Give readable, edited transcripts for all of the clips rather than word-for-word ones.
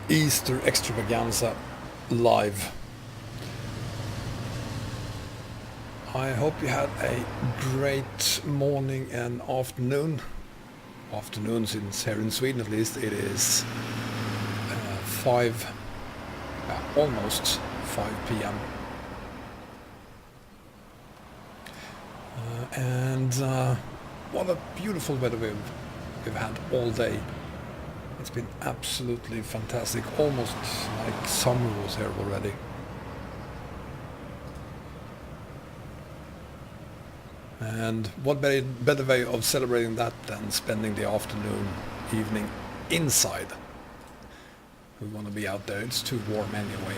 Easter Extravaganza live. I hope you had a great morning and afternoon. Afternoon, since here in Sweden at least it is almost 5 p.m. And what a beautiful weather we've had all day. It's been absolutely fantastic, almost like summer was here already. And what better way of celebrating that than spending the afternoon, evening inside? We want to be out there, it's too warm anyway.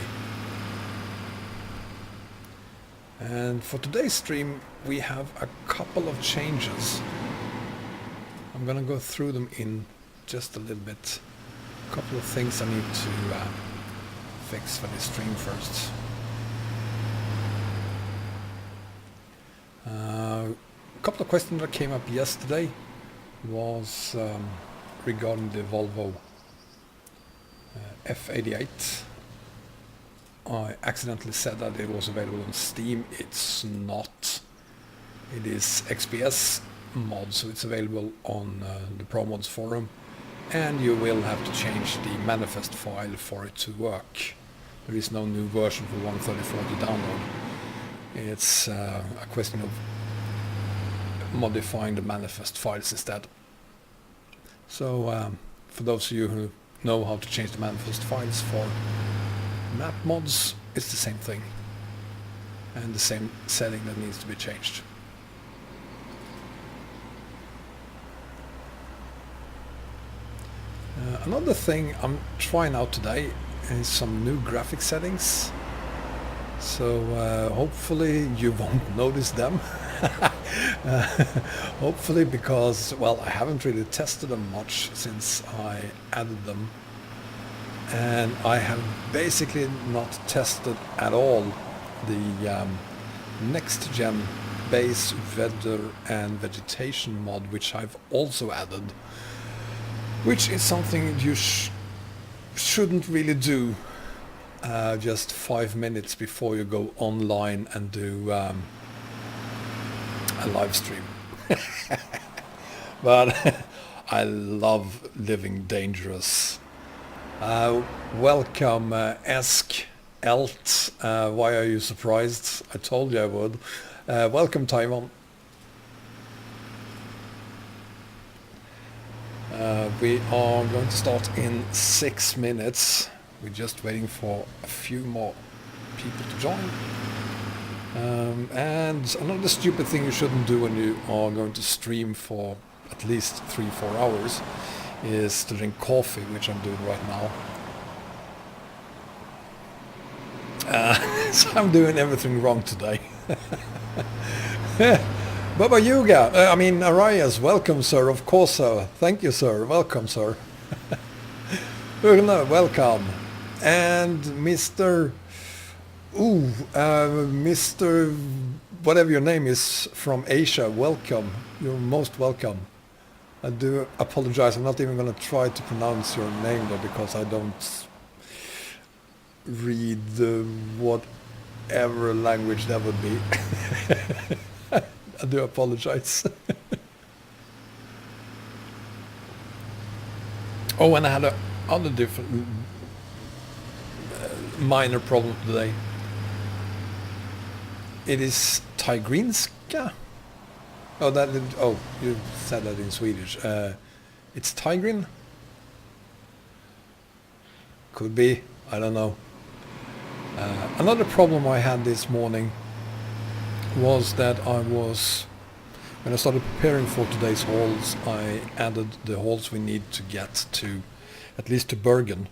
And for today's stream we have a couple of changes. I'm gonna go through them in just a little bit. A couple of things I need to fix for this stream first. A couple of questions that came up yesterday was regarding the Volvo F88. I accidentally said that it was available on Steam. It's not. It is XPS mod, so it's available on the Pro Mods forum, and you will have to change the manifest file for it to work. There is no new version for 134 to download. It's a question of modifying the manifest files instead. So for those of you who know how to change the manifest files for map mods, it's the same thing and the same setting that needs to be changed. Another thing I'm trying out today is some new graphic settings. So hopefully you won't notice them. Hopefully, because, well, I haven't really tested them much since I added them. And I have basically not tested at all the next gen base weather and vegetation mod, which I've also added. Which is something you shouldn't really do just 5 minutes before you go online and do a live stream. But I love living dangerous. Welcome Esk Elt. Why are you surprised? I told you I would. Welcome Taiwan. We are going to start in 6 minutes. We're just waiting for a few more people to join. And another stupid thing you shouldn't do when you are going to stream for at least 3-4 hours is to drink coffee, which I'm doing right now. So I'm doing everything wrong today. Baba Yuga, Arias, welcome sir, of course sir, thank you sir, welcome sir. Welcome. And Mr. Mr. whatever your name is from Asia, welcome, you're most welcome. I do apologize, I'm not even going to try to pronounce your name there because I don't read whatever language that would be. I do apologize. Oh, and I had another different minor problem today. It is Tigrinska. Oh, you said that in Swedish. It's Tigrin. Could be. I don't know. Another problem I had this morning was that when I started preparing for today's hauls, I added the hauls we need to get to, at least to Bergen.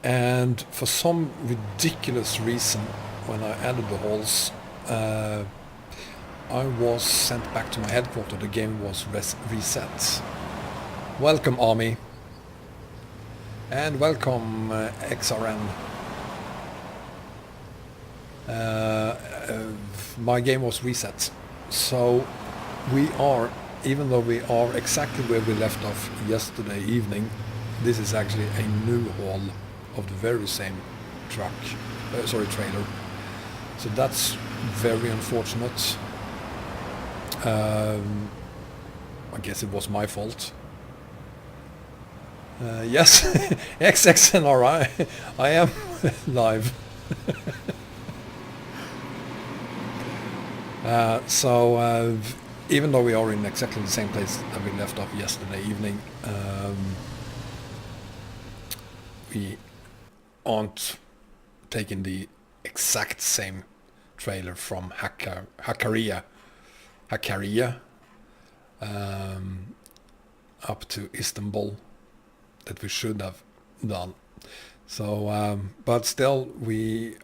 And for some ridiculous reason, when I added the hauls, I was sent back to my headquarters. The game was reset. Welcome Army. And welcome XRN. My game was reset, so we are, even though we are exactly where we left off yesterday evening, this is actually a new haul of the very same trailer. So that's very unfortunate. I guess it was my fault. Yes, XXNR, I am live. Even though we are in exactly the same place that we left off yesterday evening, we aren't taking the exact same trailer from Hakaria up to Istanbul that we should have done. So, but still, we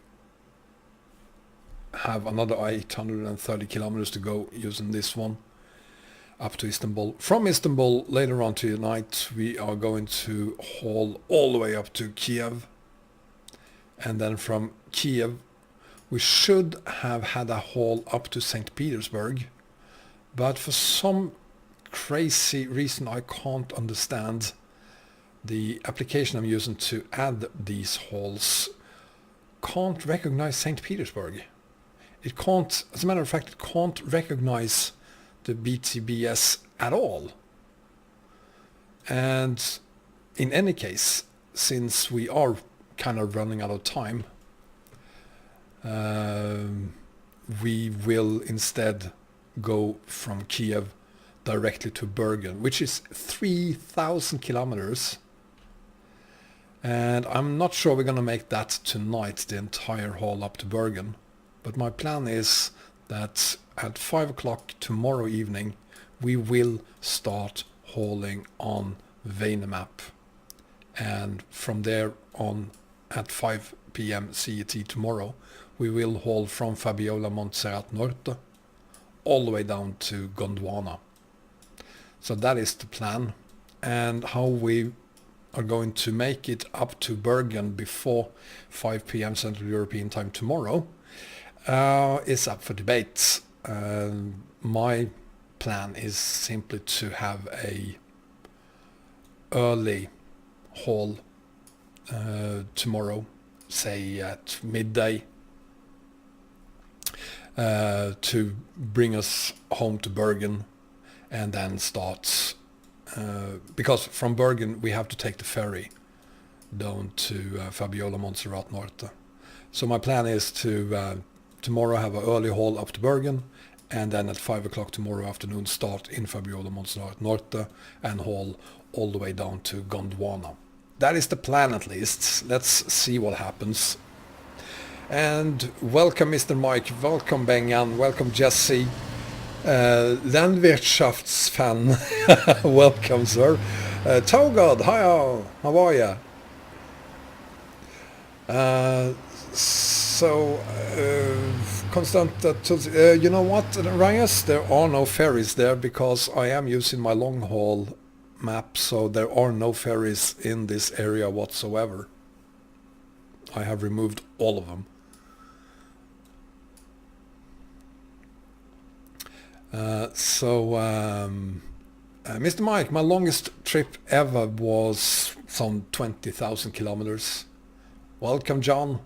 have another 830 kilometers to go using this one up to Istanbul. From Istanbul, later on tonight, we are going to haul all the way up to Kiev. And then from Kiev, we should have had a haul up to St. Petersburg. But for some crazy reason I can't understand, the application I'm using to add these hauls can't recognize St. Petersburg. It can't, as a matter of fact, it can't recognize the BTBS at all. And in any case, since we are kind of running out of time, we will instead go from Kiev directly to Bergen, which is 3,000 kilometers. And I'm not sure we're going to make that tonight, the entire haul up to Bergen. But my plan is that at 5 o'clock tomorrow evening, we will start hauling on Venemap. And from there on at 5 p.m. CET tomorrow, we will haul from Fabiola Montserrat Norte all the way down to Gondwana. So that is the plan. And how we are going to make it up to Bergen before 5 p.m. Central European time tomorrow is up for debate. My plan is simply to have a early haul tomorrow, say at midday, to bring us home to Bergen, and then start, because from Bergen we have to take the ferry down to Fabiola Montserrat Norte. So my plan is to tomorrow have an early haul up to Bergen, and then at 5 o'clock tomorrow afternoon start in Fabiola Montserrat Norte and haul all the way down to Gondwana. That is the plan, at least. Let's see what happens. And welcome Mr. Mike, welcome Bengan, welcome Jesse, Landwirtschaftsfan, welcome sir. Togod, hi, how are ya? Constant, you know what, Reyes, there are no ferries there because I am using my long haul map, so there are no ferries in this area whatsoever. I have removed all of them. Mr. Mike, my longest trip ever was some 20,000 kilometers. Welcome, John.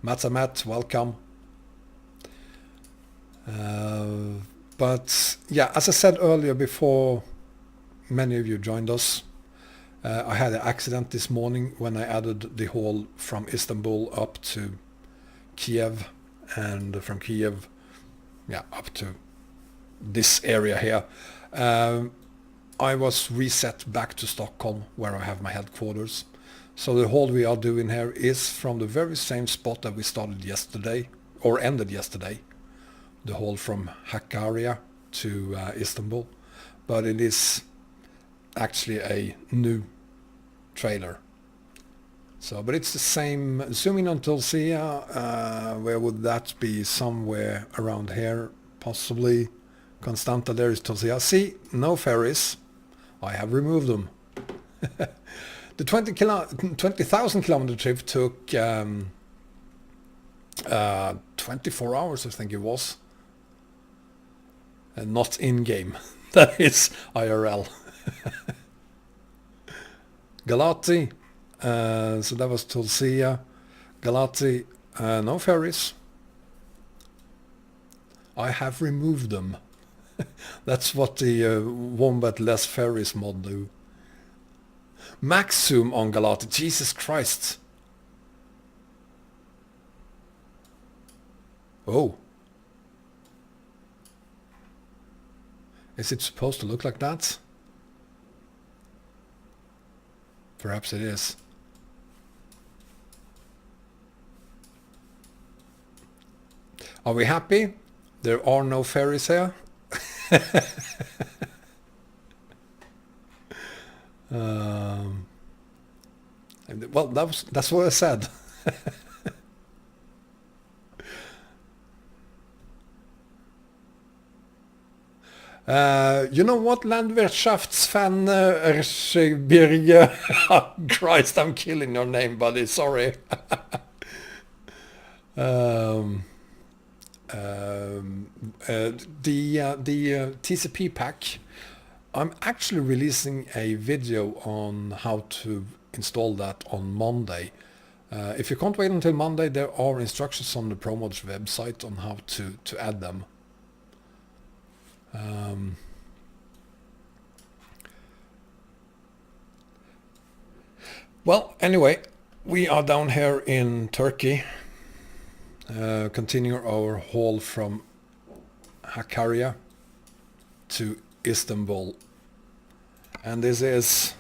Matt, welcome. But yeah, as I said earlier, before many of you joined us, I had an accident this morning when I added the haul from Istanbul up to Kiev, and from Kiev, up to this area here. I was reset back to Stockholm, where I have my headquarters. So the haul we are doing here is from the very same spot that we started yesterday, or ended yesterday, the haul from Hakkari to Istanbul, but it is actually a new trailer. So, but it's the same. Zooming on Tulsia, where would that be? Somewhere around here, possibly. Constanta, there is Tulsia. See, no ferries. I have removed them. The 20,000 kilometer trip took 24 hours, I think it was. And not in game. That is IRL. Galati, so that was Tulsia. Galati, no ferries. I have removed them. That's what the Wombat Less Ferries mod do. Max zoom on Galati, Jesus Christ. Oh. Is it supposed to look like that? Perhaps it is. Are we happy? There are no ferries here. Well, that's what I said. You know what, Landwirtschaftsfan Birger? Christ, I'm killing your name, buddy. Sorry. The TCP pack. I'm actually releasing a video on how to install that on Monday. If you can't wait until Monday, there are instructions on the ProMods website on how to add them. Well, anyway, we are down here in Turkey, continuing our haul from Hakkari to Istanbul. And this is,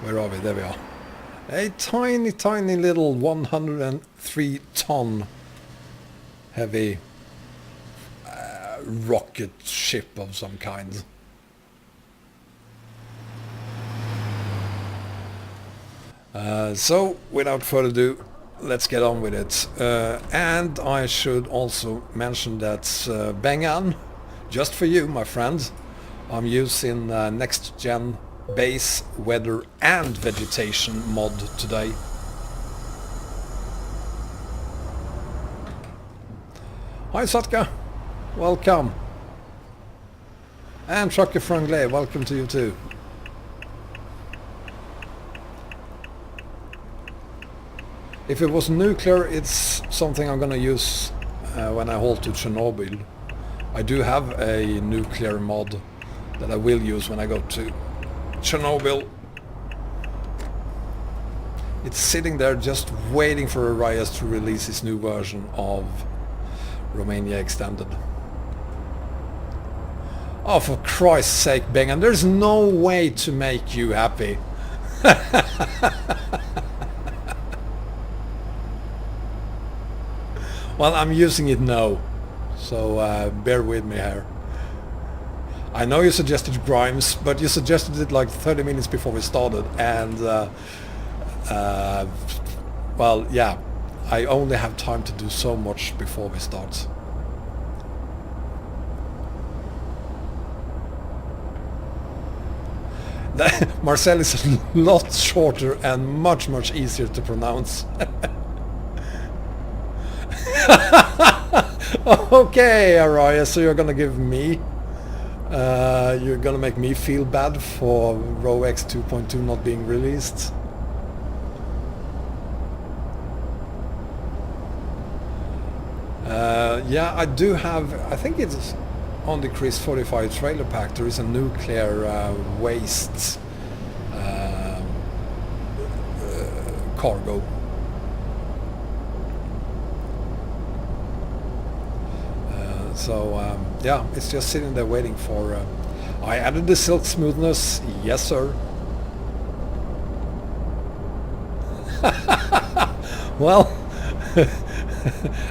where are we? There we are. A tiny, tiny little 103-ton heavy rocket ship of some kind. So, without further ado, let's get on with it. And I should also mention that Bengan, just for you, my friend, I'm using next gen base, weather and vegetation mod today. Hi Satka, welcome. And Trucker Franglais, welcome to you too. If it was nuclear, it's something I'm gonna use when I haul to Chernobyl. I do have a nuclear mod that I will use when I go to Chernobyl. It's sitting there just waiting for Arias to release his new version of Romania Extended. Oh, for Christ's sake, Bengan, there's no way to make you happy. Well, I'm using it now, so bear with me here. I know you suggested Grimes, but you suggested it like 30 minutes before we started, and well, yeah, I only have time to do so much before we start. Marcel is a lot shorter and much, much easier to pronounce. Okay, Araya, so you're gonna give me, you're gonna make me feel bad for RoX 2.2 not being released. Yeah, I do have, I think it's on the Chris 45 trailer pack, there is a nuclear waste cargo. So yeah, it's just sitting there waiting for... I added the silk smoothness, yes sir. Well,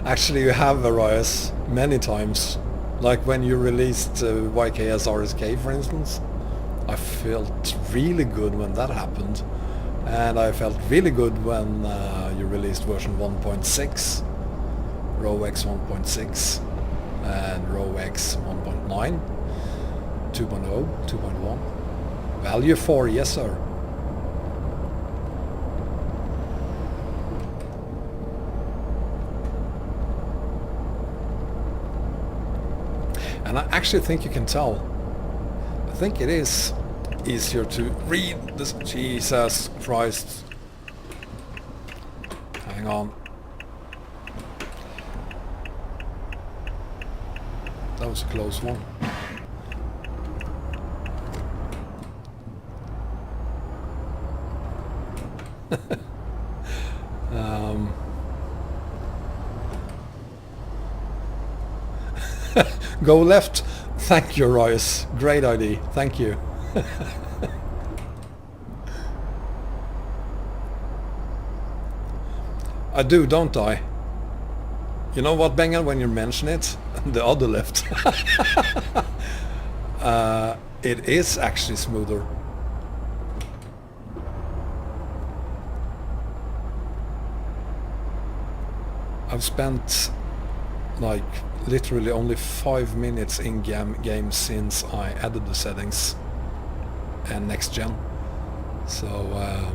actually you have Arias many times. Like when you released YKS RSK, for instance. I felt really good when that happened. And I felt really good when you released version 1.6, RoX 1.6. And RoX 1.9, 2.0, 2.1, value 4, yes sir. And I actually think you can tell. I think it is easier to read this. Jesus Christ. Hang on. That was a close one. Go left. Thank you, Royce. Great idea. Thank you. I do, don't I? You know what, Bengal, when you mention it? The other left. It is actually smoother. I've spent like literally only 5 minutes in game since I added the settings and next gen. So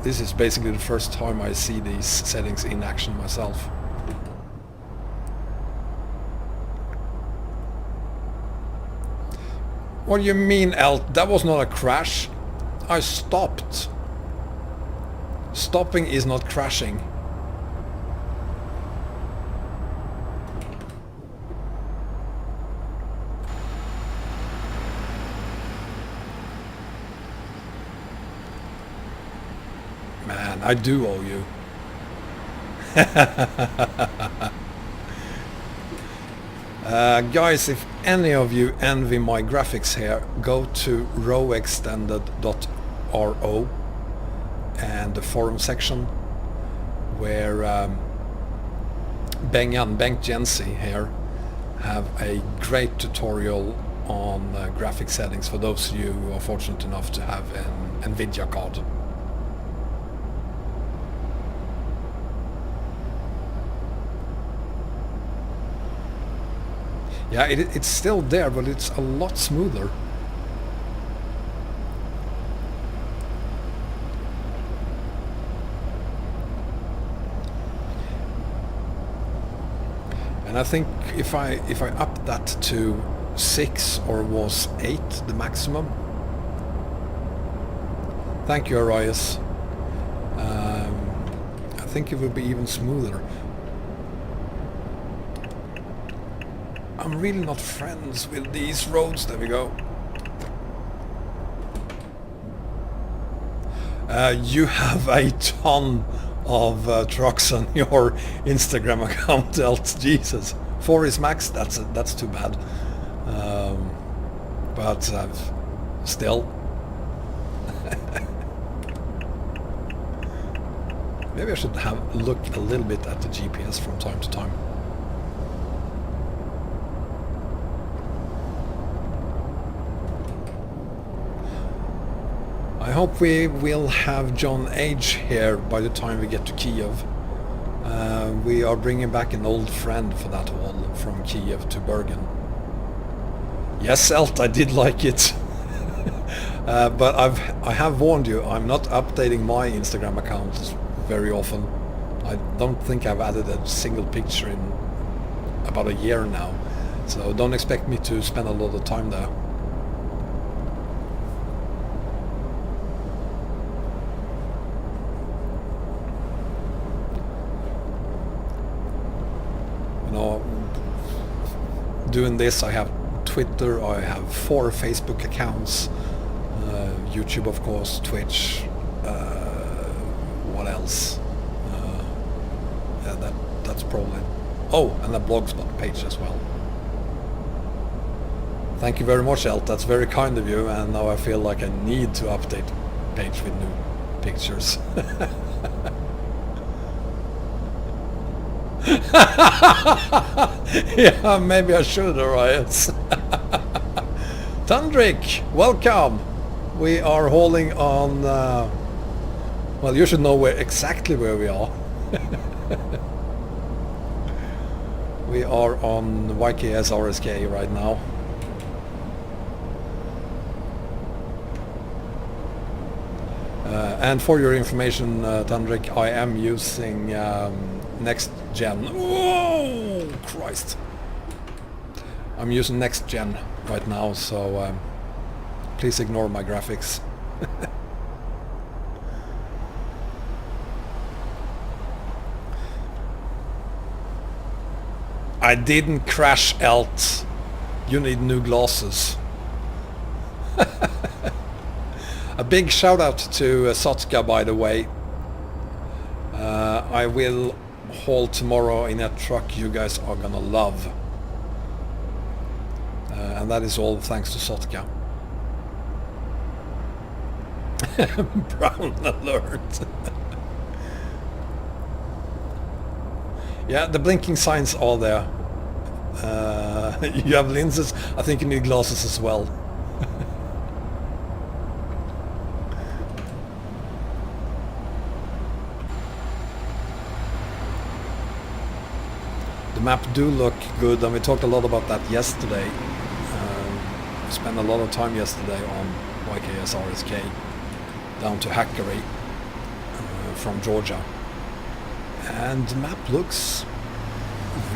this is basically the first time I see these settings in action myself. What do you mean, Elt? That was not a crash. I stopped. Stopping is not crashing. Man, I do owe you. Guys, if any of you envy my graphics here, go to rowextended.ro and the forum section where Bengt Jensi here have a great tutorial on graphic settings for those of you who are fortunate enough to have an NVIDIA card. Yeah, it's still there, but it's a lot smoother. And I think if I up that to 6 or was 8, the maximum. Thank you, Arias. I think it would be even smoother. I'm really not friends with these roads. There we go. You have a ton of trucks on your Instagram account, Elt. Jesus, 4 is max. That's too bad. But still, maybe I should have looked a little bit at the GPS from time to time. I hope we will have John H here by the time we get to Kiev. We are bringing back an old friend for that haul from Kiev to Bergen. Yes, Elt, I did like it. But I have warned you, I'm not updating my Instagram account very often. I don't think I've added a single picture in about a year now. So don't expect me to spend a lot of time there. Doing this, I have Twitter, I have 4 Facebook accounts, YouTube of course, Twitch, what else? Yeah, that's probably... Oh, and a blogspot page as well. Thank you very much, Elt, that's very kind of you, and now I feel like I need to update page with new pictures. Yeah, maybe I should, alright. Tundrik, welcome. We are hauling on well, you should know exactly where we are. We are on YKS RSK right now. And for your information, Tundrik, I am using next gen. Whoa, Christ! I'm using next gen right now, so please ignore my graphics. I didn't crash out. You need new glasses. A big shout out to Sotka, by the way. I will haul tomorrow in a truck you guys are gonna love. And that is all thanks to Sotka. Brown alert. Yeah, the blinking signs are there. You have lenses. I think you need glasses as well. The map do look good, and we talked a lot about that yesterday. We spent a lot of time yesterday on YKS RSK down to Hackery from Georgia. And the map looks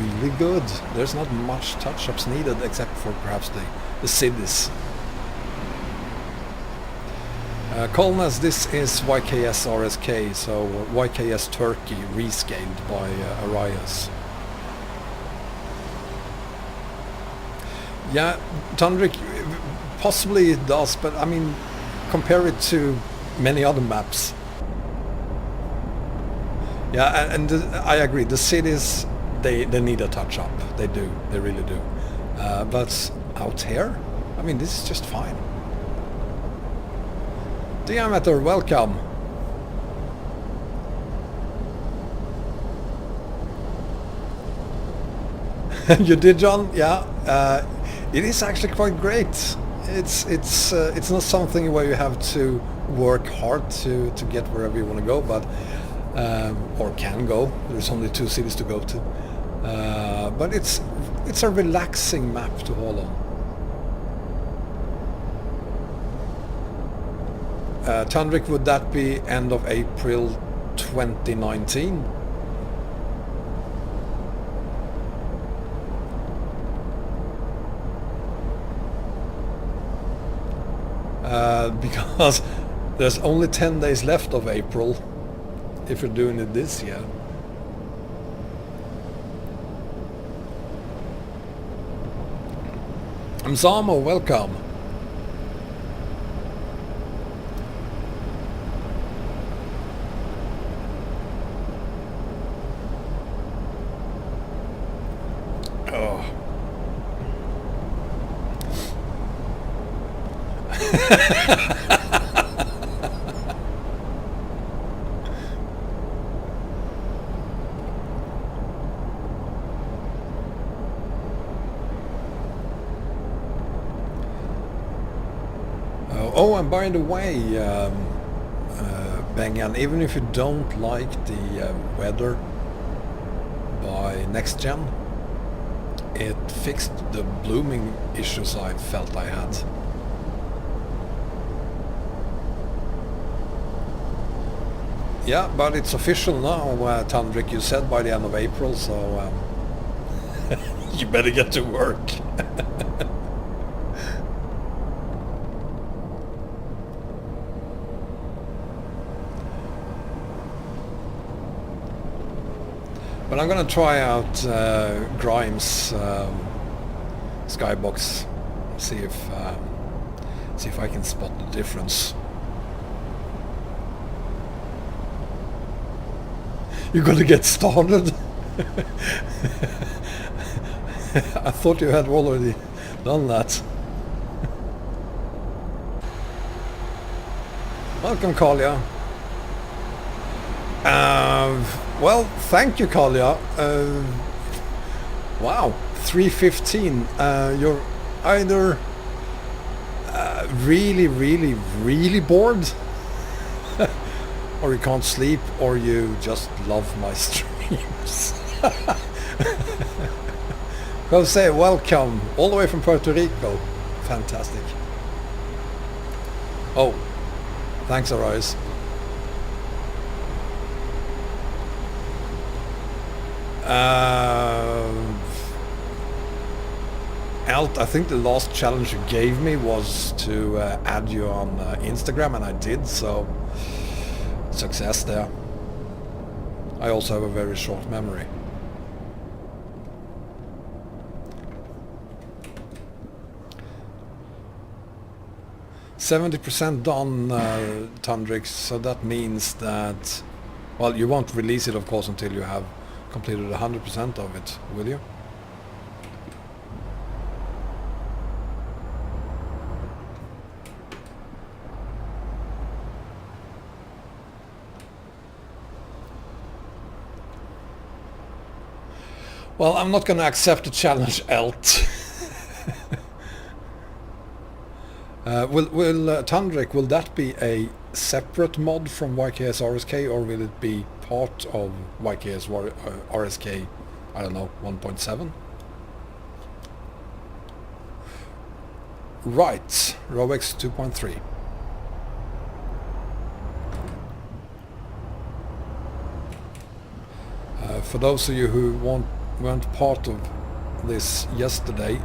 really good. There's not much touch-ups needed except for perhaps the cities. Colnas, this is YKS RSK, so YKS Turkey rescaled by Arias. Yeah, Tundrik, possibly it does, but I mean, compare it to many other maps. Yeah, and I agree, the cities, they need a touch-up. They do, they really do. But out here, I mean, this is just fine. Diameter, welcome. You did, John? Yeah. It is actually quite great. It's not something where you have to work hard to get wherever you want to go, but or can go. There's only 2 cities to go to. But it's a relaxing map to haul on. Tundrik, would that be end of April 2019? Because there's only 10 days left of April if you're doing it this year. Zamo, welcome. Oh. Oh, and by the way, Bengan, even if you don't like the weather by next gen, it fixed the blooming issues I felt I had. Yeah, but it's official now, Tundrik, you said by the end of April, so you better get to work. But I'm gonna try out Grimes Skybox, see if I can spot the difference. You gotta get started. I thought you had already done that. Welcome, Kalia. Well, thank you, Kalia. Wow, 3:15. You're either really bored, or you can't sleep, or you just love my streams. Jose, welcome, all the way from Puerto Rico. Fantastic. Oh, thanks, Arise. Alt, I think the last challenge you gave me was to add you on Instagram, and I did, so success there. I also have a very short memory. %70 done, Tundrix, so that means that, well, you won't release it, of course, until you have completed 100% of it, will you? Well, I'm not going to accept the challenge, Elt. Will Tundrick, will that be a separate mod from YKS RSK, or will it be part of YKS RSK, I don't know, 1.7? Right, Robex 2.3. For those of you who weren't part of this yesterday,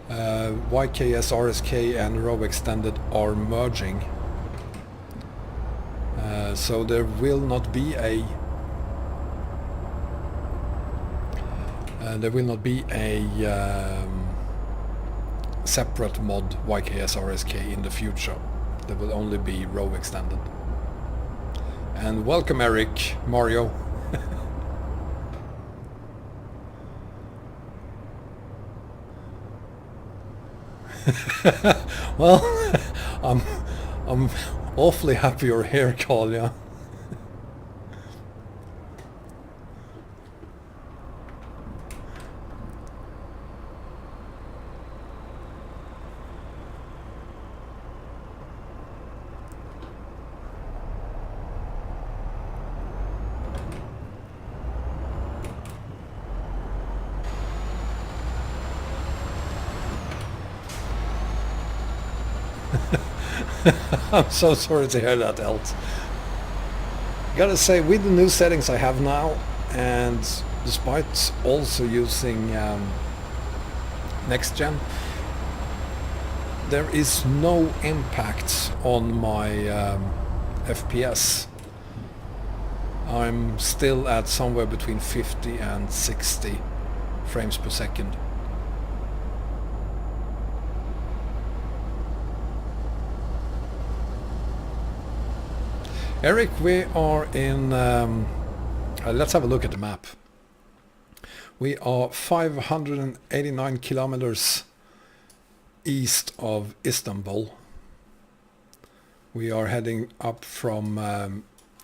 YKS RSK and Row Extended are merging, so there will not be a separate mod YKS RSK in the future. There will only be Row Extended. And welcome, Eric, Mario. Well, I'm awfully happy you're here, Kolja. I'm so sorry to hear that, Elt. Gotta say, with the new settings I have now, and despite also using next gen, there is no impact on my FPS. I'm still at somewhere between 50 and 60 frames per second. Eric, we are in, let's have a look at the map. We are 589 kilometers east of Istanbul. We are heading up from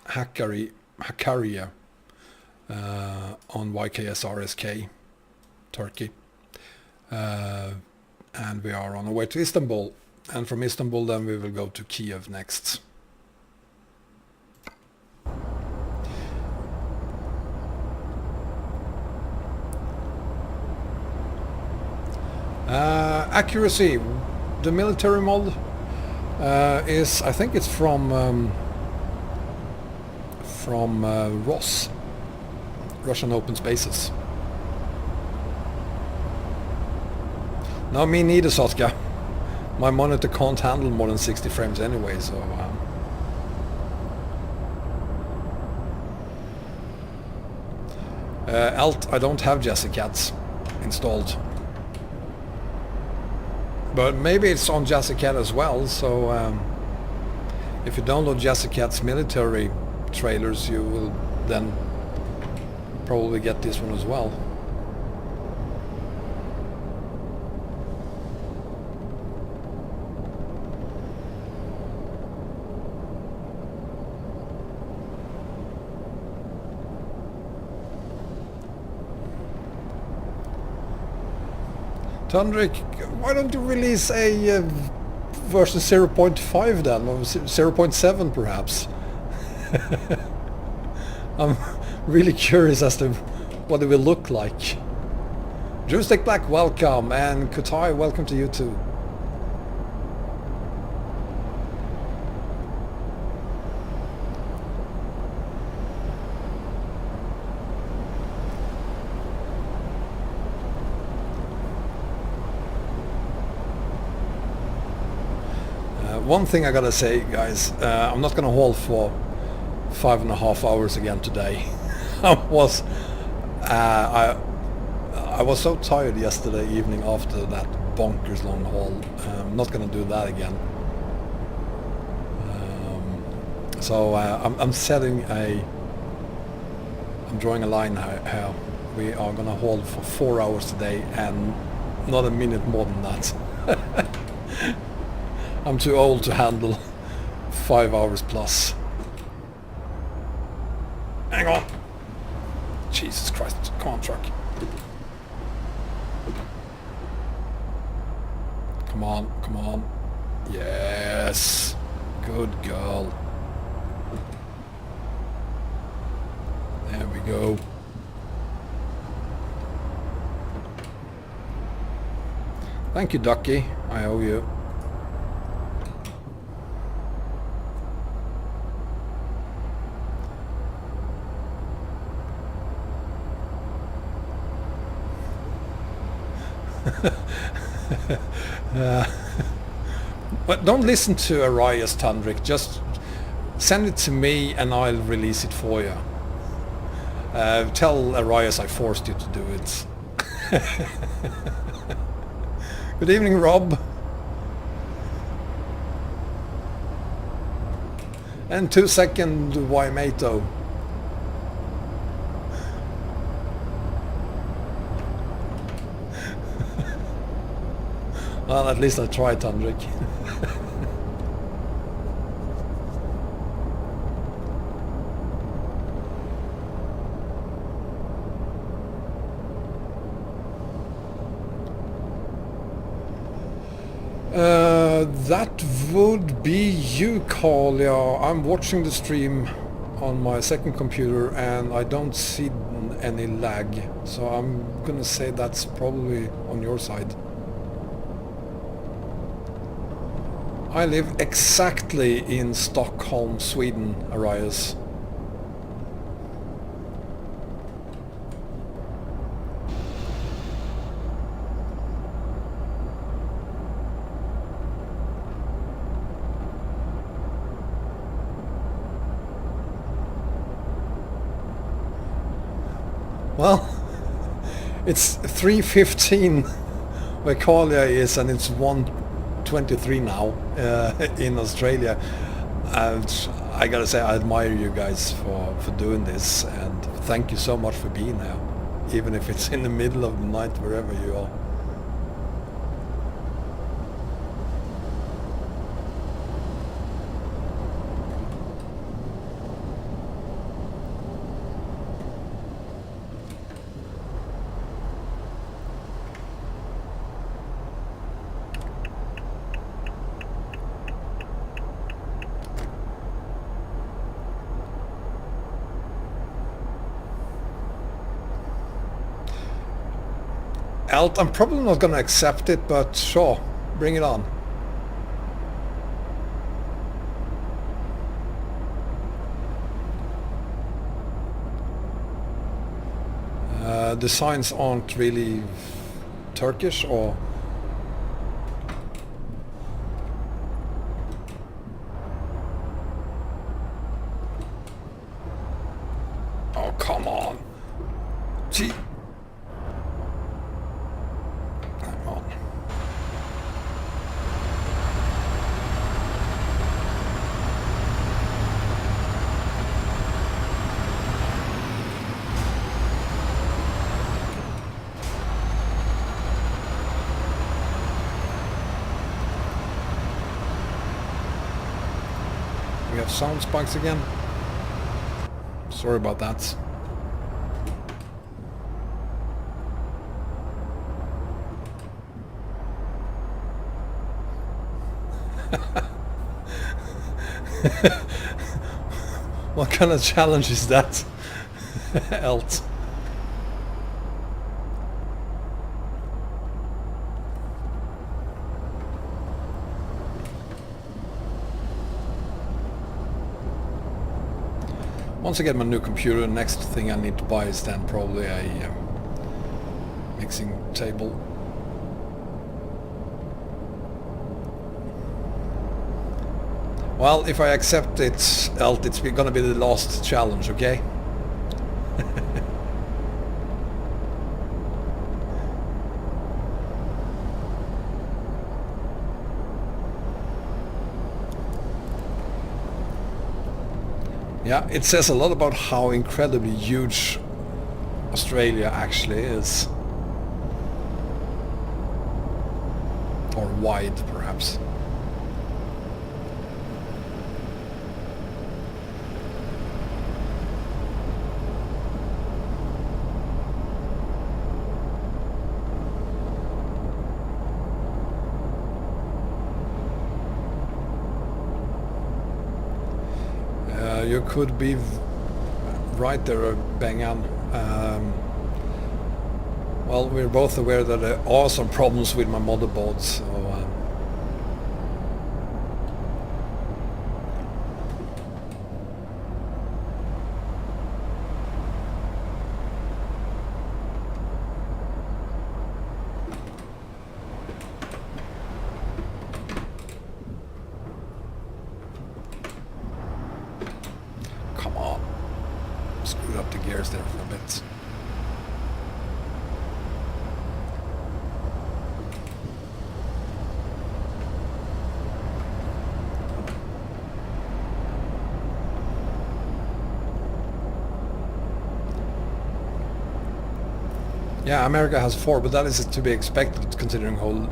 Hakkari on YKS RSK, Turkey. And we are on our way to Istanbul. And from Istanbul then we will go to Kiev next. Accuracy, the military mod is, I think it's from ROS, Russian Open Spaces. No, me neither, Sotka. My monitor can't handle more than 60 frames anyway, so Alt, I don't have Jazzycats installed. But maybe it's on Jazzycat as well, so if you download Jazzycat's military trailers, you will then probably get this one as well. Tundrick, why don't you release a version 0.5 then, or 0.7 perhaps? I'm really curious as to what it will look like. Drewstick Black, welcome, and Kutai, welcome to you too. One thing I gotta say, guys, I'm not gonna haul for 5.5 hours again today. I was so tired yesterday evening after that bonkers long haul. I'm not gonna do that again. So I'm drawing a line here. We are gonna haul for 4 hours today and not a minute more than that. I'm too old to handle 5 hours plus. Hang on. Jesus Christ, come on, truck. Come on, come on. Yes. Good girl. There we go. Thank you, Ducky. I owe you. But don't listen to Arias, Tandrik. Just send it to me and I'll release it for you. Tell Arias I forced you to do it. Good evening, Rob. And 2 second Wymato. Well, at least I tried, Tandrik. That would be you, Kalia. I'm watching the stream on my second computer and I don't see any lag, so I'm gonna say that's probably on your side. I live exactly in Stockholm, Sweden, Arias. Well, it's 3:15 where Kalia is and it's 1:23 now in Australia. And I gotta say I admire you guys for doing this, and thank you so much for being here, even if it's in the middle of the night wherever you are. I'm probably not going to accept it, but sure, bring it on. The signs aren't really Turkish, or? Oh, come on. Gee. We have sound spikes again. Sorry about that. What kind of challenge is that? Elt. Once I get my new computer, the next thing I need to buy is then probably a mixing table. Well, if I accept it, Elt, it's gonna be the last challenge, okay? Yeah, it says a lot about how incredibly huge Australia actually is. Or wide, perhaps. You could be right there, Bengan. Well, we're both aware that there are some problems with my motherboard, so... Come on. Screwed up the gears there for a bit. Yeah, America has 4, but that is to be expected considering how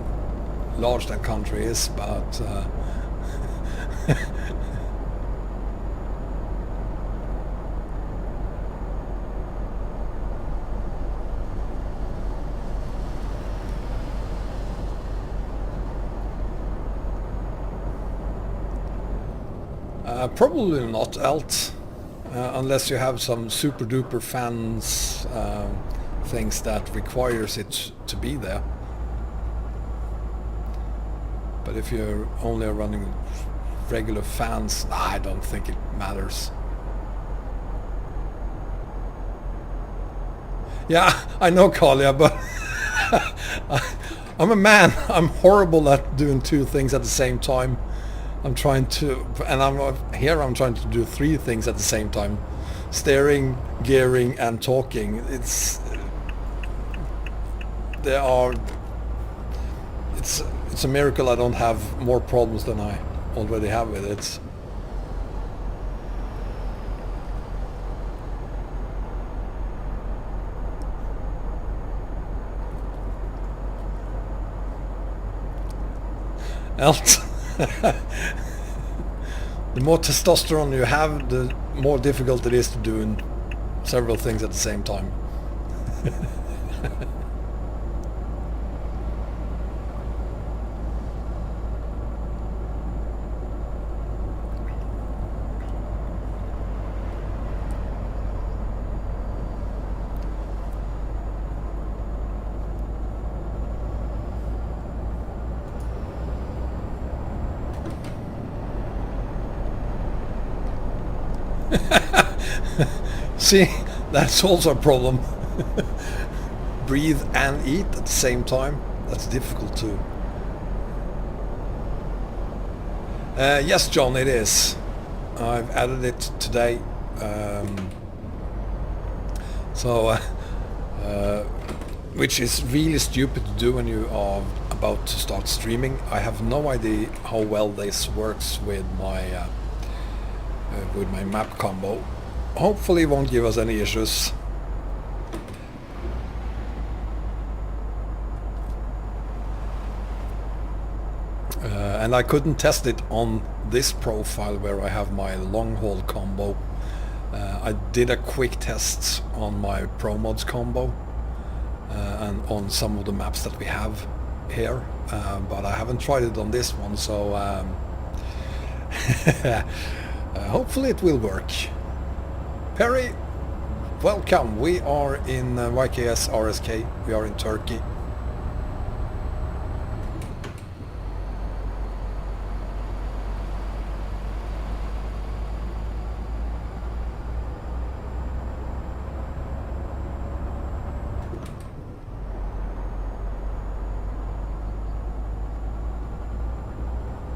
large that country is, but... probably not, Alt, unless you have some super duper fans things that requires it to be there. But if you're only running regular fans, I don't think it matters. Yeah, I know, Kalia, but I'm a man. I'm horrible at doing 2 things at the same time. I'm trying to, and I'm trying to do 3 things at the same time: steering, gearing, and talking. It's a miracle I don't have more problems than I already have with it. Elt. The more testosterone you have, the more difficult it is to do several things at the same time. See, that's also a problem. Breathe and eat at the same time. That's difficult too. Yes, John, it is. I've added it today. Which is really stupid to do when you are about to start streaming. I have no idea how well this works with my map combo. Hopefully it won't give us any issues. And I couldn't test it on this profile where I have my long haul combo. I did a quick test on my Pro Mods combo and on some of the maps that we have here, but I haven't tried it on this one, so hopefully it will work. Perry, welcome. We are in YKS RSK. We are in Turkey.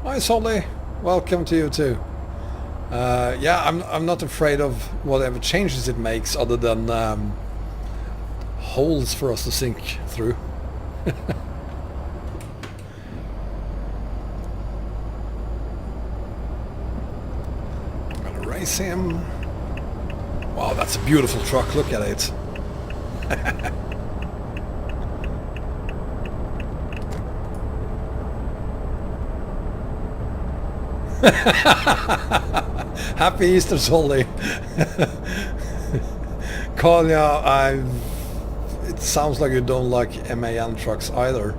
Hi, Solly. Welcome to you too. Yeah, I'm not afraid of whatever changes it makes, other than holes for us to sink through. I'm gonna race him. Wow, that's a beautiful truck. Look at it. Happy Easter, Solly. Kolja, it sounds like you don't like MAN trucks either.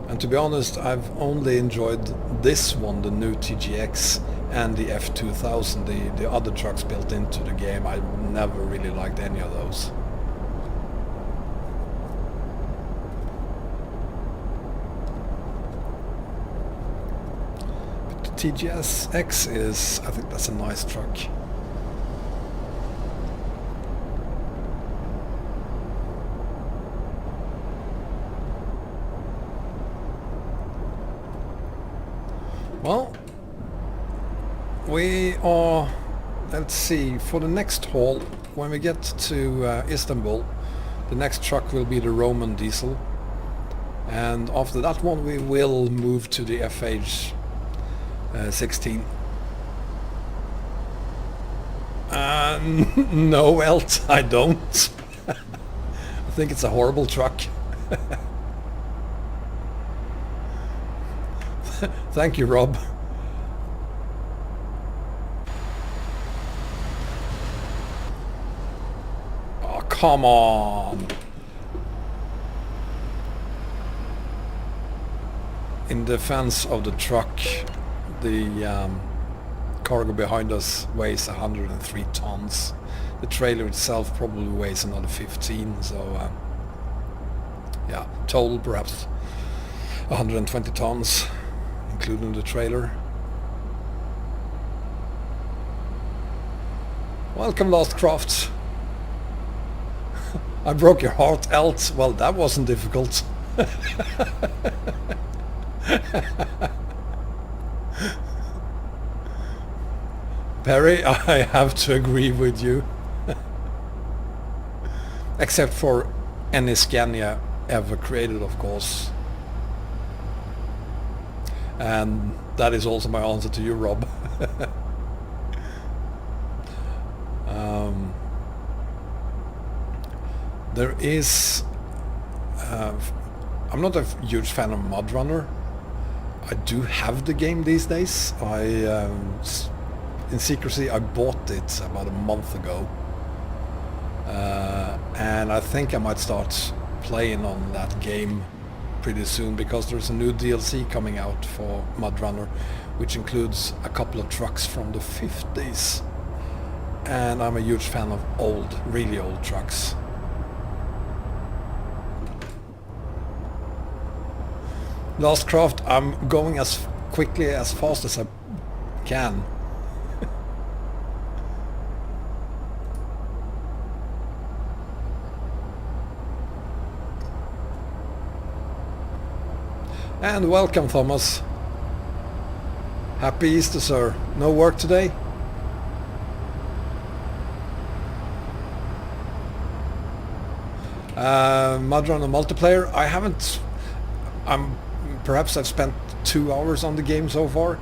And to be honest, I've only enjoyed this one, the new TGX, and the F2000, the other trucks built into the game. I never really liked any of those. TGS-X is, I think that's a nice truck. Well, we are, let's see, for the next haul, when we get to Istanbul, the next truck will be the Roman diesel. And after that one we will move to the FH 16. No, else I don't. I think it's a horrible truck. Thank you, Rob. Oh, come on. In defense of the truck, the cargo behind us weighs 103 tons. The trailer itself probably weighs another 15, so yeah, total perhaps 120 tons, including the trailer. Welcome, Lost Crafts. I broke your heart, Elt. Well, that wasn't difficult. Perry, I have to agree with you. Except for any Scania ever created, of course. And that is also my answer to you, Rob. There is... I'm not a huge fan of Mudrunner. I do have the game these days. In secrecy, I bought it about a month ago. And I think I might start playing on that game pretty soon, because there's a new DLC coming out for Mudrunner, which includes a couple of trucks from the 50s. And I'm a huge fan of old, really old trucks. Last Craft, I'm going as quickly, as fast as I can. And welcome, Thomas. Happy Easter, sir. No work today? Mudrunner multiplayer, I haven't... perhaps I've spent 2 hours on the game so far.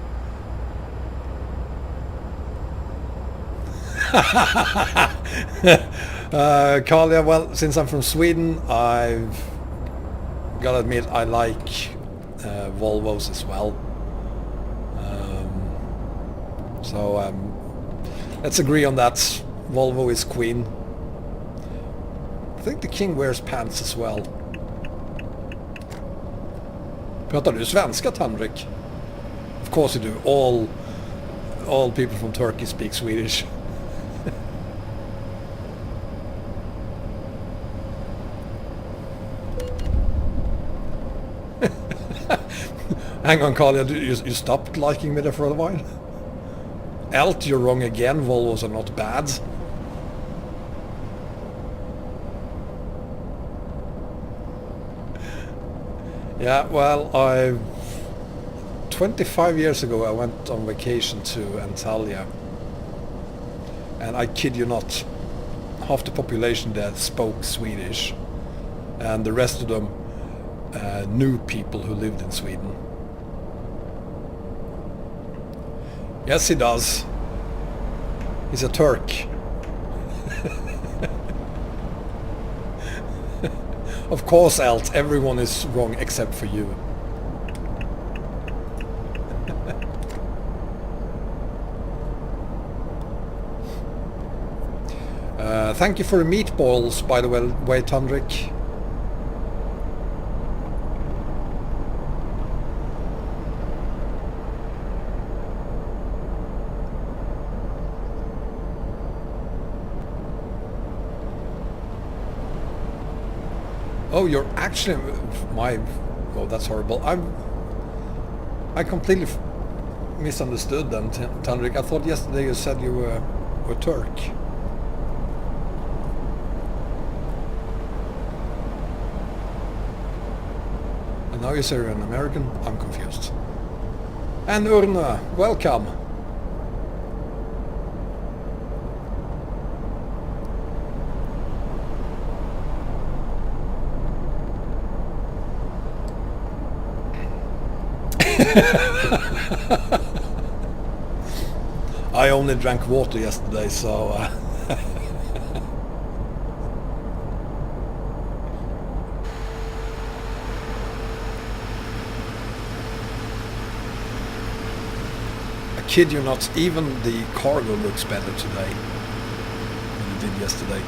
Kalia, well, since I'm from Sweden, I've got to admit I like Volvos as well. So let's agree on that. Volvo is queen. I think the king wears pants as well. Pratar du svenska, Tandrik? Of course you do. All people from Turkey speak Swedish. Hang on, Kalia, you stopped liking me there for a while? Elt, you're wrong again. Volvos are not bad. Yeah, well, 25 years ago I went on vacation to Antalya, and I kid you not, half the population there spoke Swedish, and the rest of them knew people who lived in Sweden. Yes, he does. He's a Turk. Of course, Alt, everyone is wrong except for you. Thank you for the meatballs, by the way, Tundrik. Oh, you're actually oh, that's horrible. I completely misunderstood them, Tundrik. I thought yesterday you said you were Turk. And now you say you're an American? I'm confused. And Urna, welcome. I only drank water yesterday, so I kid you not, even the cargo looks better today than it did yesterday.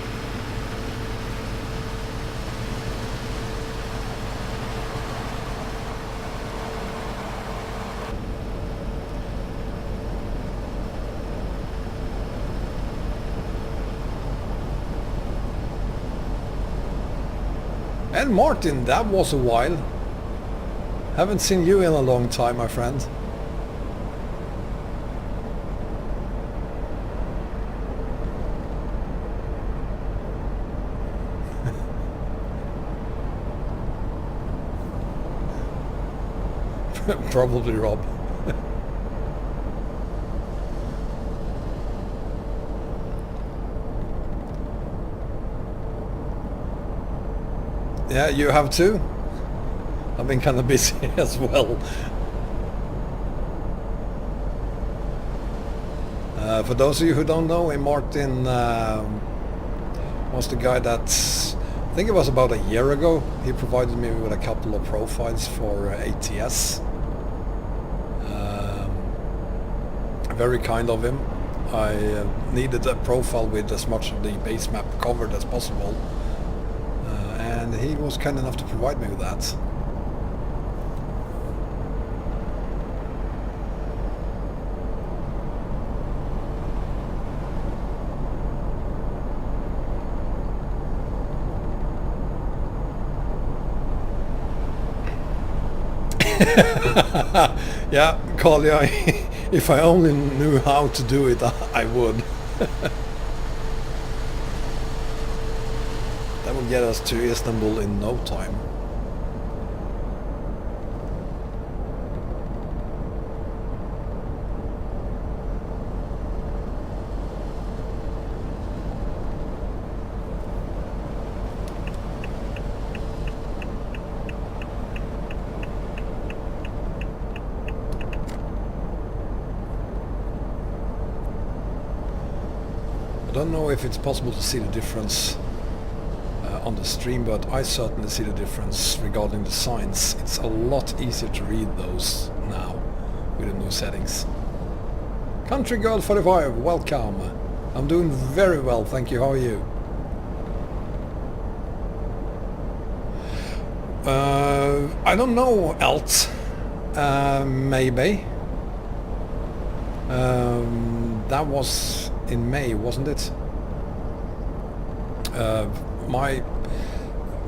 And Martin, that was a while. Haven't seen you in a long time, my friend. Probably Rob. Yeah, you have too? I've been kind of busy as well. For those of you who don't know, Martin was the guy that, I think it was about a year ago, he provided me with a couple of profiles for ATS. Very kind of him. I needed a profile with as much of the base map covered as possible. And he was kind enough to provide me with that. Yeah, Collier, if I only knew how to do it, I would. That will get us to Istanbul in no time. I don't know if it's possible to see the difference on the stream, but I certainly see the difference regarding the signs. It's a lot easier to read those now with the new settings. Country Girl 45, welcome. I'm doing very well, thank you. How are you? I don't know, else. Maybe. That was in May, wasn't it?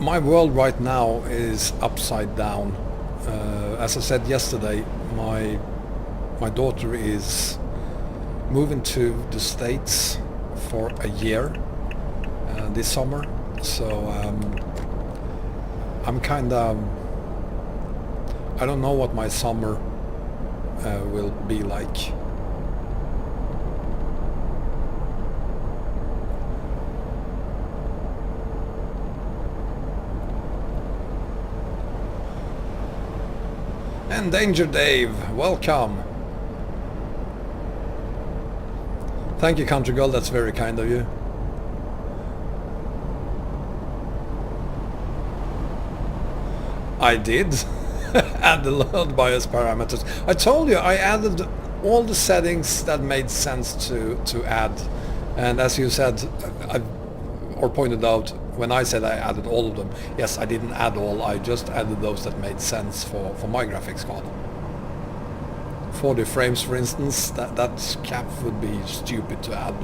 My world right now is upside down. As I said yesterday, my daughter is moving to the States for a year this summer, so I'm kind of I don't know what my summer will be like. Endangered Dave, welcome. Thank you, Country Girl, that's very kind of you. I did add the load bias parameters. I told you I added all the settings that made sense to add. And as you said, or pointed out, when I said I added all of them, yes, I didn't add all, I just added those that made sense for my graphics card. 40 frames, for instance, that cap would be stupid to add.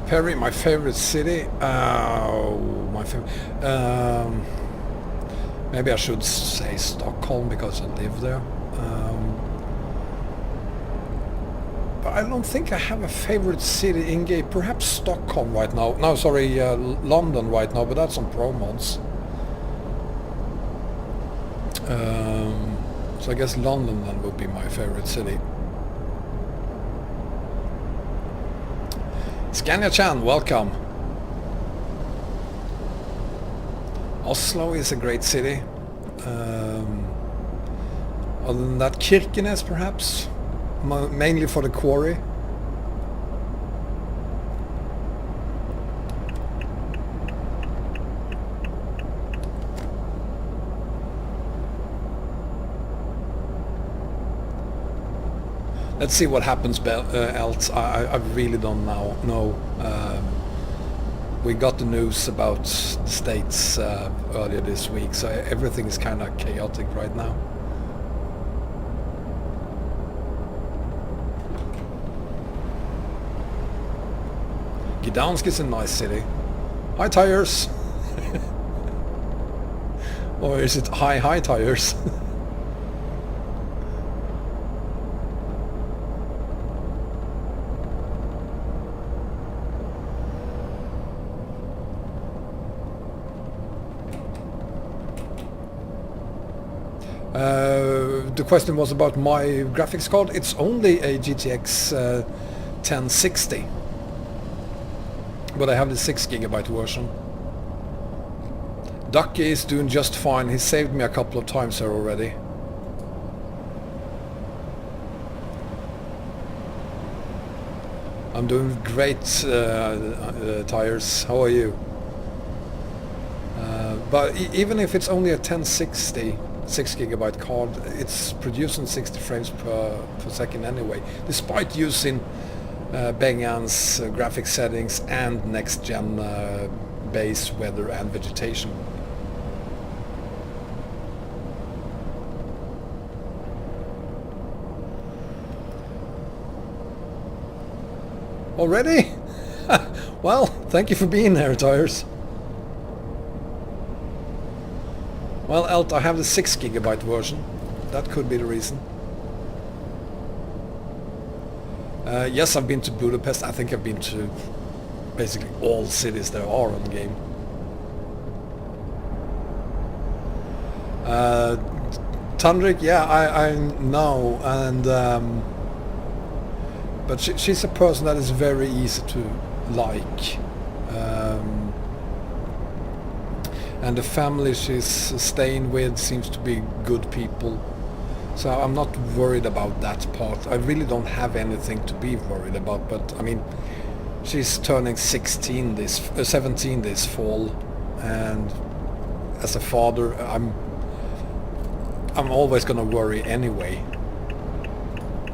Perry, my favorite city. My favorite. Maybe I should say Stockholm because I live there. But I don't think I have a favorite city in game. Perhaps Stockholm right now. No, sorry, London right now. But that's on Pro Mods. So I guess London then would be my favorite city. Scania-chan, welcome. Oslo is a great city. Other than that, Kirkenes perhaps, mainly for the quarry. Let's see what happens else. I really don't know. We got the news about the States earlier this week, so everything is kind of chaotic right now. Gdansk is a nice city. Hi tires! Or is it hi tires? The question was about my graphics card. It's only a GTX 1060, but I have the 6GB version. Ducky is doing just fine. He saved me a couple of times here already. I'm doing great, Tires. How are you? But even if it's only a 1060 6GB card, it's producing 60 frames per second anyway, despite using Bengan's graphics settings and next-gen base, weather and vegetation. Already? Well, thank you for being here, Tires. Well, Elt, I have the 6GB version. That could be the reason. Yes, I've been to Budapest. I think I've been to basically all cities there are on the game. Tundrik, yeah, I know, and but she's a person that is very easy to like. And the family she's staying with seems to be good people, so I'm not worried about that part. I really don't have anything to be worried about, but I mean, she's turning 17 this fall, and as a father I'm always gonna worry anyway,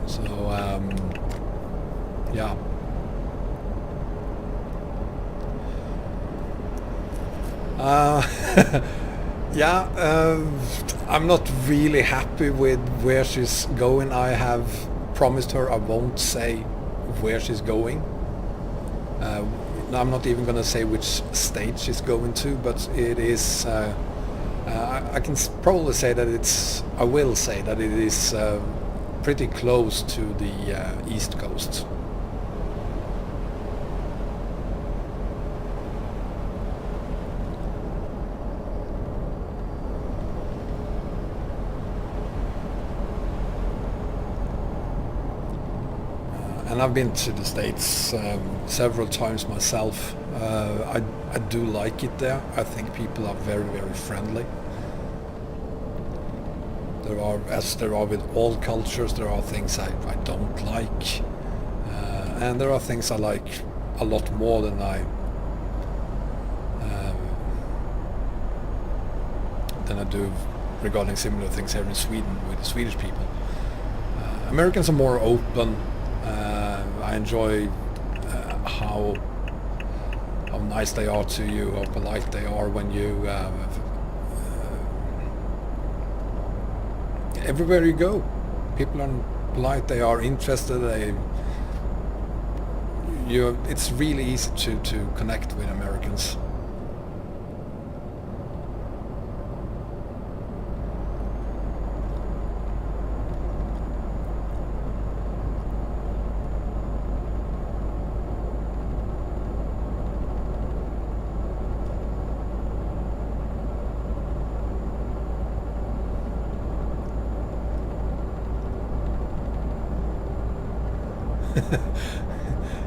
so yeah. Yeah, I'm not really happy with where she's going. I have promised her I won't say where she's going. I'm not even going to say which stage it's going to, but it is. I can probably say that it's. I will say that it is pretty close to the East Coast. And I've been to the States several times myself. I do like it there. I think people are very, very friendly. There are, as there are with all cultures, there are things I don't like. And there are things I like a lot more than I do regarding similar things here in Sweden with the Swedish people. Americans are more open. I enjoy how nice they are to you, how polite they are when you everywhere you go. People are polite, they are interested, it's really easy to connect with Americans.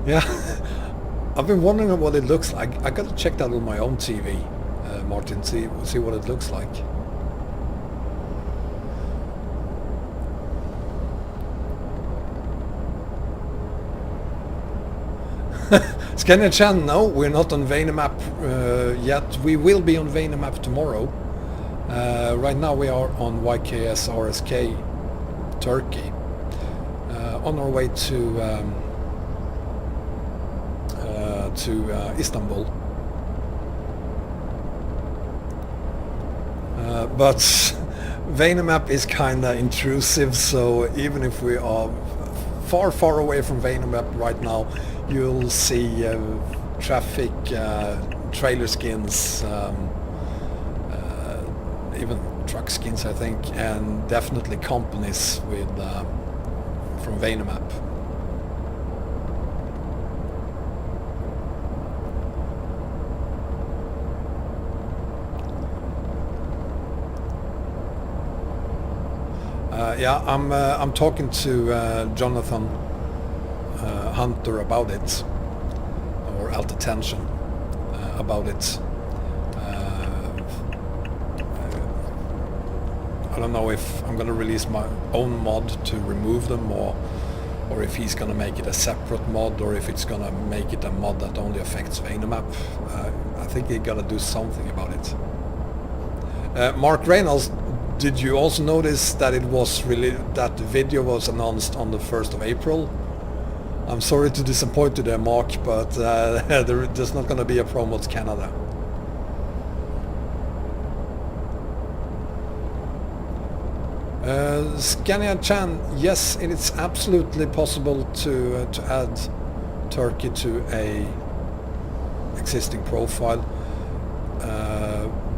Yeah, I've been wondering what it looks like. I gotta check that on my own TV, Martin, see what it looks like. Scania Chan, no, we're not on Vainamap yet. We will be on Vainamap tomorrow. Right now we are on YKS RSK, Turkey, on our way to Istanbul. But Vainamap is kinda intrusive, so even if we are far away from Vainamap right now, you'll see traffic, trailer skins, even truck skins I think, and definitely companies with from Vainamap. Yeah, I'm talking to Jonathan Hunter about it, or Alta Tension about it. I don't know if I'm gonna release my own mod to remove them, or if he's gonna make it a separate mod, or if it's gonna make it a mod that only affects Vainamap. I think he gotta do something about it. Mark Reynolds, did you also notice that it was that the video was announced on the 1st of April? I'm sorry to disappoint you there, Mark, but there's not going to be a Promotes Canada. Scania Chan, yes, it is absolutely possible to add Turkey to a existing profile.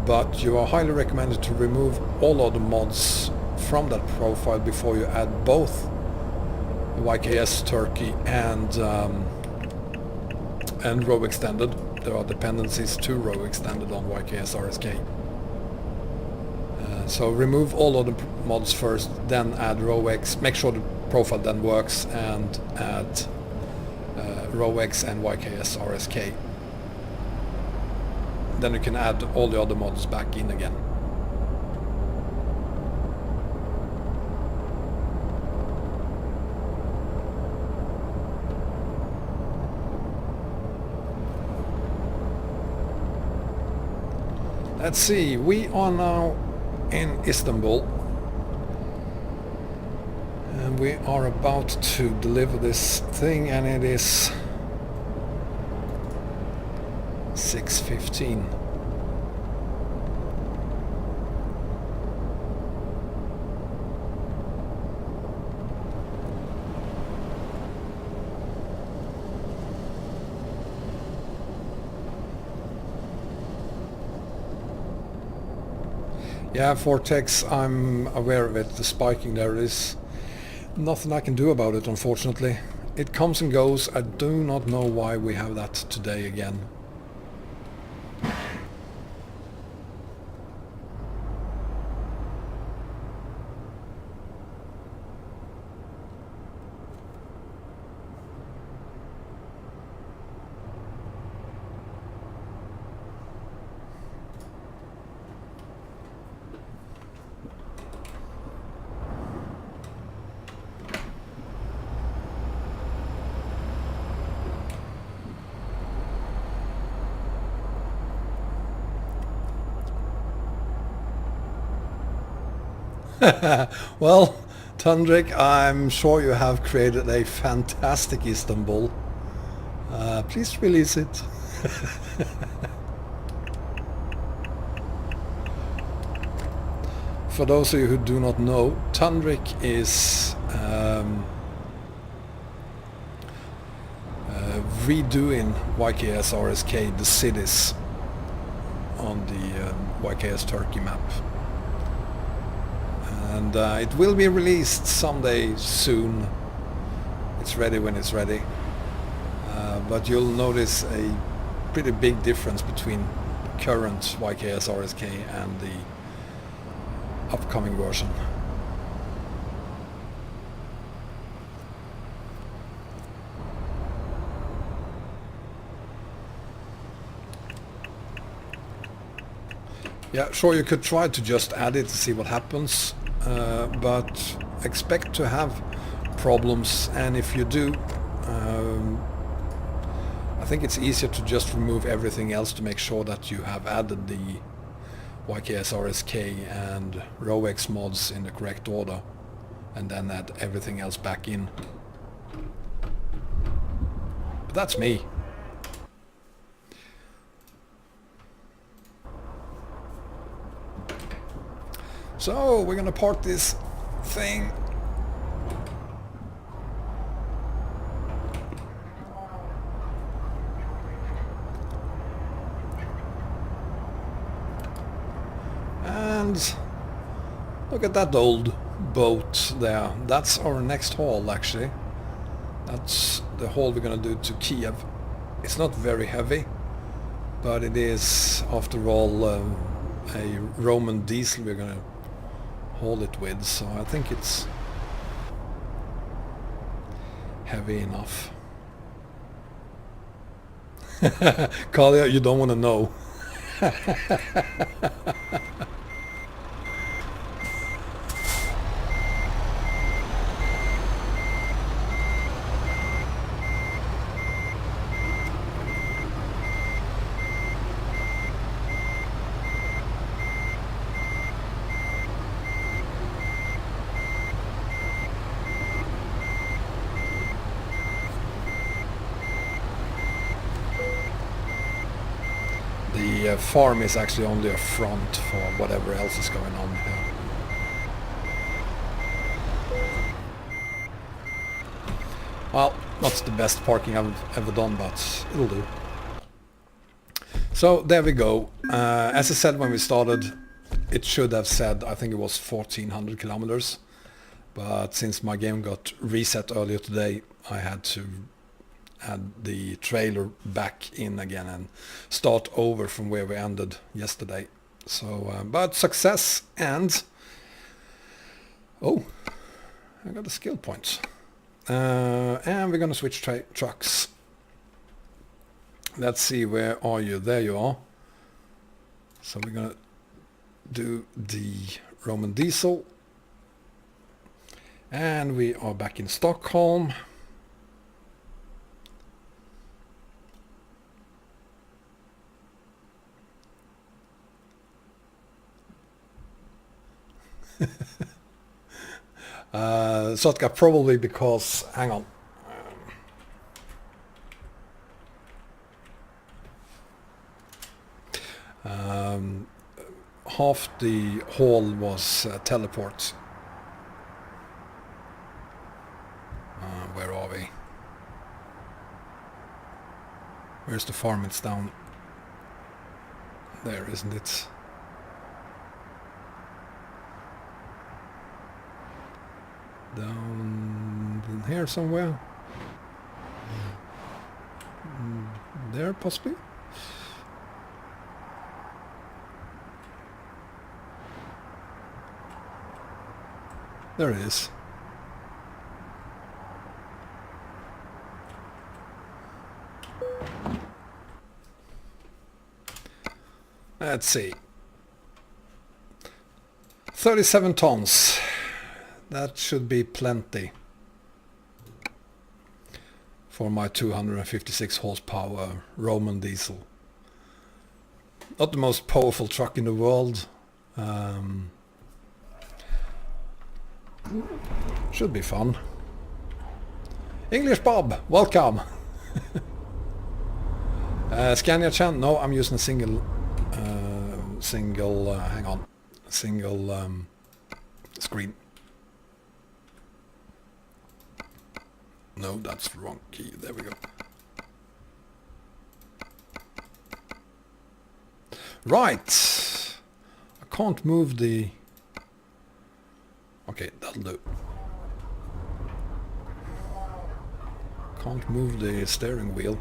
But you are highly recommended to remove all of the mods from that profile before you add both YKS Turkey and Row Extended. There are dependencies to Row Extended on YKS RSK. So remove all of the mods first, then add Row X, make sure the profile then works, and add Row X and YKS RSK. Then you can add all the other mods back in again. Let's see, we are now in Istanbul and we are about to deliver this thing, and it is 6:15. Yeah, Vortex, I'm aware of it. The spiking there is nothing I can do about it, unfortunately. It comes and goes. I do not know why we have that today again. Well, Tundrik, I'm sure you have created a fantastic Istanbul. Please release it. For those of you who do not know, Tundrik is redoing YKS RSK, the cities on the YKS Turkey map. And it will be released someday soon. It's ready when it's ready. But you'll notice a pretty big difference between the current YKS RSK and the upcoming version. Yeah, sure, you could try to just add it to see what happens, but expect to have problems, and if you do, I think it's easier to just remove everything else to make sure that you have added the YKS RSK and RowX mods in the correct order, and then add everything else back in. But that's me. So we're gonna park this thing. And look at that old boat there. That's our next haul, actually. That's the haul we're gonna do to Kiev. It's not very heavy, but it is, after all, a Roman diesel we're gonna haul it with, so I think it's heavy enough. Kalia, you don't want to know. The farm is actually only a front for whatever else is going on here. Well, not the best parking I've ever done, but it'll do. So there we go. As I said when we started, it should have said, I think it was 1400 kilometers. But since my game got reset earlier today, I had to add the trailer back in again and start over from where we ended yesterday. So, but success, and oh, I got a skill point. And we're gonna switch trucks. Let's see, where are you? There you are. So we're gonna do the Roman diesel, and we are back in Stockholm. Sotka, probably because, hang on. Half the haul was teleport. Where are we? Where's the farm? It's down there, isn't it? Down in here somewhere. There possibly? There it is. Let's see. 37 tons. That should be plenty for my 256 horsepower Roman diesel. Not the most powerful truck in the world. Should be fun. English Bob, welcome. Scania Chan, no, I'm using a single screen. No, that's the wrong key. There we go. Right. I can't move the... Okay, that'll do. Can't move the steering wheel.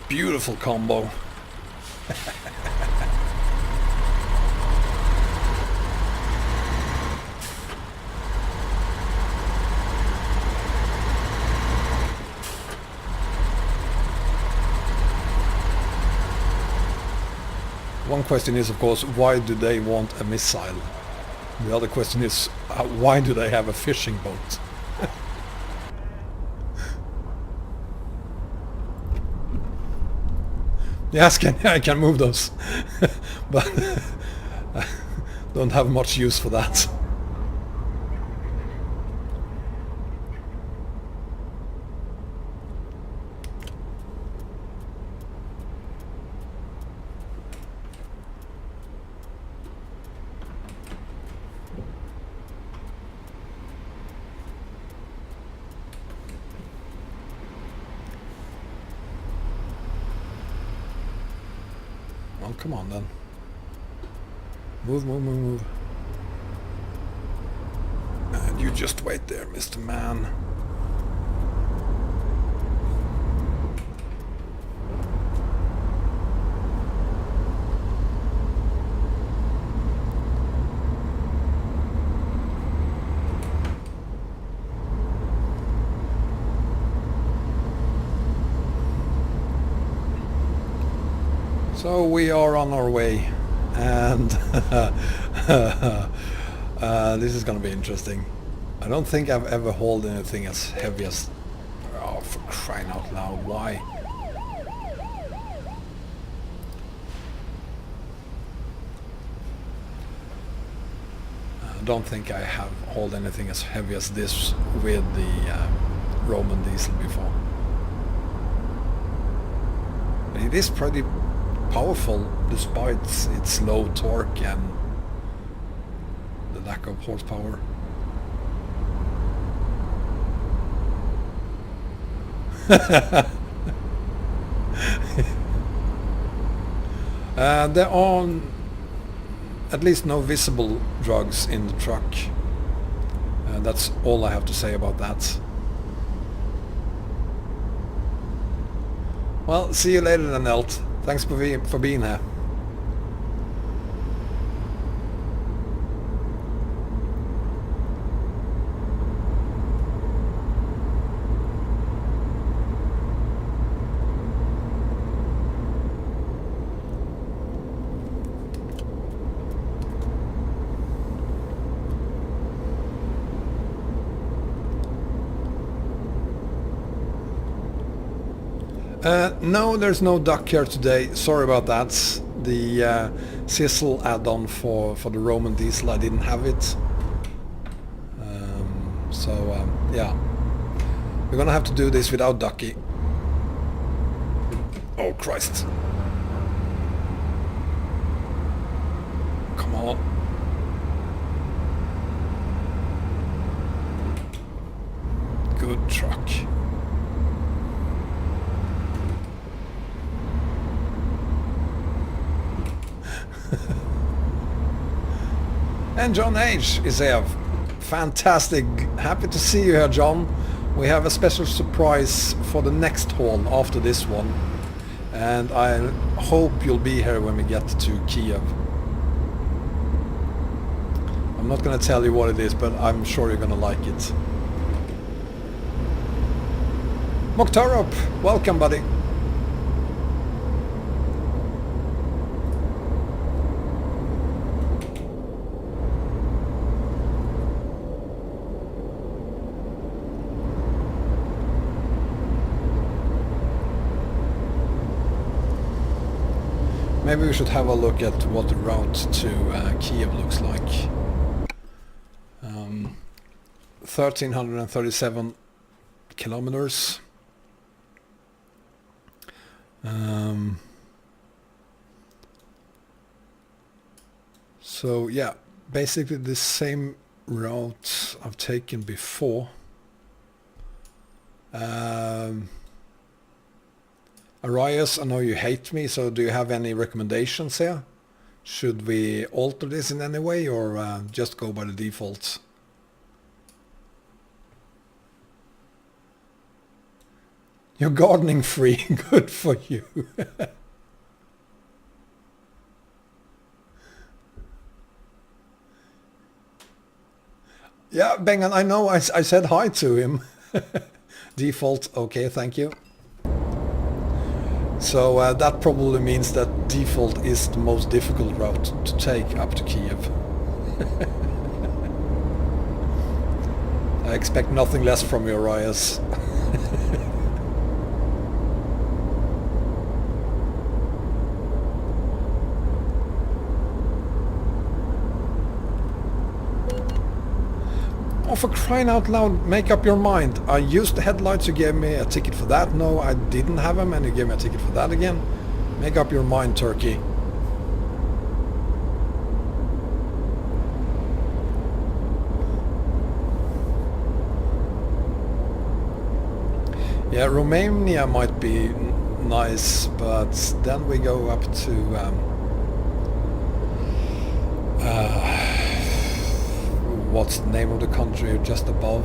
Beautiful combo. One question is, of course, why do they want a missile? The other question is, why do they have a fishing boat? Yes, I can move those, but I don't have much use for that. Oh, come on then. Move, move, move, move. And you just wait there, Mr. Man. So we are on our way, and this is going to be interesting. I don't think I've ever hauled anything as heavy as... Oh, for crying out loud, why? I don't think I have hauled anything as heavy as this with the Roman diesel before. It is pretty powerful despite its low torque and the lack of horsepower. There are at least no visible drugs in the truck. That's all I have to say about that. Well, see you later then, Elt. Thanks for being here. No, there's no duck here today. Sorry about that. The Sizzle add-on for the Roman diesel, I didn't have it. So yeah, we're gonna have to do this without Ducky. Oh Christ. Come on. Good truck. And John H is here. Fantastic. Happy to see you here, John. We have a special surprise for the next haul after this one. And I hope you'll be here when we get to Kiev. I'm not going to tell you what it is, but I'm sure you're going to like it. Mokhtarov, welcome buddy. Maybe we should have a look at what the route to Kiev looks like. 1337 kilometers. So yeah, basically the same route I've taken before. Arias, I know you hate me, so do you have any recommendations here? Should we alter this in any way, or just go by the default? You're gardening free, good for you. Yeah, Bengan, I know I said hi to him. Default, okay, thank you. So that probably means that default is the most difficult route to take up to Kiev. I expect nothing less from you, Arias. Oh, for crying out loud, make up your mind. I used the headlights, you gave me a ticket for that. No, I didn't have them, and you gave me a ticket for that again. Make up your mind, Turkey. Yeah, Romania might be nice, but then we go up to what's the name of the country just above?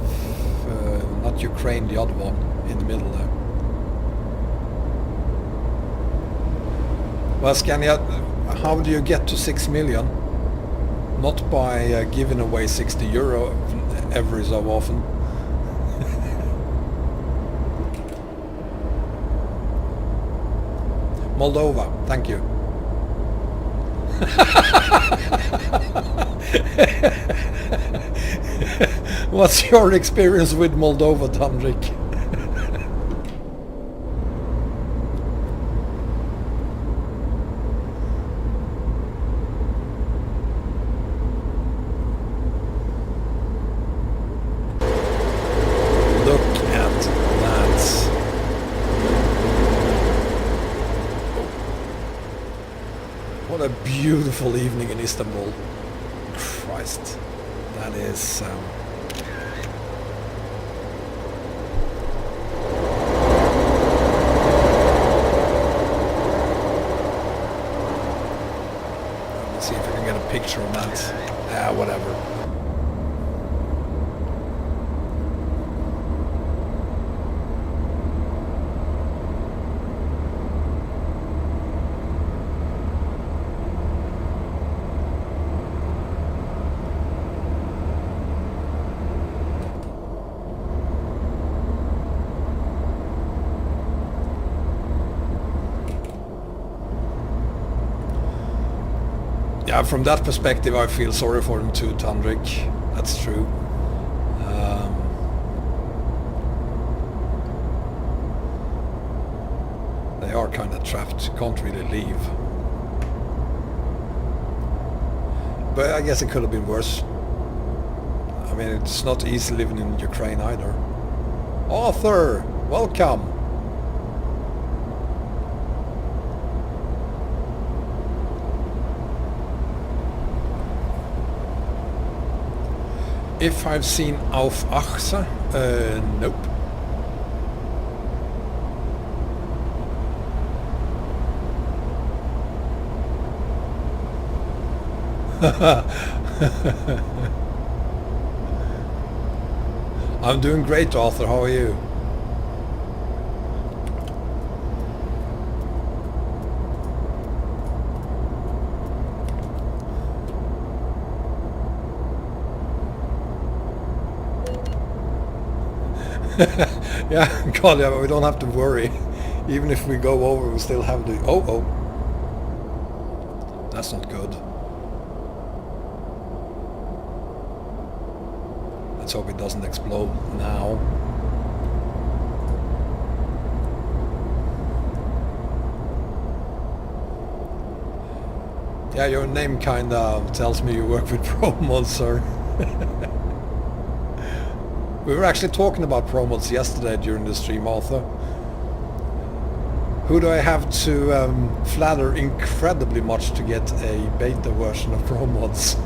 Not Ukraine, the other one in the middle there. Well, Scania, how do you get to 6 million? Not by giving away 60 euro every so often. Moldova, thank you. What's your experience with Moldova, Tandrik? Look at that. What a beautiful evening in Istanbul. Christ, that is... Let's see if I can get a picture of that. Ah, whatever. Yeah, from that perspective I feel sorry for them too, Tandrik. That's true. They are kind of trapped, can't really leave. But I guess it could have been worse. I mean, it's not easy living in Ukraine either. Arthur, welcome. If I've seen Auf Achse, nope. I'm doing great, Arthur. How are you? Yeah, God, yeah, but we don't have to worry. Even if we go over, we still have the... Oh, oh. That's not good. Let's hope it doesn't explode now. Yeah, your name kinda tells me you work with ProMods, sir. We were actually talking about ProMods yesterday during the stream, Arthur. Who do I have to flatter incredibly much to get a beta version of ProMods?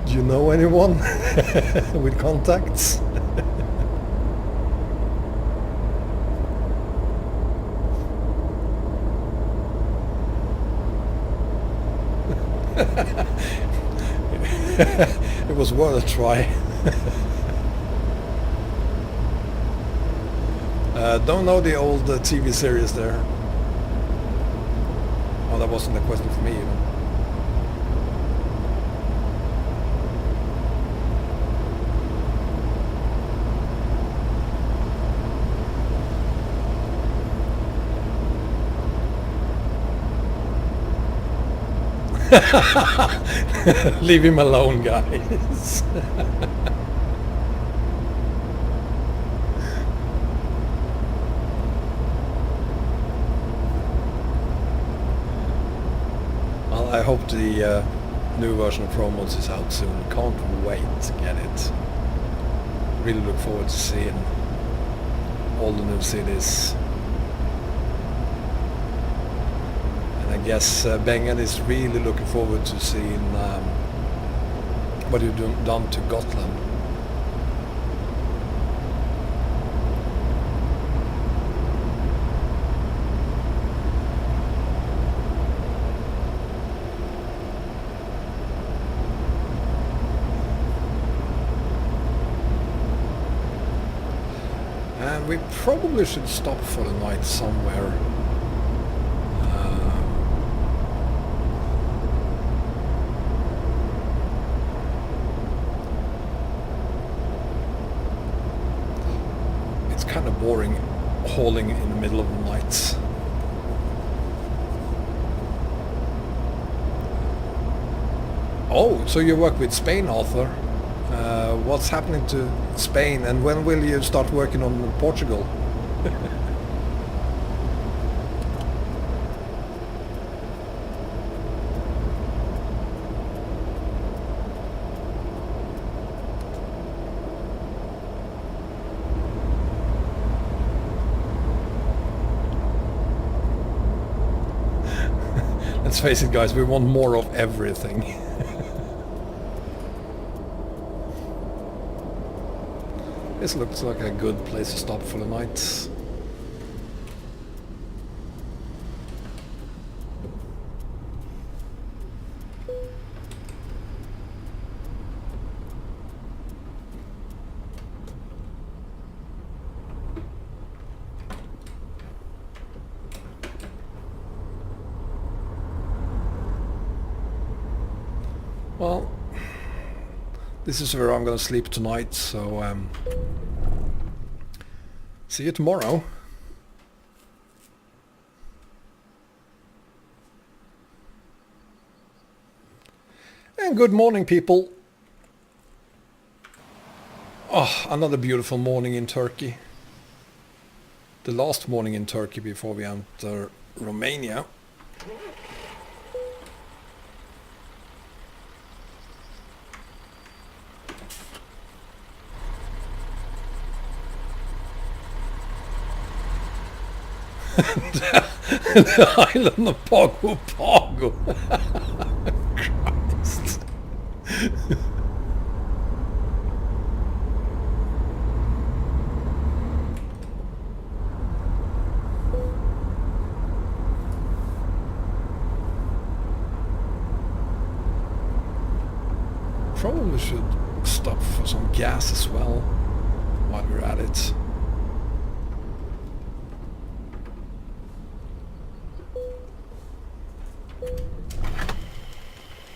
Do you know anyone with contacts? It was worth a try. Don't know the old TV series there. Oh, that wasn't a question for me even. Leave him alone, guys. Well, I hope the new version of ProMods is out soon. Can't wait to get it. Really look forward to seeing all the new cities. I guess Bengen is really looking forward to seeing what you've done to Gotland. And we probably should stop for the night somewhere. Kind of boring hauling in the middle of the night. Oh, so you work with Spain, Arthur. What's happening to Spain, and when will you start working on Portugal? Let's face it, guys, we want more of everything. This looks like a good place to stop for the night. Well, this is where I'm gonna sleep tonight, so see you tomorrow. And good morning, people. Oh, another beautiful morning in Turkey. The last morning in Turkey before we enter Romania. The island of Pago Pago. Christ. Probably should stop for some gas as well while we're at it.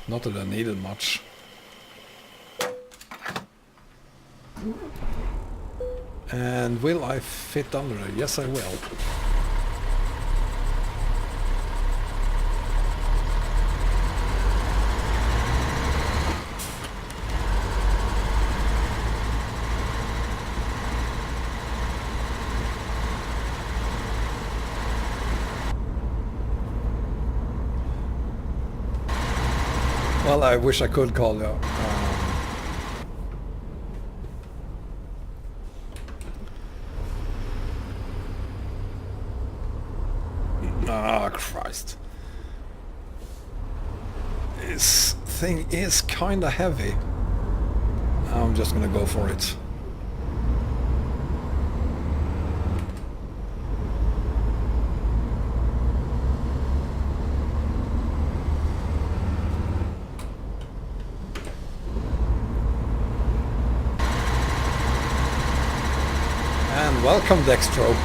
Not that I needed much. And will I fit under it? Yes, I will. Well, I wish I could call you. Christ. This thing is kinda heavy. I'm just gonna go for it. And welcome, Dextro.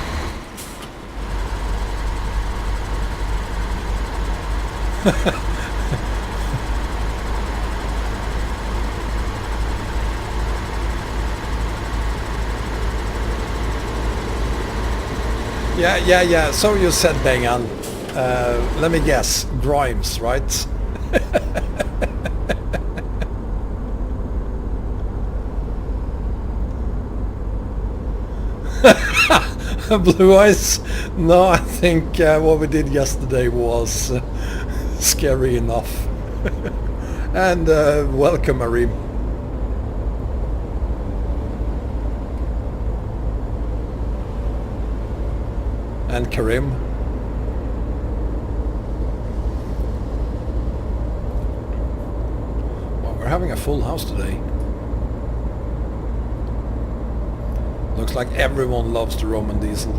Yeah. So you said Bengan. Let me guess. Grimes, right? Blue eyes? No, I think what we did yesterday was scary enough. And welcome, Arim. And Karim. Well, we're having a full house today. Looks like everyone loves the Roman diesel.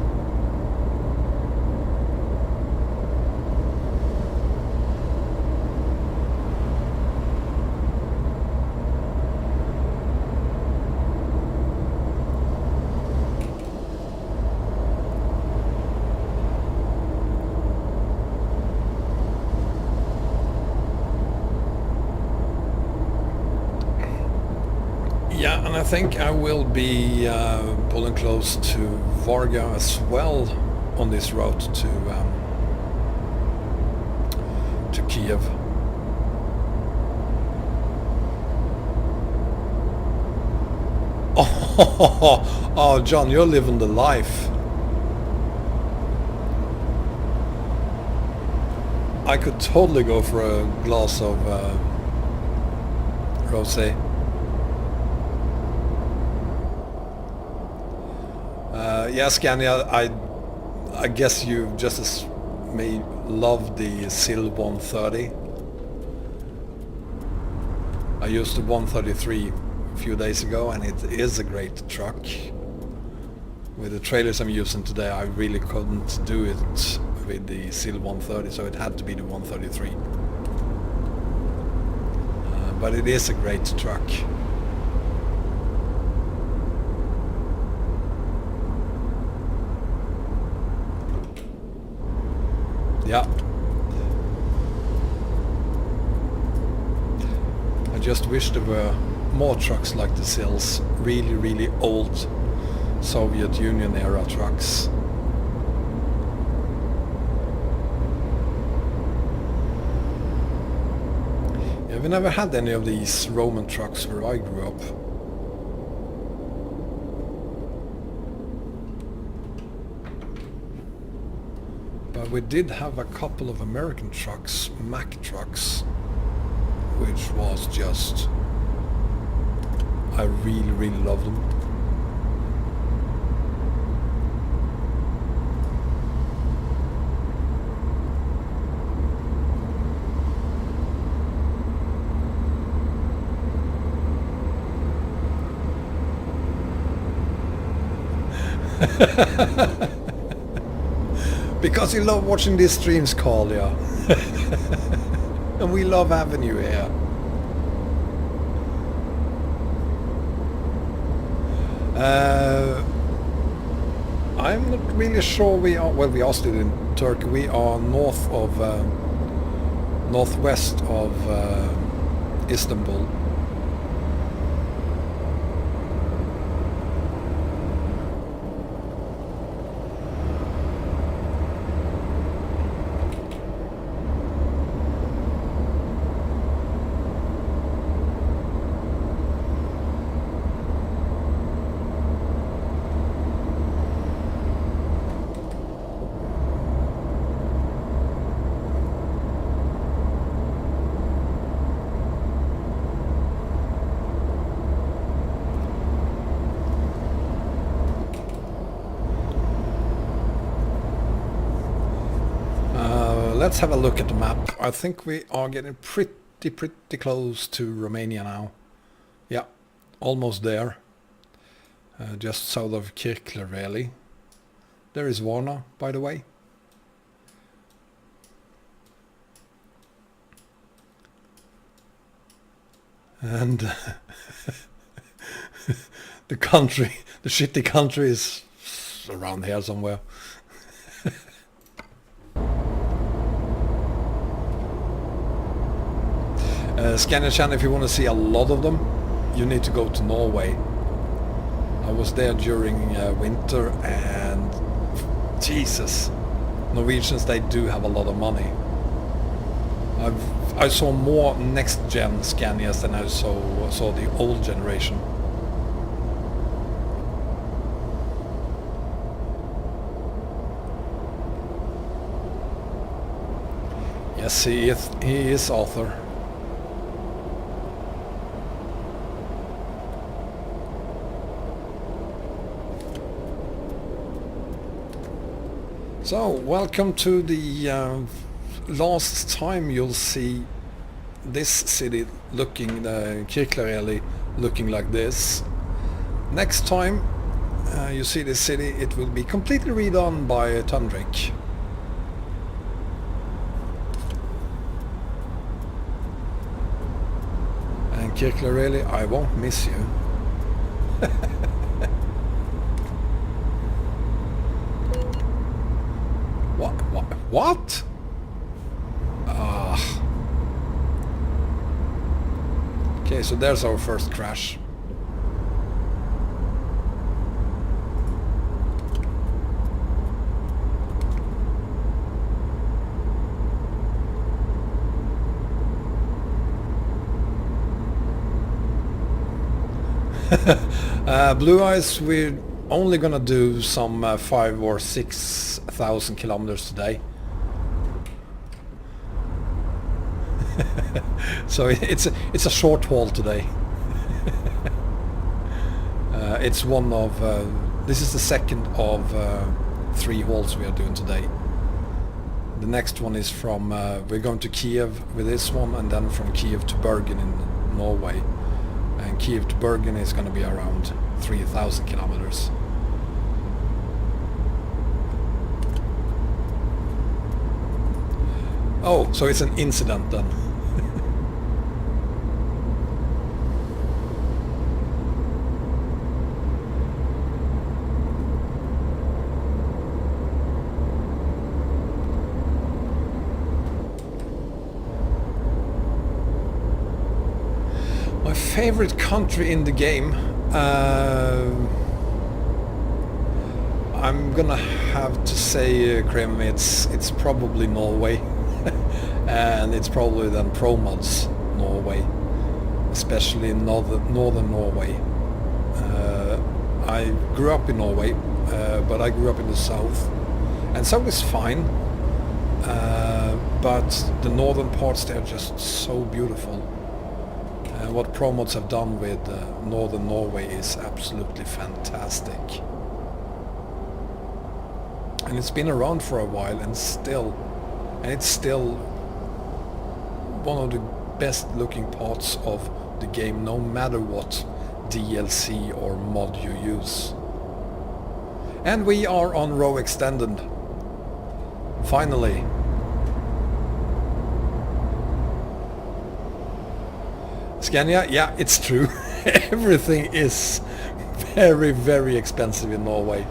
Yeah, and I think I will be pulling close to Varga as well on this route to Kiev. Oh, John, you're living the life. I could totally go for a glass of rosé. Yeah, Scania, I guess you just as may love the SIL 130. I used the 133 a few days ago, and it is a great truck. With the trailers I'm using today, I really couldn't do it with the SIL 130, so it had to be the 133. But it is a great truck. Yeah. I just wish there were more trucks like the SILs. Really, really old Soviet Union era trucks. Yeah, we never had any of these Roman trucks where I grew up. But we did have a couple of American trucks, Mack trucks, which was just... I really, really loved them. Because you love watching these streams, Carl, yeah. And we love having you here. I'm not really sure we are, well, we are still in Turkey. We are north of, northwest of Istanbul. Let's have a look at the map. I think we are getting pretty close to Romania now. Yeah, almost there. Just south of Kirkler, really. There is Varna, by the way. And the country, the shitty country is around here somewhere. Scandinavia, if you want to see a lot of them, you need to go to Norway. I was there during winter, and Jesus, Norwegians, they do have a lot of money. I saw more next gen Scanias than I saw the old generation. Yes, he is Arthur. So, welcome to the last time you'll see this city looking, Kirklareli looking like this. Next time you see this city, it will be completely redone by Tundrik. And Kirklareli, I won't miss you. What? Okay, so there's our first crash. Blue Eyes, we're only gonna do some 5,000 or 6,000 kilometers today. So it's a short haul today. It's one of this is the second of 3 hauls we are doing today. The next one is from we're going to Kiev with this one, and then from Kiev to Bergen in Norway. And Kiev to Bergen is going to be around 3,000 kilometers. Oh, so it's an incident then. My favorite country in the game, I'm gonna have to say, Krim, it's probably Norway. And it's probably then Pro Mods Norway, especially in northern Norway. I grew up in Norway, but I grew up in the south, and south is fine, but the northern parts, they're just so beautiful. What Pro Mods have done with northern Norway is absolutely fantastic. And it's been around for a while, and it's still one of the best looking parts of the game, no matter what DLC or mod you use. And we are on row extended. Finally. Scania, yeah, it's true. Everything is very, very expensive in Norway.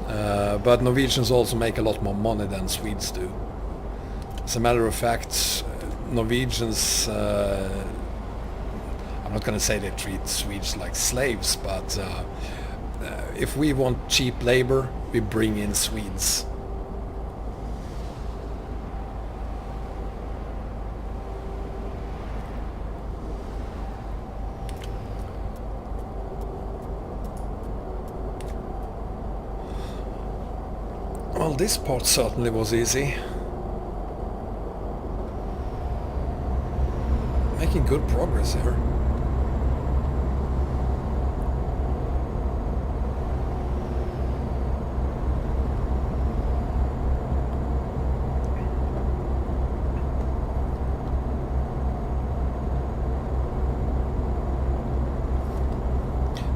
But Norwegians also make a lot more money than Swedes do. As a matter of fact, Norwegians, I'm not going to say they treat Swedes like slaves, but if we want cheap labor, we bring in Swedes. Well, this part certainly was easy. Making good progress here.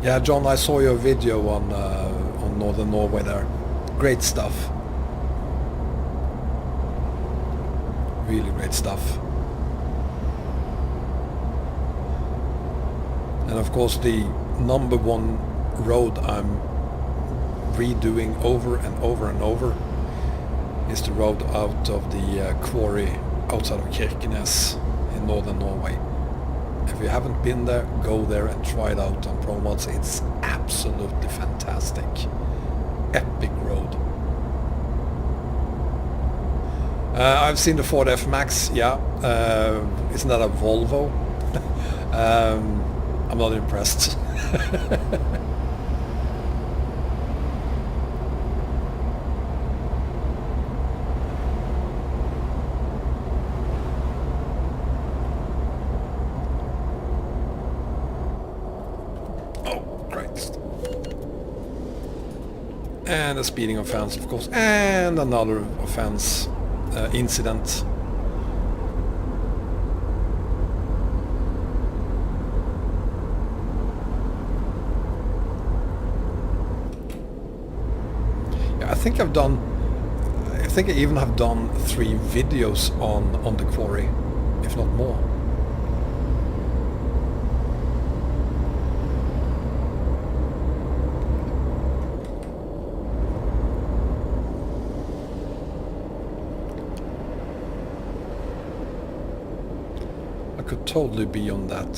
Yeah, John, I saw your video on Northern Norway there. Great stuff. Really great stuff. And of course the number one road I'm redoing over and over and over is the road out of the quarry outside of Kirkenes in Northern Norway. If you haven't been there, go there and try it out on Pro Mods. It's absolutely fantastic. Epic road. I've seen the Ford F-Max, yeah. Isn't that a Volvo? I'm not impressed. And a speeding offense, of course, and another offense incident. Yeah, I think I even have done 3 videos on the quarry, if not more. Could totally be on that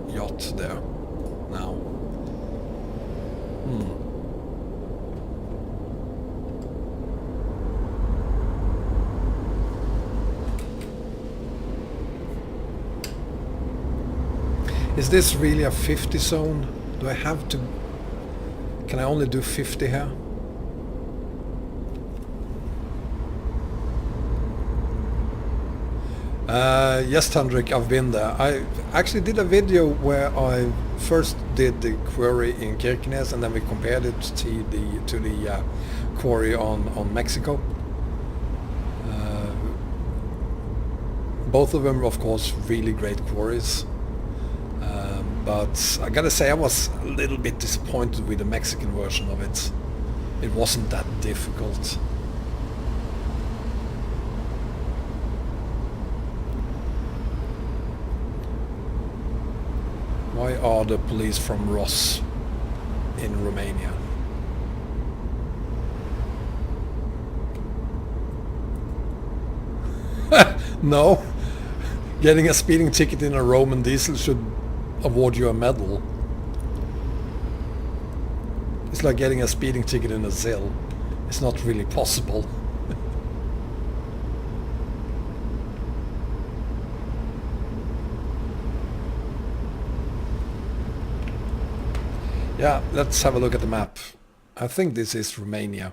yacht there now. Is this really a 50 zone? Do I have to... Can I only do 50 here? Yes, Tandrik, I've been there. I actually did a video where I first did the quarry in Kirkenes and then we compared it to the quarry on Mexico. Both of them, of course, really great quarries. But I gotta say I was a little bit disappointed with the Mexican version of it. It wasn't that difficult. Why are the police from Ross in Romania? No. Getting a speeding ticket in a Roman diesel should award you a medal. It's like getting a speeding ticket in a ZIL. It's not really possible. Yeah, let's have a look at the map. I think this is Romania.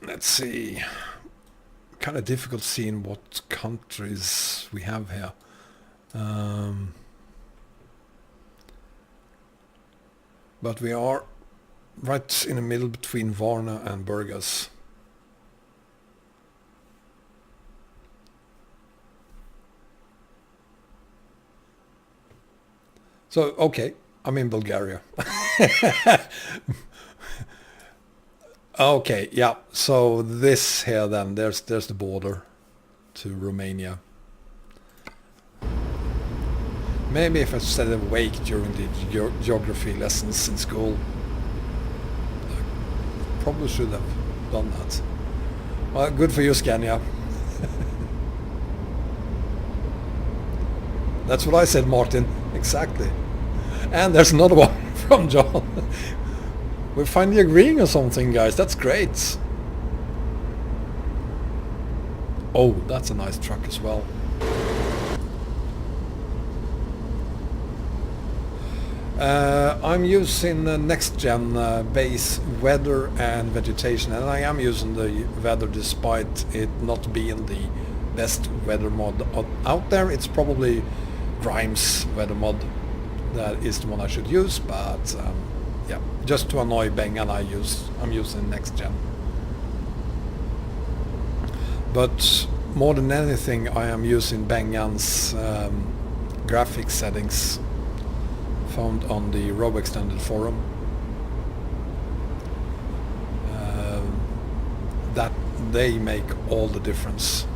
Let's see. Kind of difficult seeing what countries we have here. But we are right in the middle between Varna and Burgas. So, okay, I'm in Bulgaria. Okay, yeah, so this here then, there's the border to Romania. Maybe if I stayed awake during the geography lessons in school, I probably should have done that. Well, good for you, Scania. That's what I said, Martin. Exactly. And there's another one from John. We're finally agreeing on something, guys. That's great. Oh, that's a nice truck as well. I'm using next gen base weather and vegetation, and I am using the weather despite it not being the best weather mod out there. It's probably Grimes weather mod that is the one I should use, but yeah, just to annoy Beng, and I'm using next gen. But more than anything, I am using Bengan's graphics settings found on the Rob Extended forum. That they make all the difference.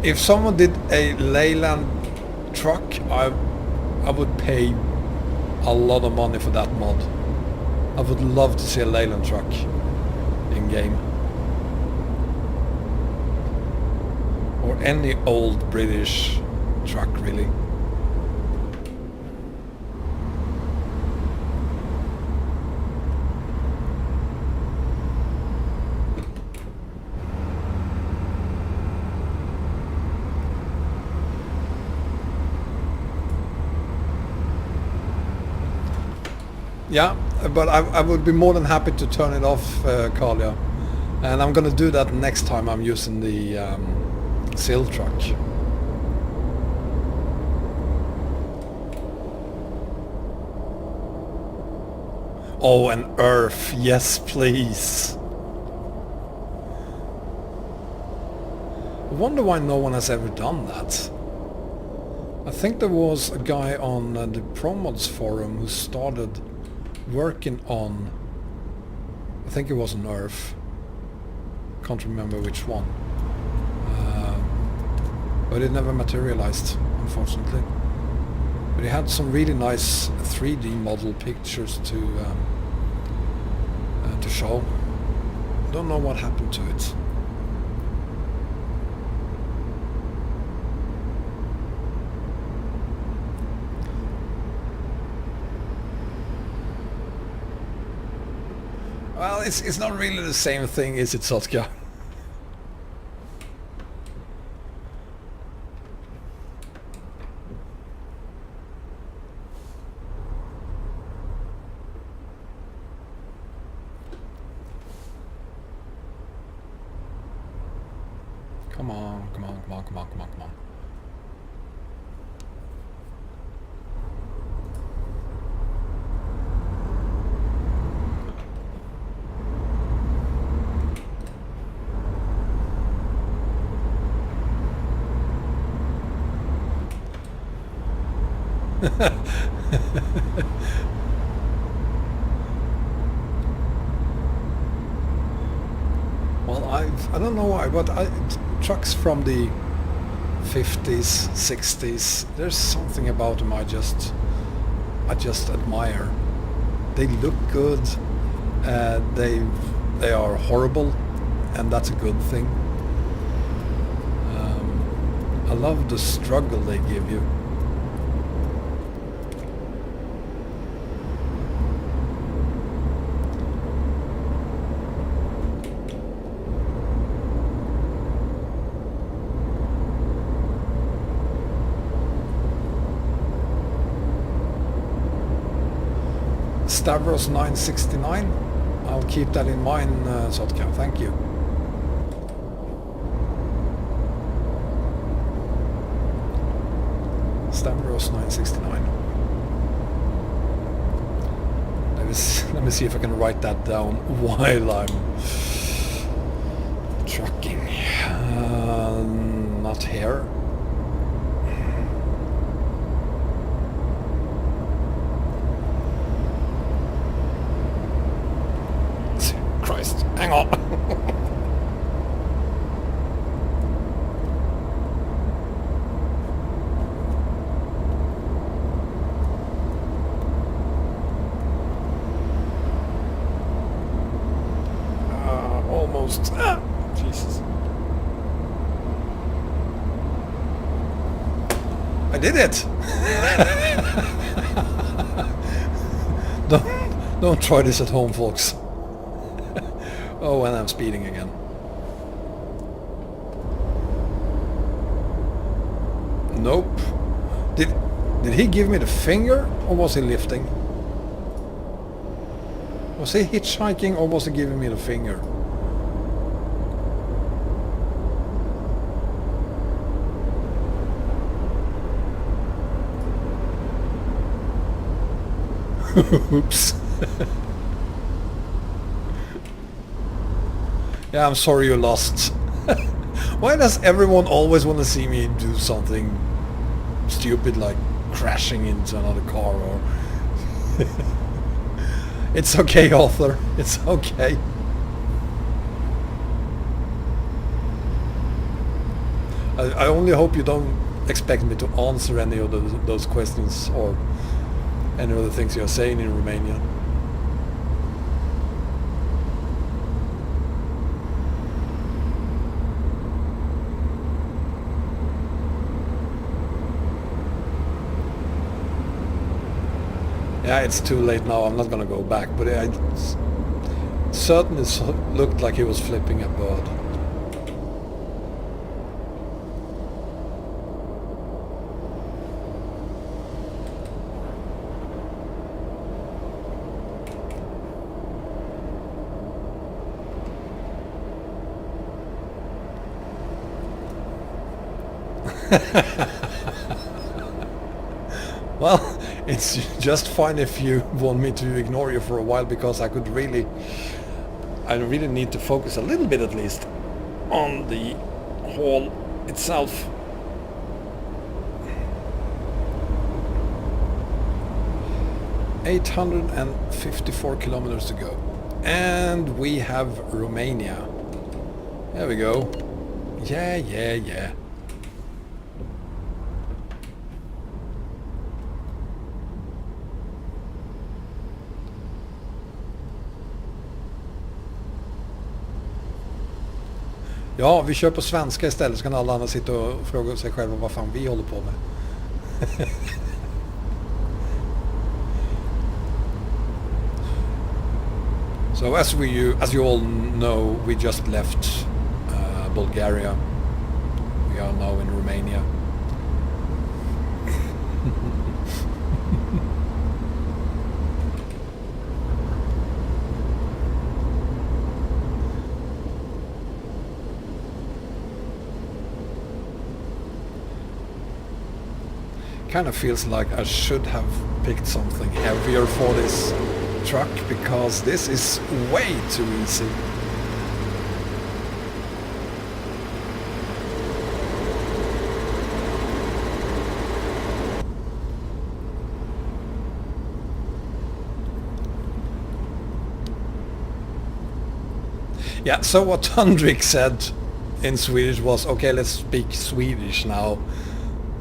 If someone did a Leyland truck, I would pay a lot of money for that mod. I would love to see a Leyland truck in game. Or any old British truck, really. Yeah, but I would be more than happy to turn it off, Kalia. And I'm gonna do that next time I'm using the SIL truck. Oh, an Earth, yes please. I wonder why no one has ever done that. I think there was a guy on the ProMods forum who started working on, I think it was an Earth, can't remember which one, but it never materialized, unfortunately. But he had some really nice 3D model pictures to show. Don't know what happened to it. Well, it's not really the same thing, is it, Sotka? Come on, come on, come on, come on, come on, come on. Well, I don't know why, but trucks from the 50s, 60s, there's something about them I just admire. They look good, they are horrible, and that's a good thing. I love the struggle they give you. Stavros 969, I'll keep that in mind, Sotka, thank you. Stavros 969. Let me see if I can write that down while I'm trucking. Not here. Christ, hang on. Almost. Ah, Jesus. I did it. Don't try this at home, folks. Oh, and I'm speeding again. Nope. Did he give me the finger, or was he lifting? Was he hitchhiking, or was he giving me the finger? Oops. Yeah, I'm sorry you lost. Why does everyone always want to see me do something stupid like crashing into another car or... It's okay, Arthur. It's okay. I only hope you don't expect me to answer any of those questions or any of the things you're saying in Romania. Yeah, it's too late now. I'm not gonna go back, but it certainly looked like he was flipping a bird. Well, it's just fine if you want me to ignore you for a while, because I really need to focus a little bit at least on the haul itself. $854 kilometers to go, and we have Romania. There we go. Yeah. Ja, vi kör på svenska istället, så kan alla andra sitta och fråga sig själva vad fan vi håller på med. So as you all know, we just left Bulgaria. We are now in Romania. Kind of feels like I should have picked something heavier for this truck, because this is way too easy. Yeah, so what Hendrik said in Swedish was, okay, let's speak Swedish now.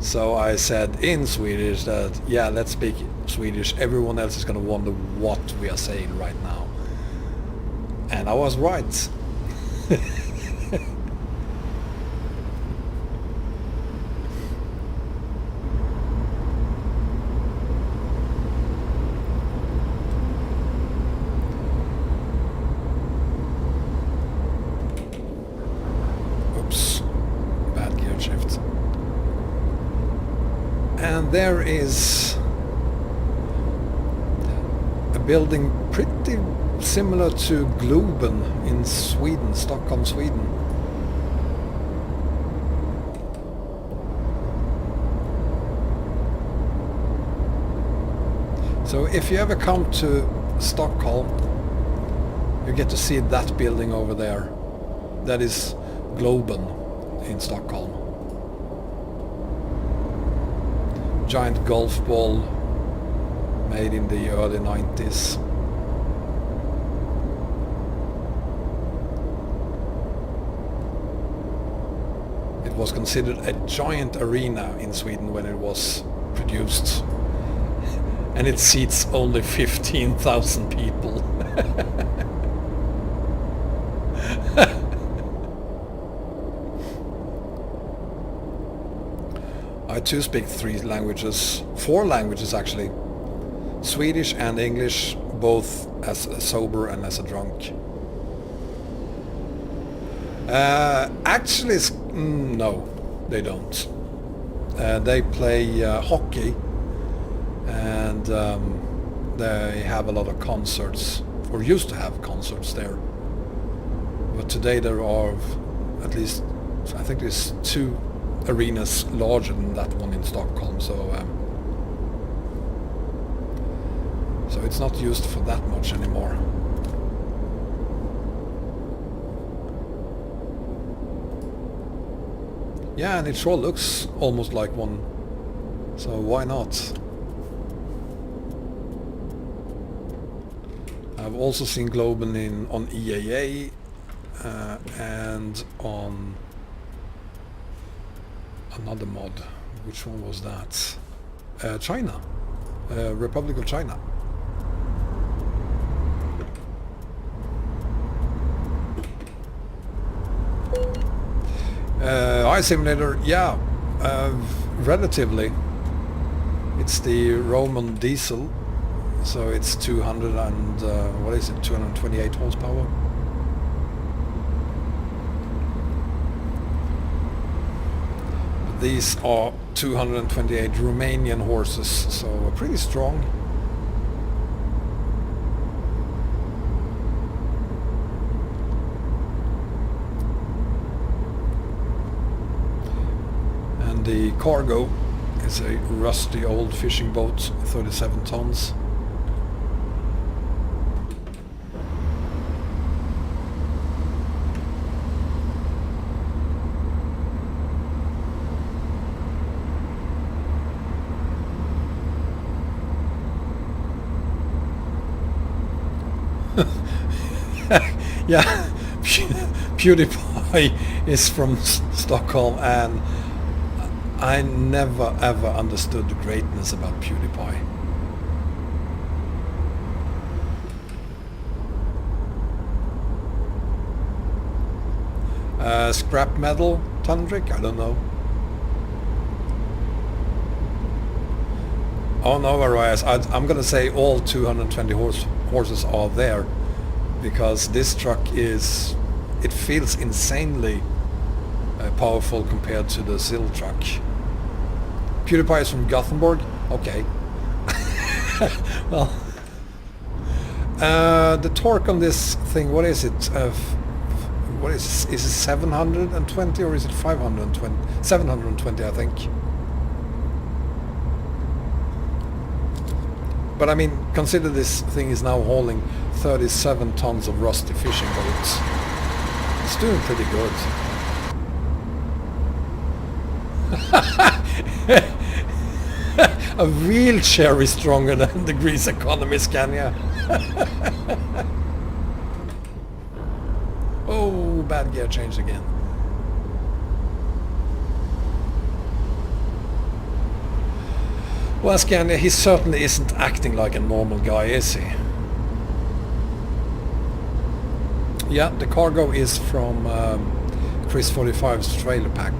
So I said in Swedish that, yeah, let's speak Swedish. Everyone else is going to wonder what we are saying right now. And I was right. Oops. Bad gear shift. And there is a building pretty similar to Globen in Sweden, Stockholm, Sweden. So if you ever come to Stockholm, you get to see that building over there. That is Globen in Stockholm. Giant golf ball made in the early 90s. It was considered a giant arena in Sweden when it was produced, and it seats only 15,000 people. I too speak 3 languages, 4 languages actually. Swedish and English, both as a sober and as a drunk. Actually, no, they don't. They play hockey, and they have a lot of concerts, or used to have concerts there. But today there are at least, I think there's 2 arenas larger than that one in Stockholm, so it's not used for that much anymore. Yeah, and it sure looks almost like one, so why not? I've also seen Globen on EAA and on another mod. Which one was that? China. Republic of China. iSimulator, yeah, relatively. It's the Roman diesel, so it's 200 and what is it? 228 horsepower. These are 228 Romanian horses, so pretty strong. And the cargo is a rusty old fishing boat, 37 tons. Yeah, PewDiePie is from Stockholm, and I never ever understood the greatness about PewDiePie. Scrap metal Tundrick? I don't know. Oh no, Arias, I'm gonna say all 220 horses are there, because this truck is, it feels insanely powerful compared to the Zill truck. PewDiePie is from Gothenburg? Okay. Well, the torque on this thing, what is it? What is it 720 or is it 520? 720, I think. But I mean, consider this thing is now hauling 37 tons of rusty fishing boats. It's doing pretty good. A wheelchair is stronger than the grease economy, Scania. Oh, bad gear change again. Well, Scania, he certainly isn't acting like a normal guy, is he? Yeah, the cargo is from Chris 45's trailer pack.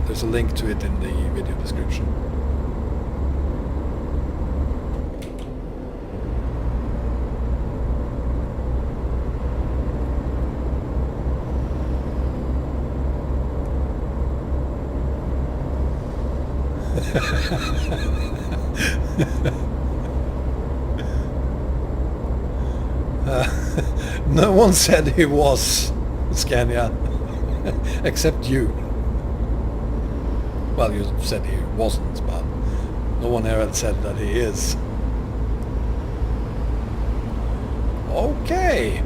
There's a link to it in the video description. No one said he was Scania, except you. Well, you said he wasn't, but no one ever said that he is. Okay.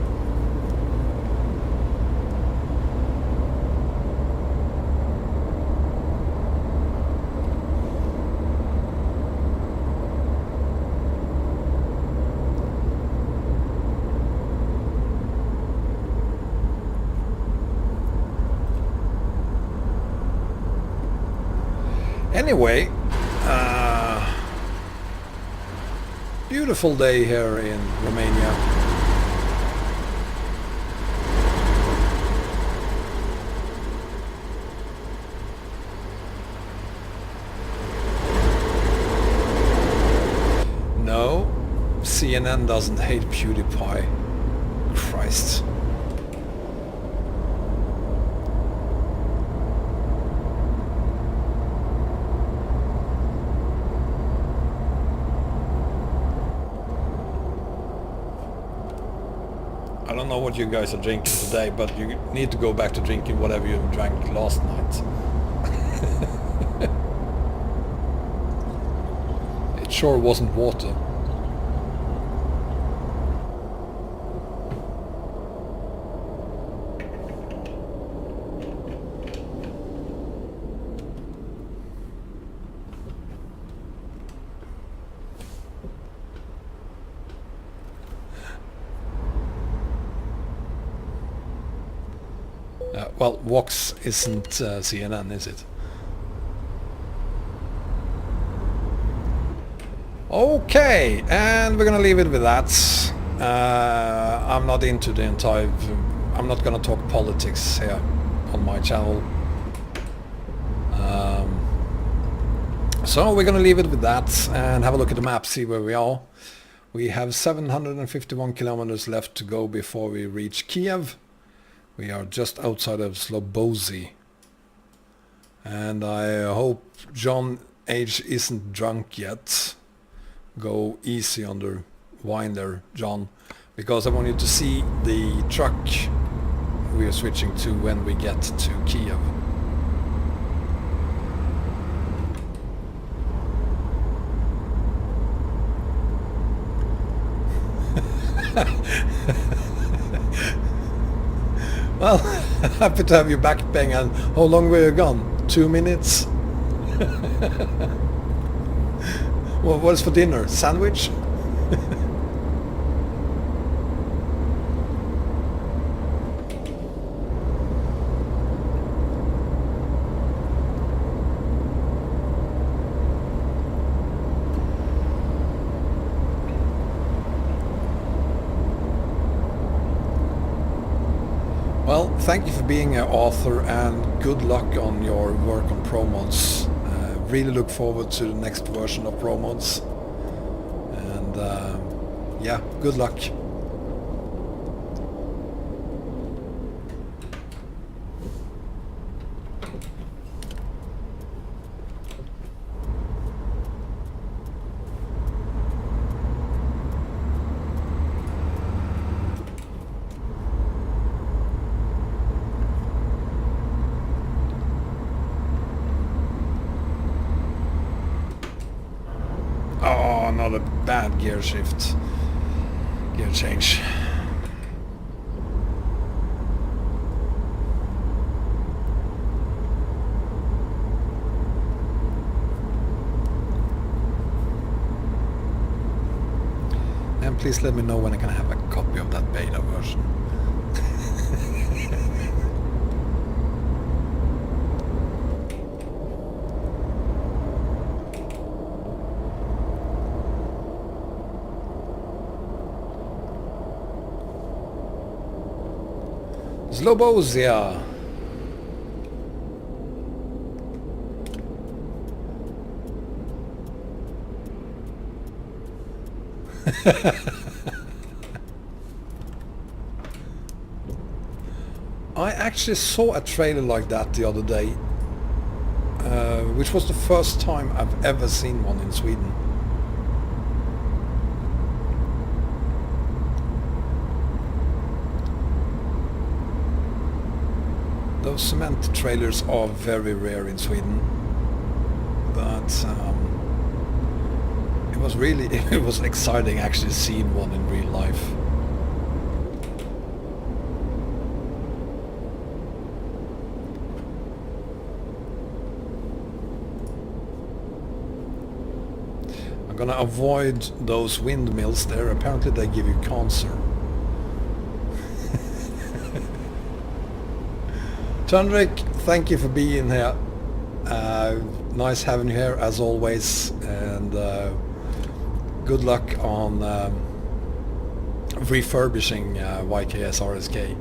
Anyway, beautiful day here in Romania. No, CNN doesn't hate PewDiePie. Christ. I don't know what you guys are drinking today, but you need to go back to drinking whatever you drank last night. It sure wasn't water. Well, Vox isn't CNN, is it? Okay, and we're gonna leave it with that. I'm not into the entire... I'm not gonna talk politics here on my channel. So we're gonna leave it with that and have a look at the map, see where we are. We have 751 kilometers left to go before we reach Kiev. We are just outside of Slobozy. And I hope John H. isn't drunk yet. Go easy on the wine there, John. Because I want you to see the truck we are switching to when we get to Kiev. Well, happy to have you back, Peng. And how long were you gone? 2 minutes? Well, what's for dinner? Sandwich? Well, thank you for being an author and good luck on your work on ProMods. Really look forward to the next version of ProMods. And yeah, good luck. Not a bad gear shift, gear change. And please let me know when I can have a copy of that beta version. Slobozia. I actually saw a trailer like that the other day, which was the first time I've ever seen one in Sweden. Those cement trailers are very rare in Sweden, but it was exciting actually seeing one in real life. gonna avoid those windmills there. Apparently they give you cancer. Tundrik, thank you for being here. Nice having you here as always, and good luck on refurbishing YKS RSK.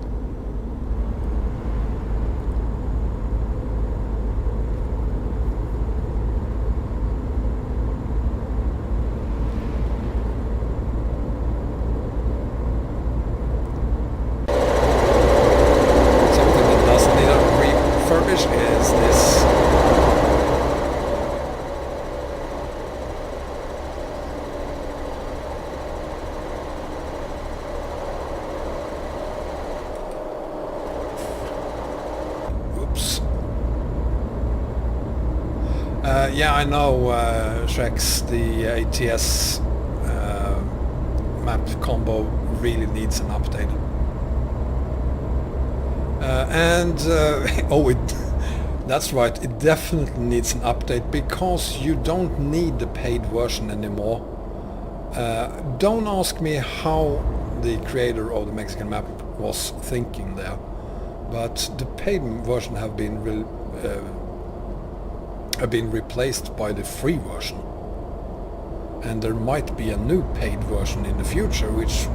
Yeah, I know, Shrex, the ATS map combo really needs an update. Oh, that's right, it definitely needs an update, because you don't need the paid version anymore. Don't ask me how the creator of the Mexican map was thinking there, but the paid version have been replaced by the free version, and there might be a new paid version in the future which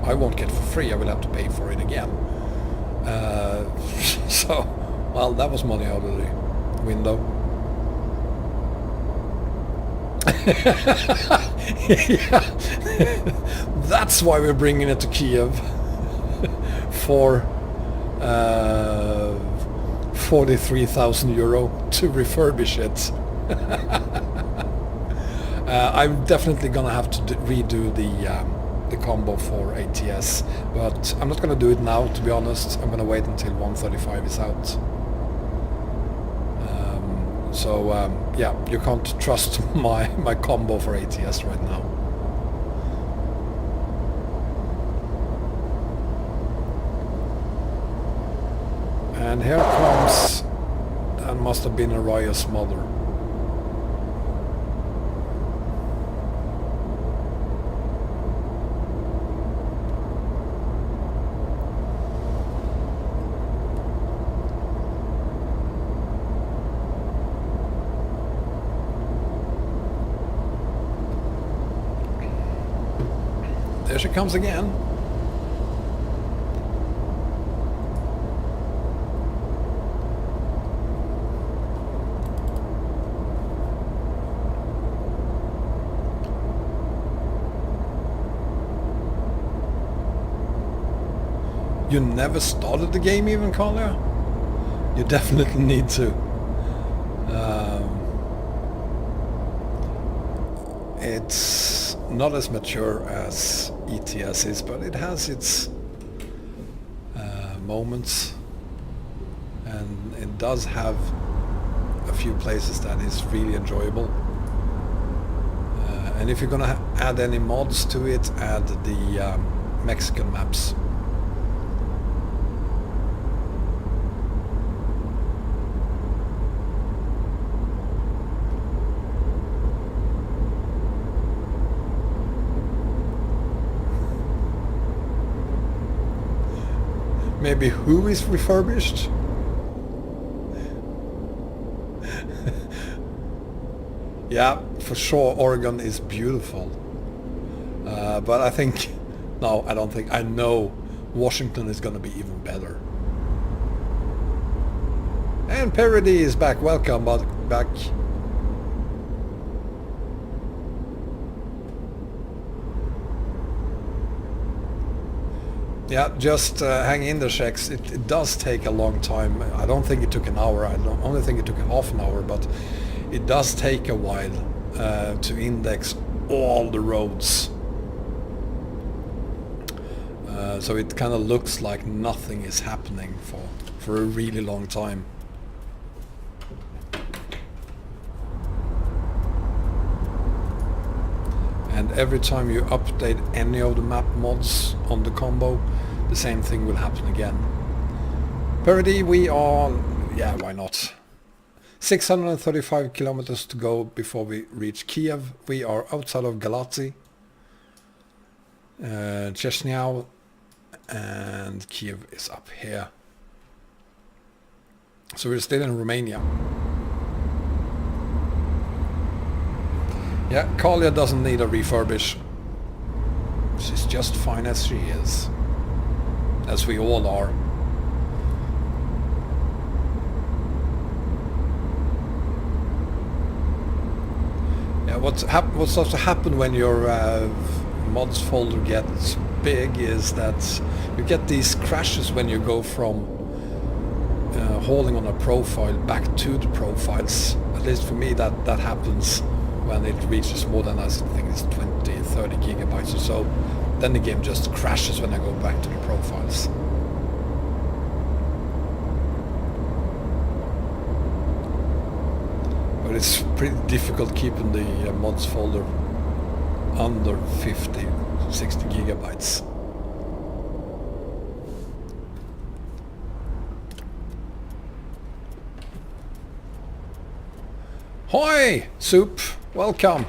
I won't get for free. I will have to pay for it again. So, well, that was money out of the window. Yeah. That's why we're bringing it to Kiev for 43,000 euro to refurbish it. I'm definitely gonna have to redo the combo for ATS, but I'm not gonna do it now, to be honest. I'm gonna wait until 135 is out. Yeah, you can't trust my combo for ATS right now. And here comes, that must have been Araya's mother. There she comes again. You never started the game even, Collier? You definitely need to. It's not as mature as ETS is, but it has its moments, and it does have a few places that is really enjoyable. And if you're gonna add any mods to it, add the Mexican maps. Maybe who is refurbished? Yeah, for sure Oregon is beautiful. But I think, no, I don't think, I know Washington is gonna be even better. And Parody is back, welcome back. Yeah, just hang in there, Shex. It does take a long time. I don't think it took an hour. I only think it took half an hour, but it does take a while to index all the roads. So it kind of looks like nothing is happening for a really long time. And every time you update any of the map mods on the combo, the same thing will happen again. Parody, we are... yeah, why not? 635 kilometers to go before we reach Kiev. We are outside of Galați, Chechnya, and Kiev is up here. So we're still in Romania. Yeah, Kalia doesn't need a refurbish. She's just fine as she is. As we all are. Yeah, what's supposed to happen when your mods folder gets big is that you get these crashes when you go from hauling on a profile back to the profiles. At least for me that happens when it reaches more than, I think it's 20, 30 gigabytes or so. Then the game just crashes when I go back to the profiles. But it's pretty difficult keeping the mods folder under 50, 60 gigabytes. Hoi, Soup, welcome.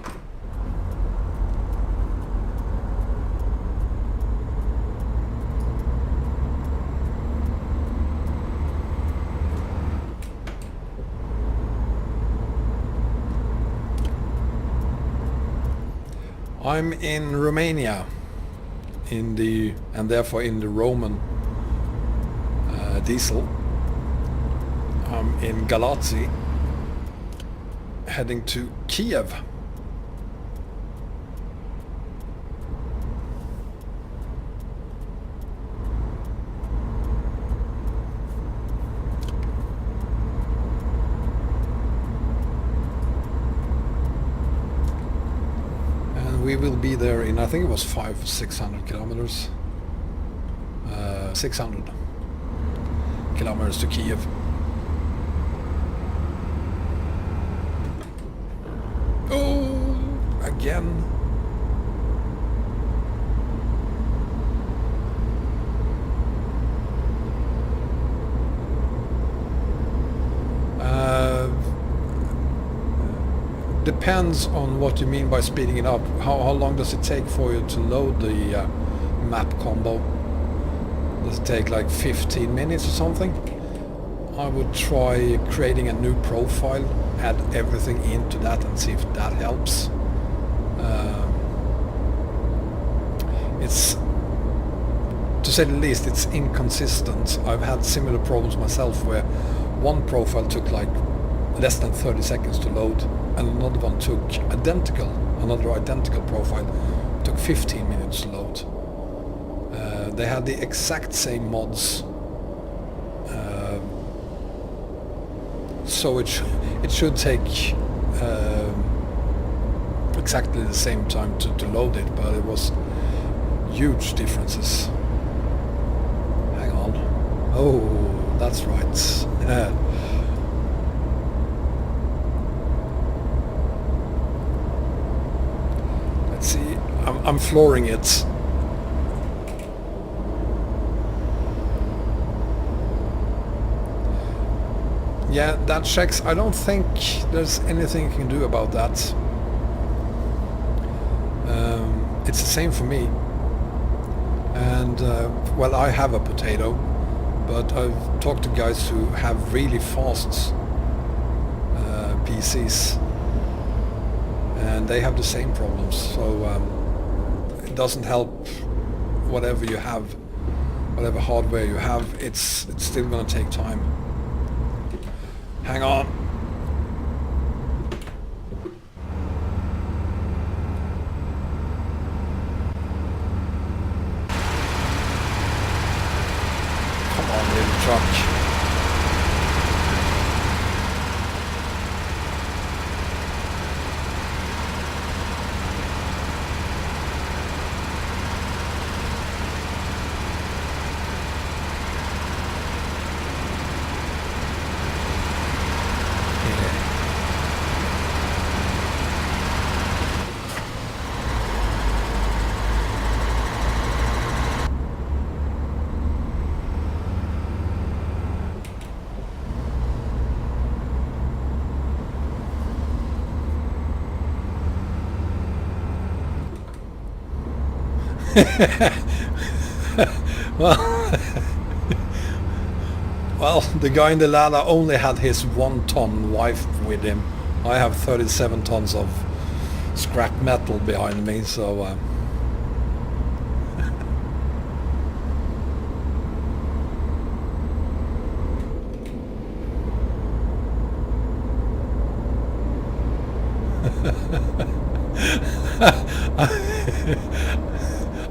I'm in Romania, and therefore in the Roman diesel. I'm in Galați, heading to Kiev. We will be there in, I think it was 600 kilometers. 600 kilometers to Kiev. Oh, again. Depends on what you mean by speeding it up. How long does it take for you to load the map combo? Does it take like 15 minutes or something? I would try creating a new profile, add everything into that and see if that helps. It's, to say the least, it's inconsistent. I've had similar problems myself where one profile took like less than 30 seconds to load, and another one took another identical profile took 15 minutes to load. They had the exact same mods, so it should take exactly the same time to load it, but it was huge differences. Hang on. Oh, that's right. Let's see. I'm flooring it. Yeah, that checks. I don't think there's anything you can do about that. It's the same for me. And, well, I have a potato, but I've talked to guys who have really fast PCs, and they have the same problems. So it doesn't help whatever you have, whatever hardware you have, it's still going to take time. Hang on. Come on, little truck. Well, well, the guy in the ladder only had his 1-ton wife with him. I have 37 tons of scrap metal behind me, so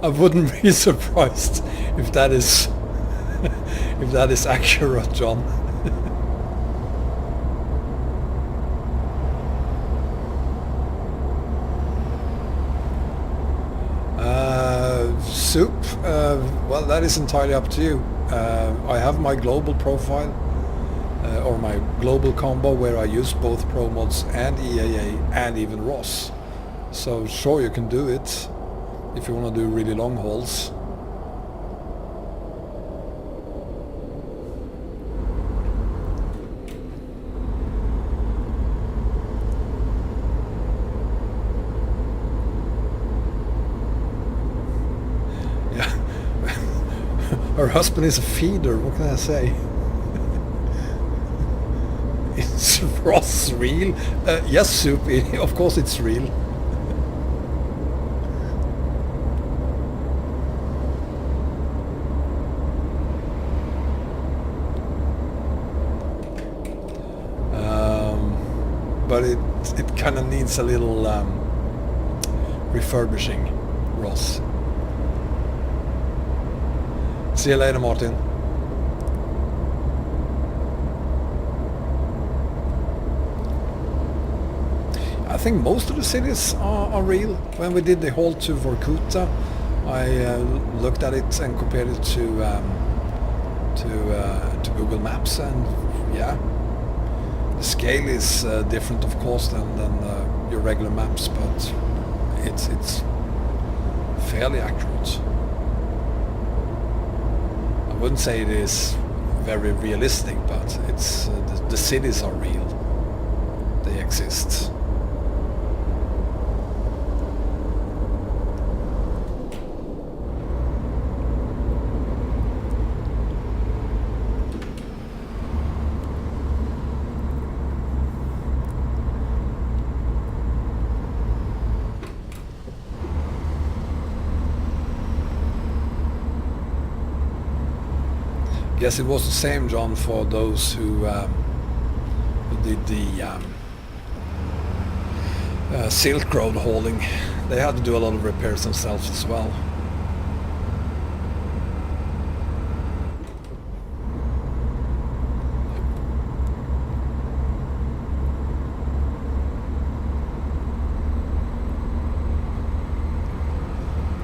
I wouldn't be surprised if that is if that is accurate, John. Soup? Well, that is entirely up to you. I have my global profile, or my global combo, where I use both Pro Mods and EAA and even ROS. So sure, you can do it if you want to do really long hauls. Her husband is a feeder, what can I say? Is Ross real? Yes, Soup, of course it's real. But it kind of needs a little refurbishing, Ross. See you later, Martin. I think most of the cities are real. When we did the haul to Vorkuta, I looked at it and compared it to Google Maps, and yeah, the scale is different, of course, than your regular maps, but it's fairly accurate. I wouldn't say it is very realistic, but it's the cities are real. They exist. Yes, it was the same, John, for those who did the Silk Road hauling. They had to do a lot of repairs themselves as well.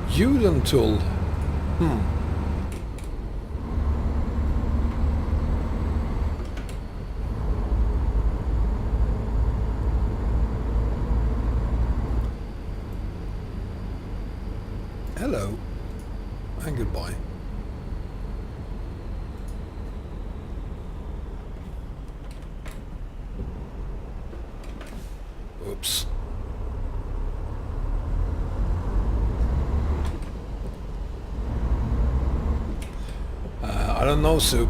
Judentull. Hello and goodbye. Oops. I don't know, Soup,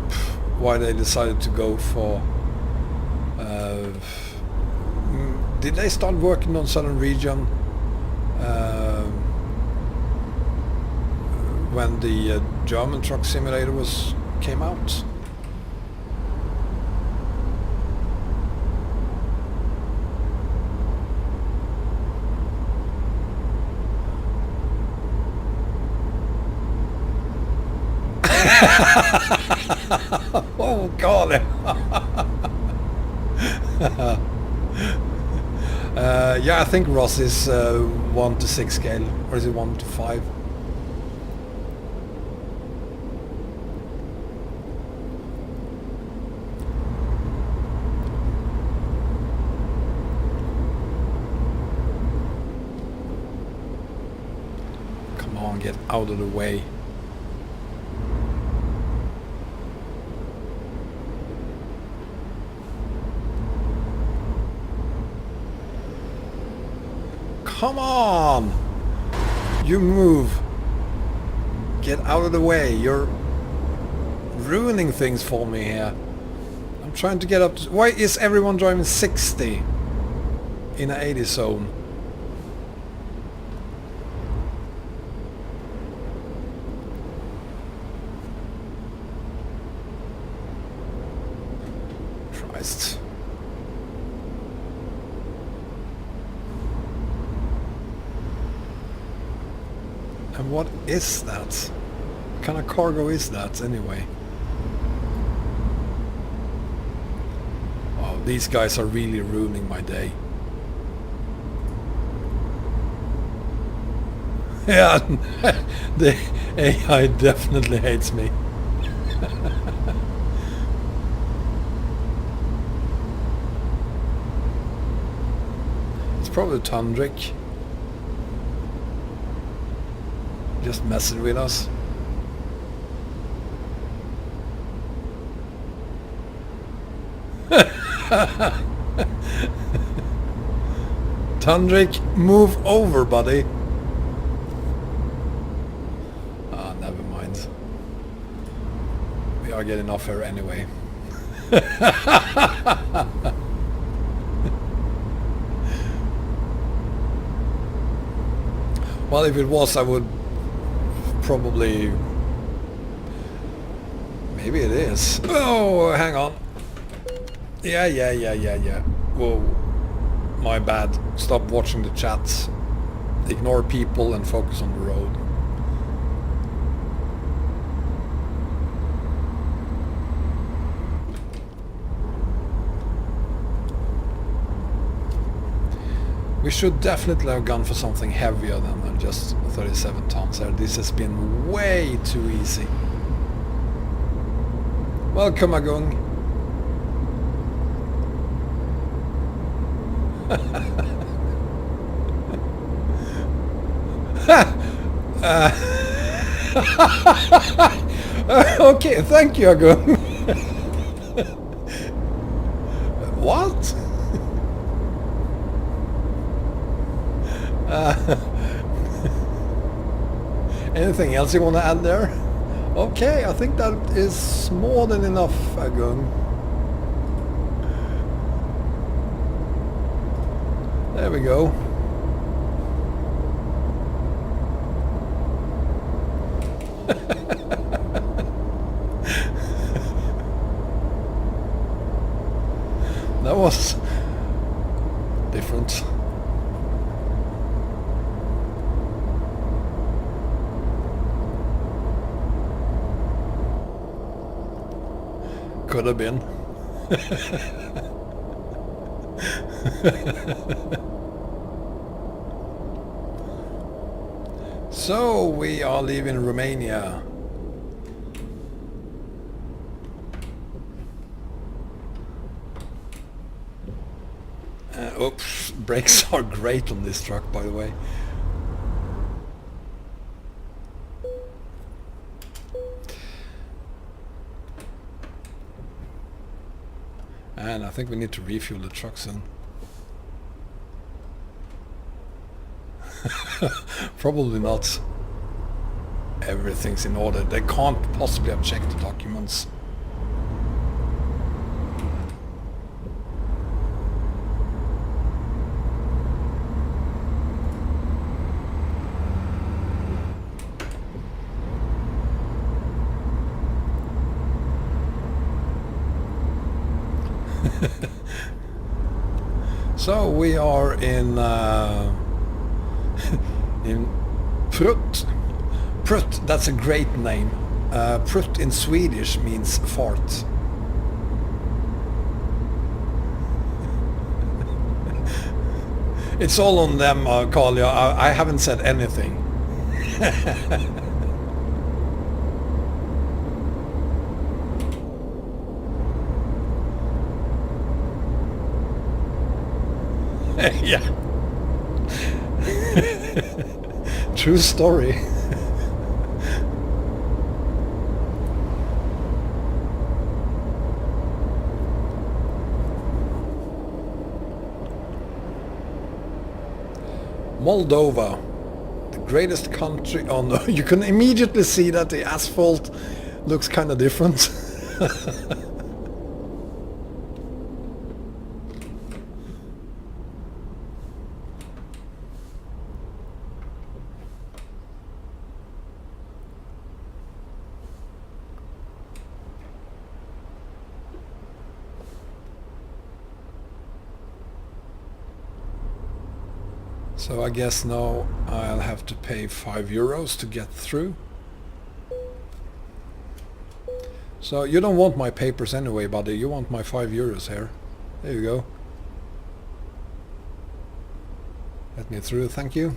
why they decided to go for... did they start working on Southern Region when the German truck simulator came out? Oh God! Yeah, I think Ross is 1 to 6 scale, or is it 1 to 5? Come on, get out of the way. Come on! You move. Get out of the way. You're ruining things for me here. I'm trying to get up to... Why is everyone driving 60 in an 80 zone? Christ. And what is that? What kind of cargo is that anyway? Oh, these guys are really ruining my day. Yeah, the AI definitely hates me. It's probably Tundrick. Just messing with us. Tundrick, move over, buddy. Ah, never mind. We are getting off here anyway. Well, if it was, I would probably... Maybe it is. Oh, hang on. Yeah. Whoa. My bad. Stop watching the chats. Ignore people and focus on the road. We should definitely have gone for something heavier than just 37 tons here. This has been way too easy. Welcome, Agung. Okay, thank you, Agung. What? Anything else you want to add there? Okay, I think that is more than enough, Agung. There we go. That was different. Could have been. So we are leaving Romania. Oops, brakes are great on this truck, by the way. And I think we need to refuel the truck soon. Probably not. Everything's in order. They can't possibly have checked the documents. So we are in in Prut. Prut, that's a great name. Prut in Swedish means fart. It's all on them, Carl. I haven't said anything. Yeah. True story. Moldova, the Greatest country... Oh no, you can immediately see that the asphalt looks kind of different. So I guess now I'll have to pay €5 to get through. So you don't want my papers anyway, buddy. You want my €5 here. There you go. Let me through, thank you.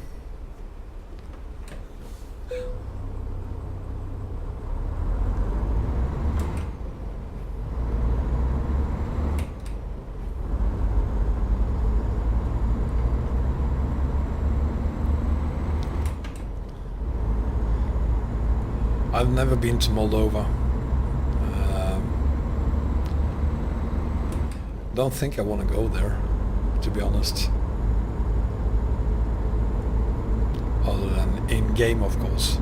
I've never been to Moldova. Don't think I want to go there, to be honest. Other than in-game, of course.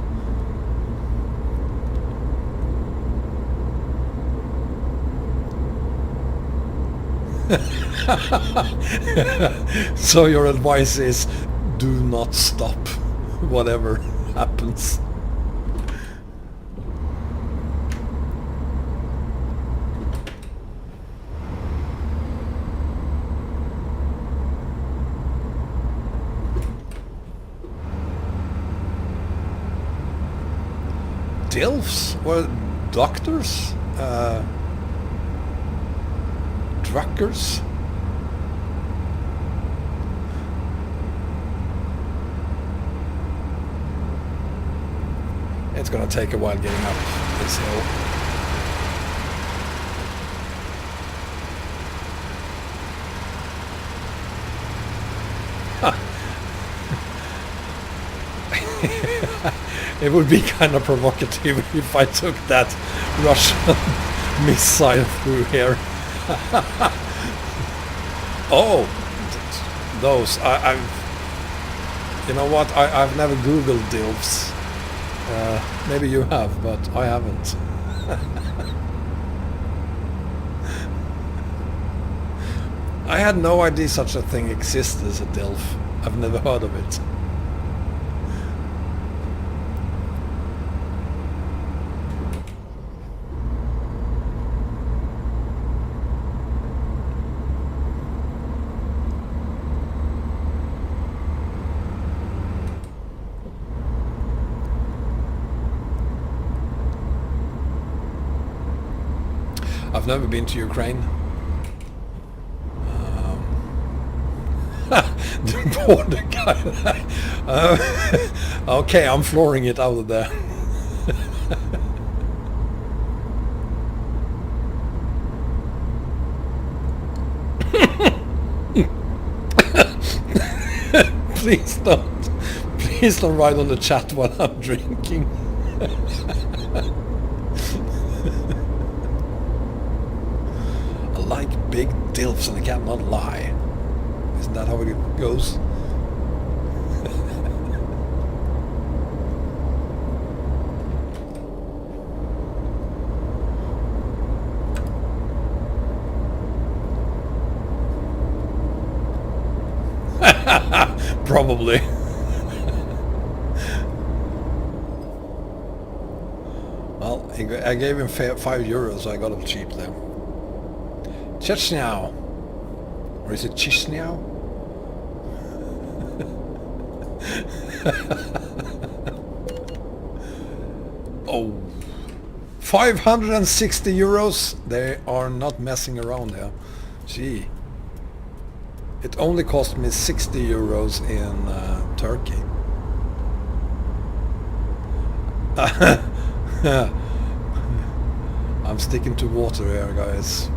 So your advice is do not stop, whatever happens. Dilfs or doctors, truckers. It's gonna take a while getting up this hill. It would be kind of provocative if I took that Russian missile through here. Oh, those. I've. You know what? I've never Googled DILFs. Maybe you have, but I haven't. I had no idea such a thing existed as a DILF. I've never heard of it. I've never been to Ukraine. The border guy. Okay, I'm flooring it out of there. Please don't write on the chat while I'm drinking. I like big dilfs and I cannot lie. Isn't that how it goes? Probably. Well, I gave him €5, so I got him cheap there. Chechnya. Or is it Chechnya? Oh, €560. They are not messing around here. Gee. It only cost me €60 in Turkey. I'm sticking to water here, guys.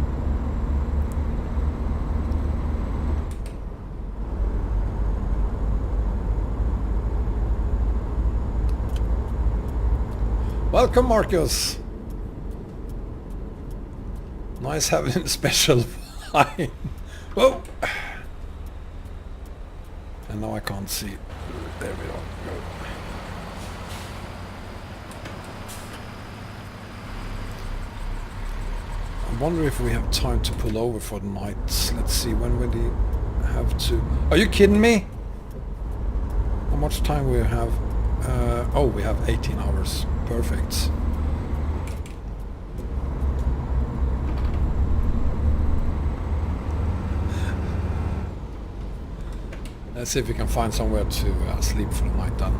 Welcome, Marcus. Nice having a special fine. Whoa. And now I can't see. There we go. I wonder if we have time to pull over for the night. Let's see, when will he have to... Are you kidding me? How much time we have? Oh, we have 18 hours. Perfect. Let's see if we can find somewhere to sleep for the night then.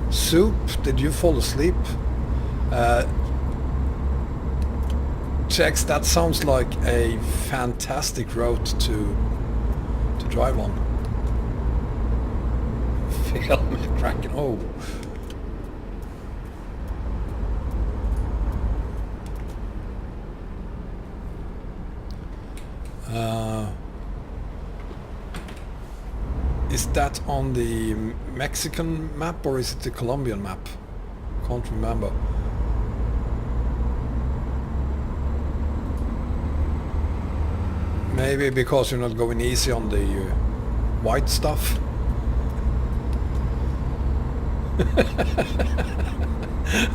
Soup, did you fall asleep? Checks, that sounds like a fantastic road to drive on. Feel me cracking. Oh. Is that on the Mexican map or is it the Colombian map? Can't remember. Maybe because you're not going easy on the white stuff.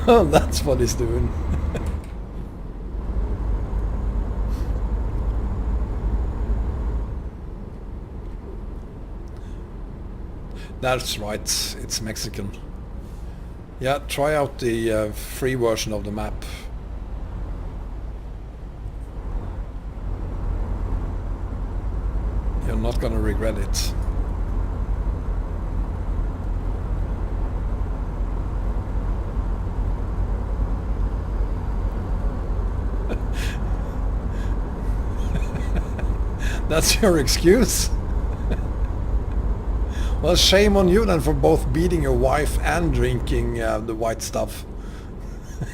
Oh, that's what he's doing. That's right, it's Mexican. Yeah, try out the free version of the map. You're not gonna regret it. That's your excuse? Well, shame on you then for both beating your wife and drinking the white stuff.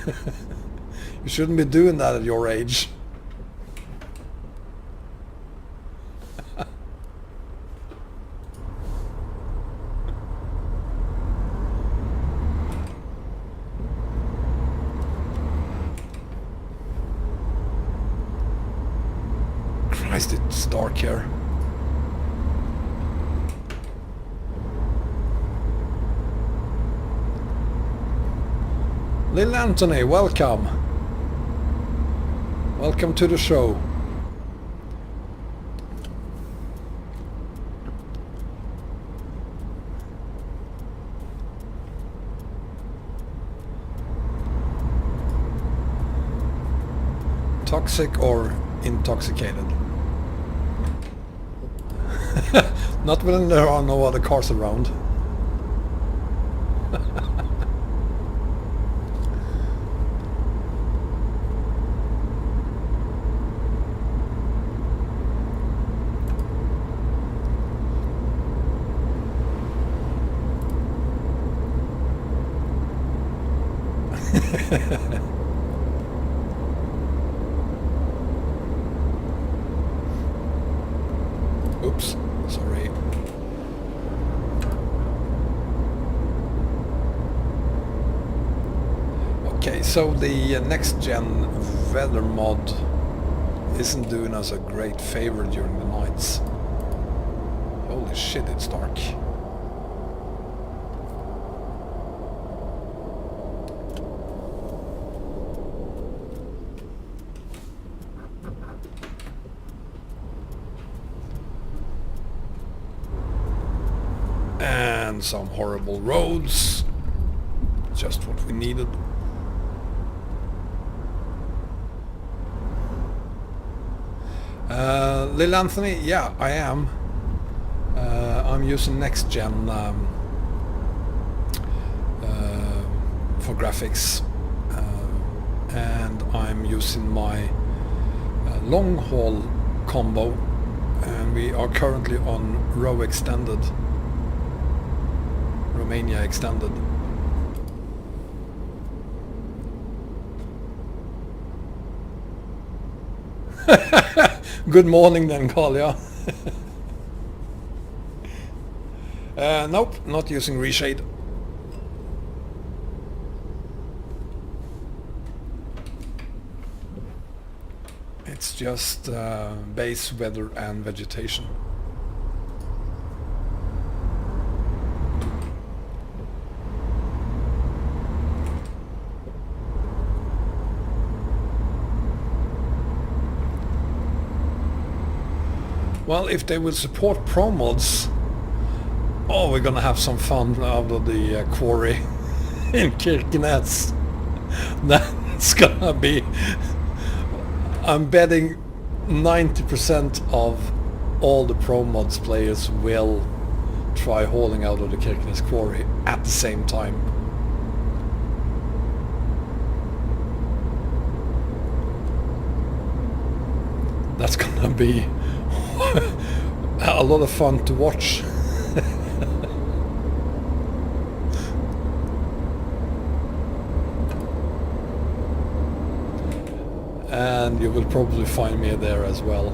You shouldn't be doing that at your age. Christ, it's dark here. Lil Anthony, welcome. Welcome to the show. Toxic or intoxicated? Not when there are no other cars around. Oops, sorry. Okay, so the next gen weather mod isn't doing us a great favor during the nights. Holy shit, it's dark. And some horrible roads. Just what we needed. Lil Anthony, yeah, I am. I'm using next gen for graphics, and I'm using my long haul combo, and we are currently on row extended. Romania extended. Good morning then, Kalia. Nope, not using reshade. It's just base weather and vegetation. Well, if they will support pro mods, oh, we're gonna have some fun out of the quarry in Kirkenes. That's gonna be... I'm betting 90% of all the pro mods players will try hauling out of the Kirkenes quarry at the same time. That's gonna be a lot of fun to watch. And you will probably find me there as well.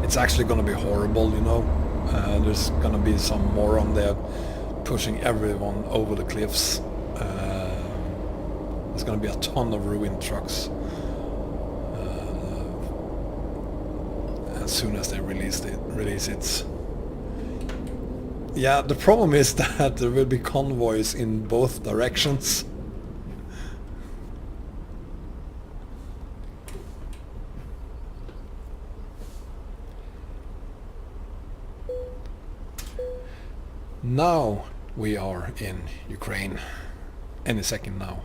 It's actually gonna be horrible, you know. There's gonna be some moron there pushing everyone over the cliffs. There's gonna be a ton of ruined trucks as soon as they release it. Yeah, the problem is that there will be convoys in both directions. Now we are in Ukraine. Any second now.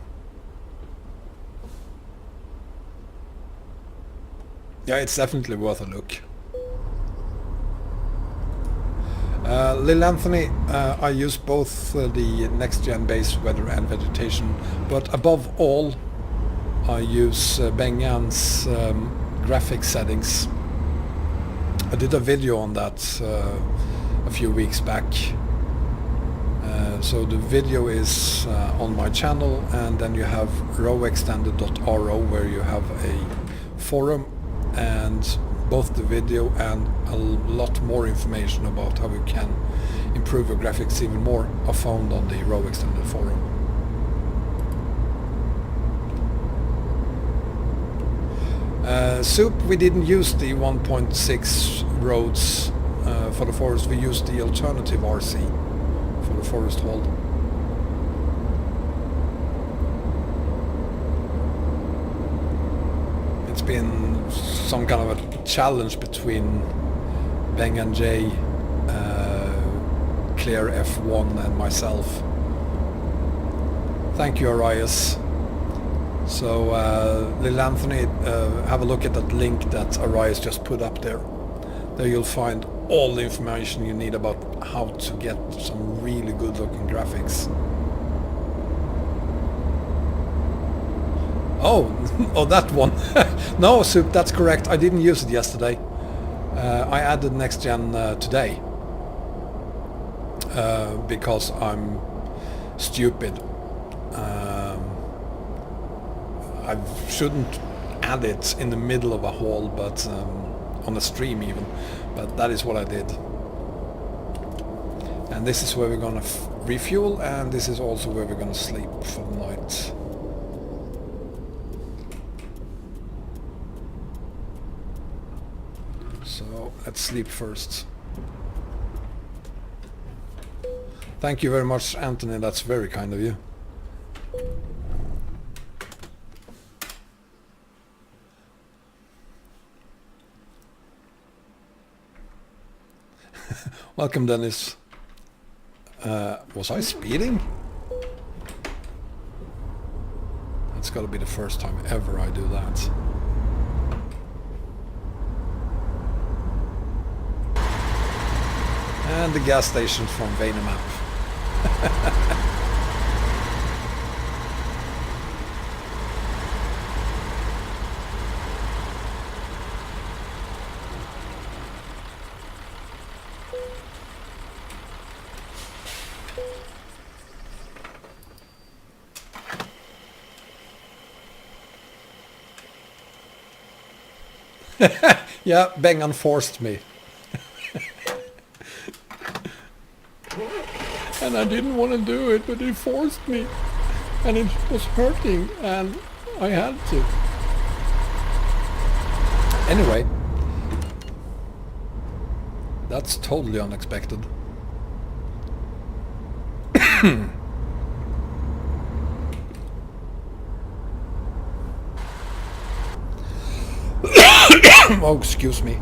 Yeah, it's definitely worth a look. Lil Anthony, I use both the next-gen base weather and vegetation, but above all I use Bengan's graphic settings. I did a video on that a few weeks back. So the video is on my channel, and then you have rowextended.ro where you have a forum, and both the video and a lot more information about how you can improve your graphics even more are found on the Row Extended forum. Soup, we didn't use the 1.6 roads for the forest, we used the alternative RC for the forest hold. It's been some kind of a challenge between Beng and Jay, Clear F1 and myself. Thank you, Arias. So Lil Anthony, have a look at that link that Arias just put up there. There you'll find all the information you need about how to get some really good looking graphics. Oh, oh, that one. No, Soup, that's correct. I didn't use it yesterday. I added next gen today because I'm stupid. I shouldn't add it in the middle of a haul, but on a stream even. But that is what I did. And this is where we're gonna refuel, and this is also where we're gonna sleep for the night. So let's sleep first. Thank you very much, Anthony. That's very kind of you. Welcome, Dennis. Was I speeding? That's got to be the first time ever I do that. And the gas station from Vanemap. Yeah, Bengan forced me. And I didn't want to do it, but he forced me. And it was hurting, and I had to. Anyway, that's totally unexpected. Oh, excuse me.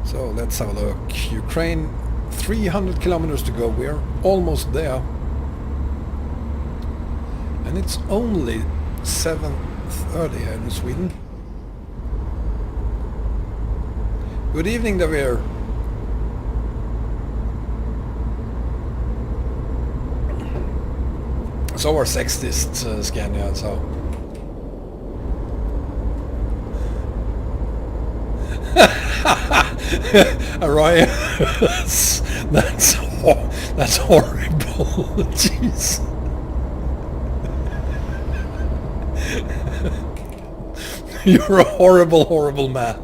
So let's have a look. Ukraine, 300 kilometers to go. We're almost there. And it's only 7:30 here in Sweden. Good evening, Davir. So are sexists, Scania, so... Araya, that's horrible. Jeez. You're a horrible, horrible man.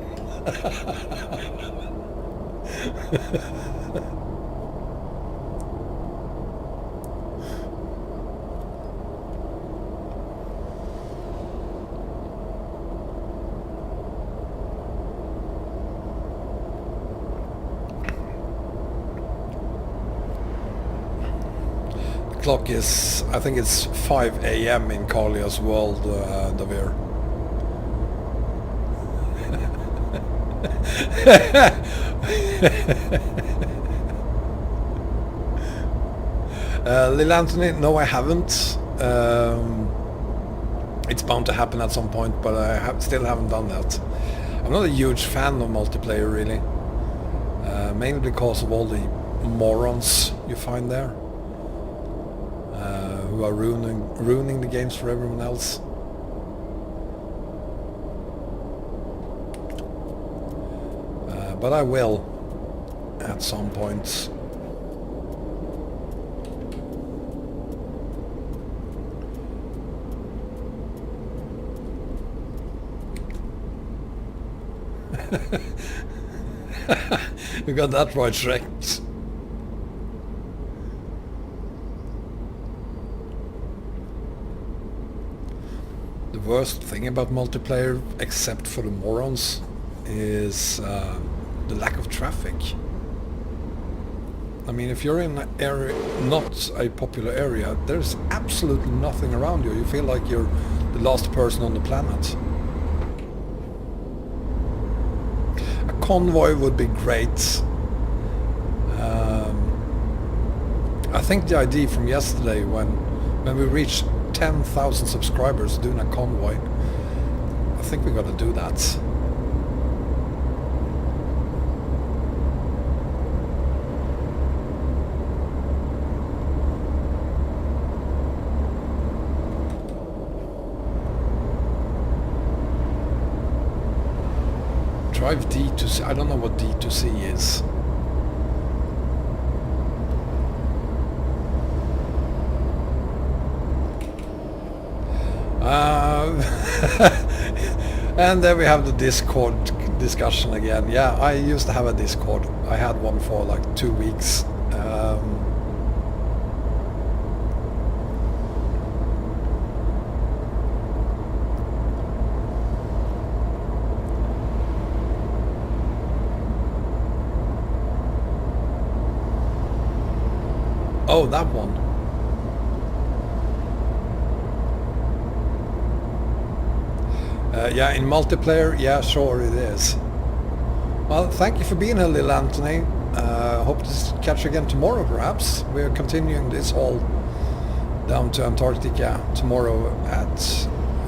Clock is, I think it's 5 a.m. in Kalia's world, Davir. Lil Anthony, no I haven't. It's bound to happen at some point, but I still haven't done that. I'm not a huge fan of multiplayer really. Mainly because of all the morons you find there. Who are ruining the games for everyone else. But I will at some point. You got that right, Shrek. The worst thing about multiplayer, except for the morons, is the lack of traffic. I mean, if you're in an area, not a popular area, there's absolutely nothing around you. You feel like you're the last person on the planet. A convoy would be great. I think the idea from yesterday, when we reached 10,000 subscribers doing a convoy, I think we got to do that. Drive D2C. I don't know what D2C is. And there we have the Discord discussion again. Yeah, I used to have a Discord. I had one for like 2 weeks. Oh, that one. Yeah, in multiplayer, yeah, sure it is. Well, thank you for being here, Lil Anthony. Hope to catch you again tomorrow, perhaps. We're continuing this all down to Antarctica tomorrow at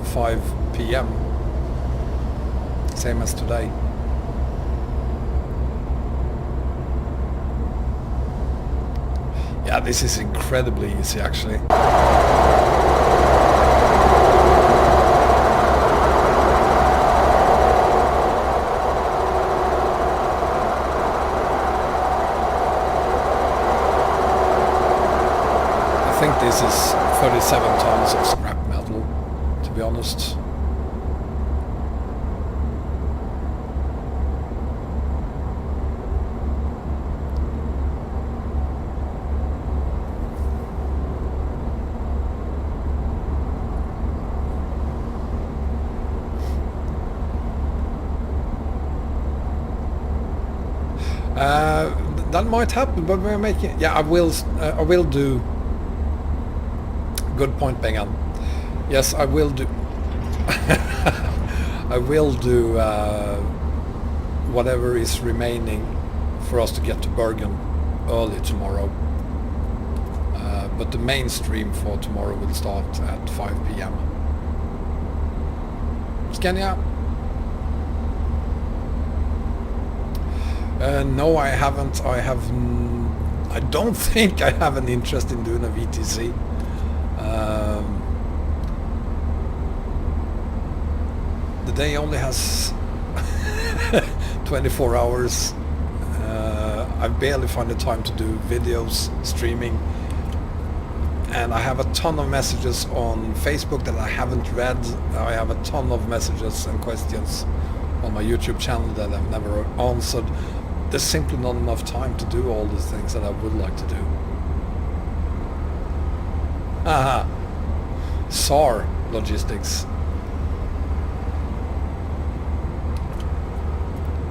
5 p.m. Same as today. Yeah, this is incredibly easy, actually. I think this is 37 tons of scrap metal, to be honest. That might happen, but we're making... Yeah, I will do... Good point, Bengan. Yes, I will do... I will do whatever is remaining for us to get to Bergen early tomorrow. But the main stream for tomorrow will start at 5 p.m. Skenya? No, I haven't. I don't think I have an interest in doing a VTC. The day only has 24 hours. I barely find the time to do videos, streaming, and I have a ton of messages on Facebook that I haven't read. I have a ton of messages and questions on my YouTube channel that I've never answered. There's simply not enough time to do all the things that I would like to do. Haha. SAR logistics.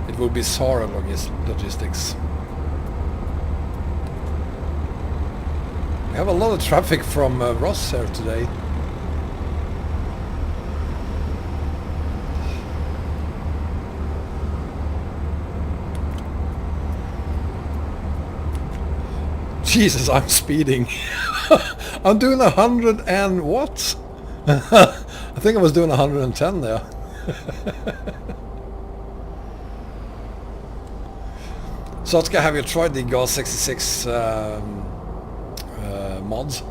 It will be SAR logistics. We have a lot of traffic from Ross here today. Jesus, I'm speeding. I'm doing 100 and what? I think I was doing 110 there. Sotka, have you tried the GAS 66 mods?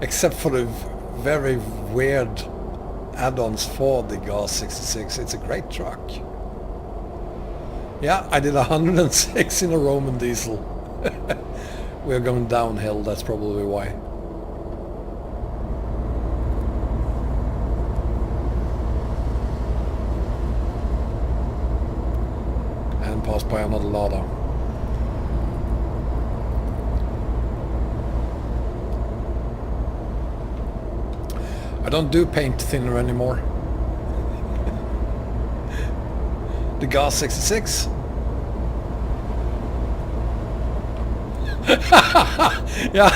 Except for the very weird add-ons for the GAS 66, it's a great truck. Yeah, I did 106 in a Roman diesel. We're going downhill, that's probably why. And passed by another Lada. I don't do paint thinner anymore. The GAS 66. Yeah.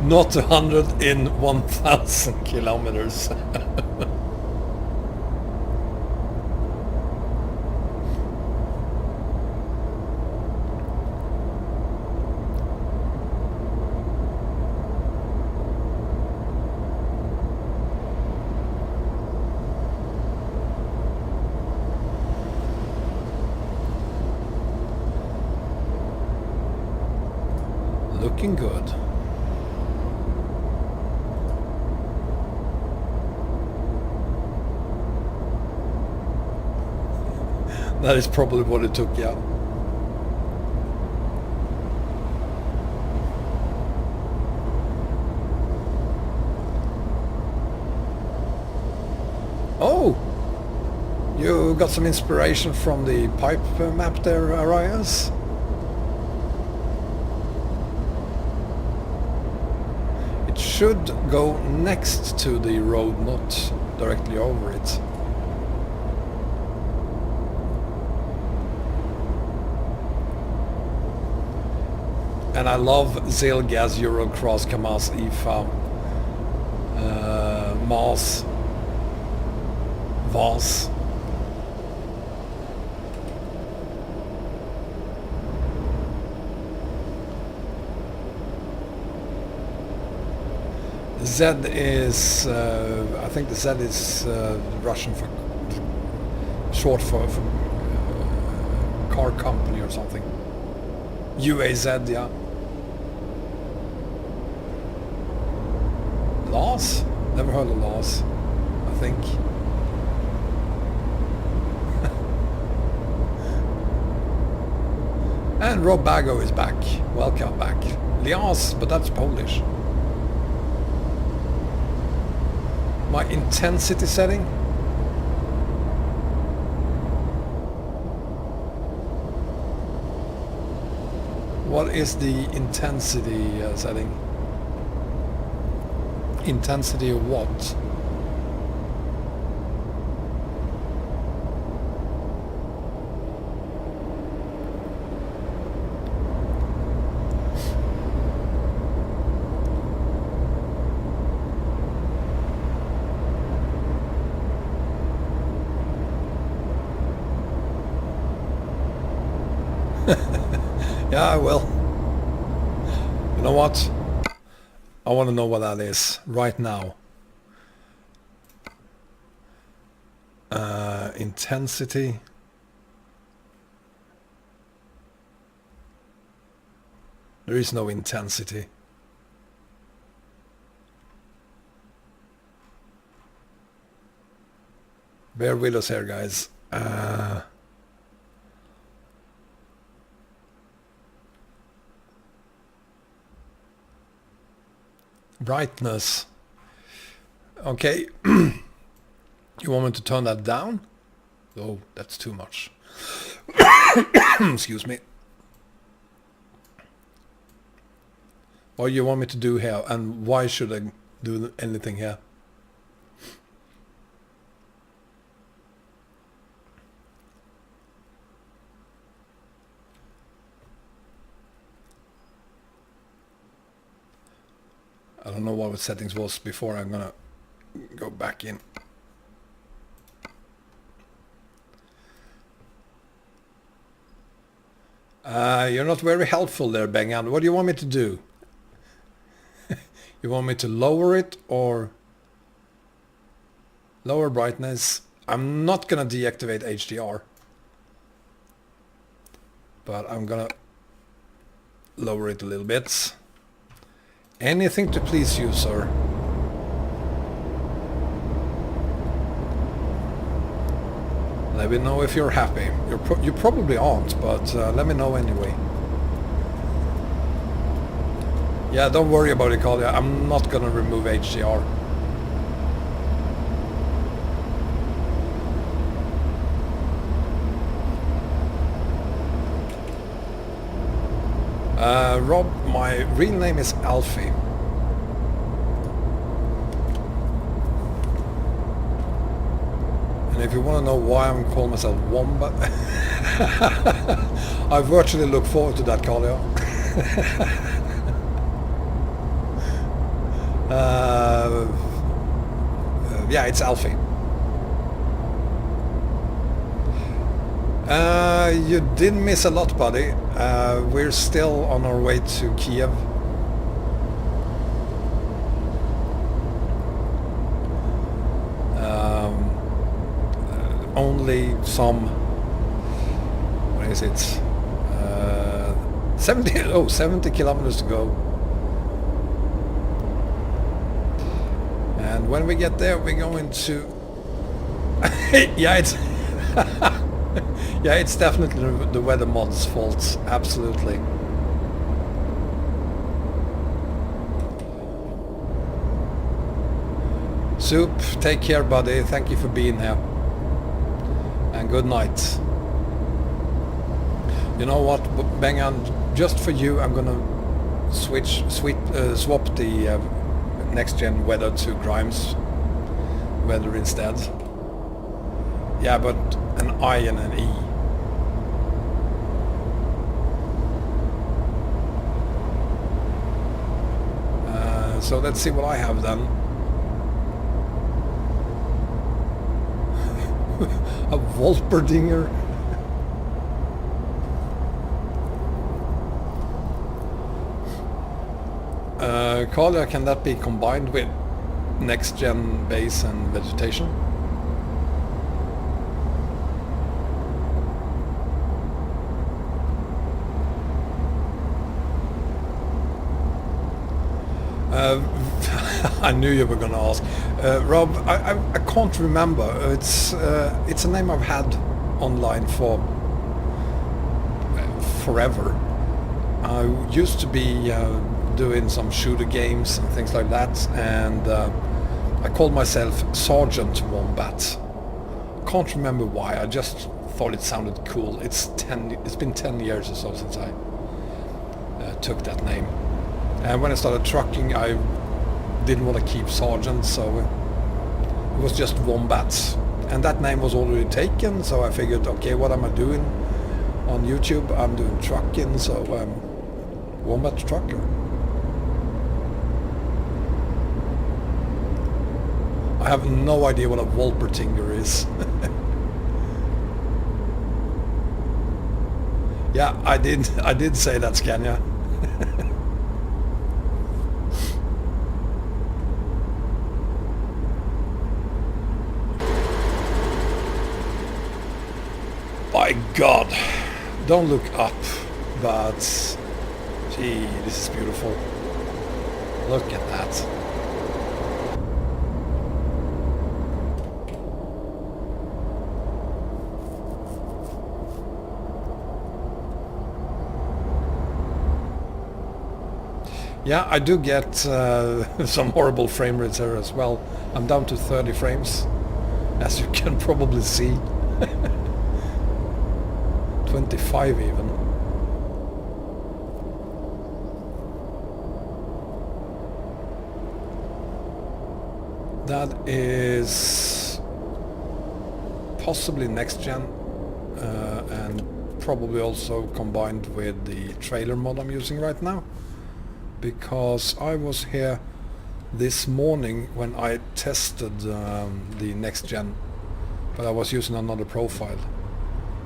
Not 100 in 1,000 kilometers. Looking good. That is probably what it took, yeah. Oh! You got some inspiration from the pipe map there, Arias? Should go next to the road, not directly over it. And I love Zilgaz, Eurocross, Kamaz, IFA, Mars, Vars. Z is, I think the Z is Russian for short for car company or something. UAZ, yeah. Lars? Never heard of Lars, I think. And Rob Bago is back. Welcome back. Lias, but that's Polish. My intensity setting. What is the intensity setting? Intensity of what? Yeah, I will. You know what? I want to know what that is right now. Intensity. There is no intensity. Bear with us here, guys. Brightness. Okay. You want me to turn that down? Oh, that's too much. Excuse me. What do you want me to do here, and why should I do anything here? I don't know what the settings was before. I'm gonna go back in. You're not very helpful there, Bengan. What do you want me to do? You want me to lower it or lower brightness? I'm not gonna deactivate HDR, but I'm gonna lower it a little bit. Anything to please you, sir. Let me know if you're happy. You probably aren't, but let me know anyway. Yeah, don't worry about it, Kalia. I'm not gonna remove HDR. Rob, my real name is Alfie. And if you want to know why I'm calling myself Wombat, I virtually look forward to that, Kalia. Yeah, it's Alfie. You did miss a lot, buddy. We're still on our way to Kiev. Only some, what is it? 70 kilometers to go. And when we get there, we're going to... yeah, it's... yeah, it's definitely the weather mod's fault. Absolutely. Soup, take care, buddy. Thank you for being here. And good night. You know what, Bengan, just for you, I'm gonna swap the next gen weather to Grimes weather instead. Yeah, but an I and an E. So let's see what I have then. A Wolperdinger. Kalia, can that be combined with next gen base and vegetation? I knew you were going to ask. Rob, I can't remember. It's a name I've had online for forever. I used to be doing some shooter games and things like that, and I called myself Sergeant Wombat. Can't remember why. I just thought it sounded cool. It's been 10 years or so since I took that name. And when I started trucking, I didn't want to keep Sergeant, so it was just Wombat. And that name was already taken, so I figured, okay, what am I doing on YouTube? I'm doing trucking, so Wombat Trucker. I have no idea what a Wolpertinger is. Yeah, I did say that, Scania. My God, don't look up, but gee, this is beautiful. Look at that. Yeah, I do get some horrible frame rates here as well. I'm down to 30 frames, as you can probably see. 25 even. That is possibly next gen, and probably also combined with the trailer mod I'm using right now. Because I was here this morning when I tested the next gen, but I was using another profile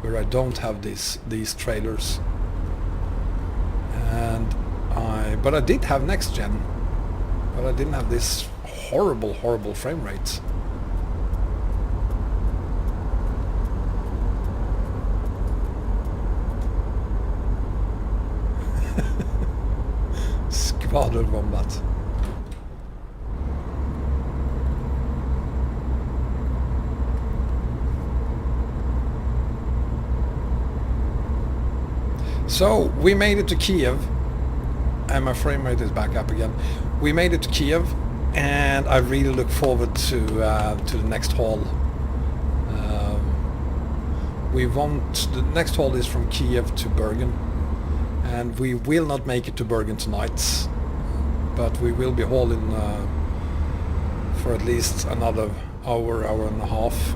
where I don't have these trailers, and but I did have next gen, but I didn't have this horrible frame rate. Skvadervombat. So we made it to Kiev, and my frame rate is back up again. We made it to Kiev, and I really look forward to the next haul. The next haul is from Kiev to Bergen, and we will not make it to Bergen tonight, but we will be hauling for at least another hour and a half.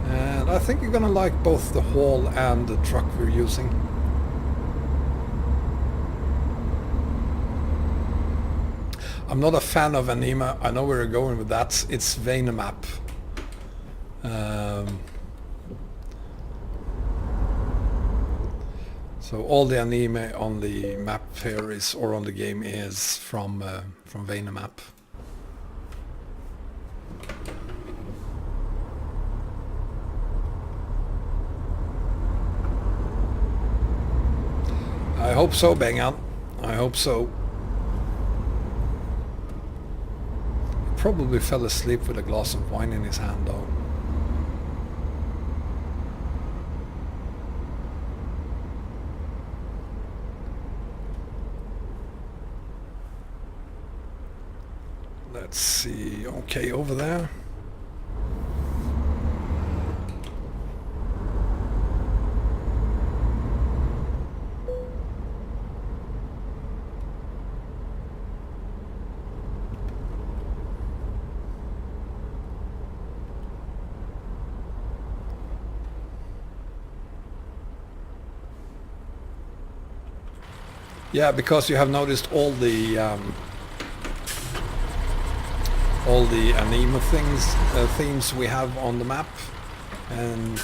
And I think you're gonna like both the haul and the truck we're using. I'm not a fan of Anima. I know where you're going with that. It's Vanemap. So all the anime on the map here is, or on the game, is from Vanemap. I hope so, Bengan. I hope so. He probably fell asleep with a glass of wine in his hand, though. Let's see. Okay, over there. Yeah, because you have noticed all the anime themes we have on the map, and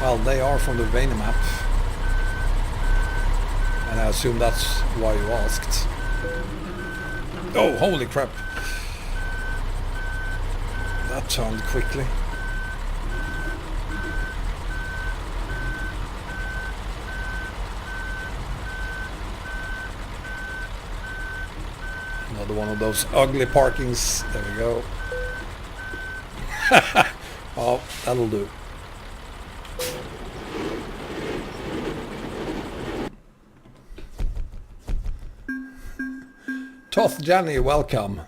well, they are from the Vanemap, and I assume that's why you asked. Oh, holy crap! That turned quickly. Another one of those ugly parkings. There we go. Oh, that'll do. Toth Jenny, welcome.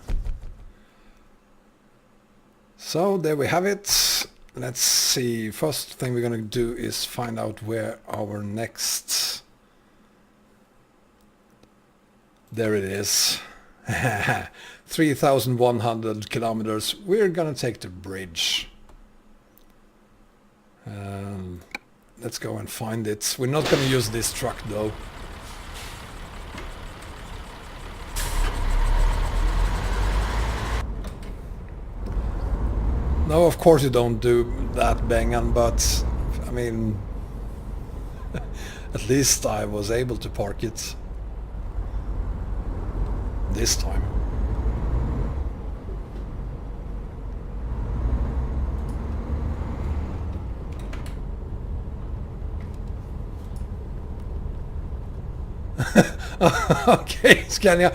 So there we have it. Let's see. First thing we're gonna do is find out where our next... There it is. 3,100 kilometers. We're gonna take the bridge. Let's go and find it. We're not gonna use this truck though. No, of course you don't do that, Bengan, but I mean, at least I was able to park it this time. Okay, Scania.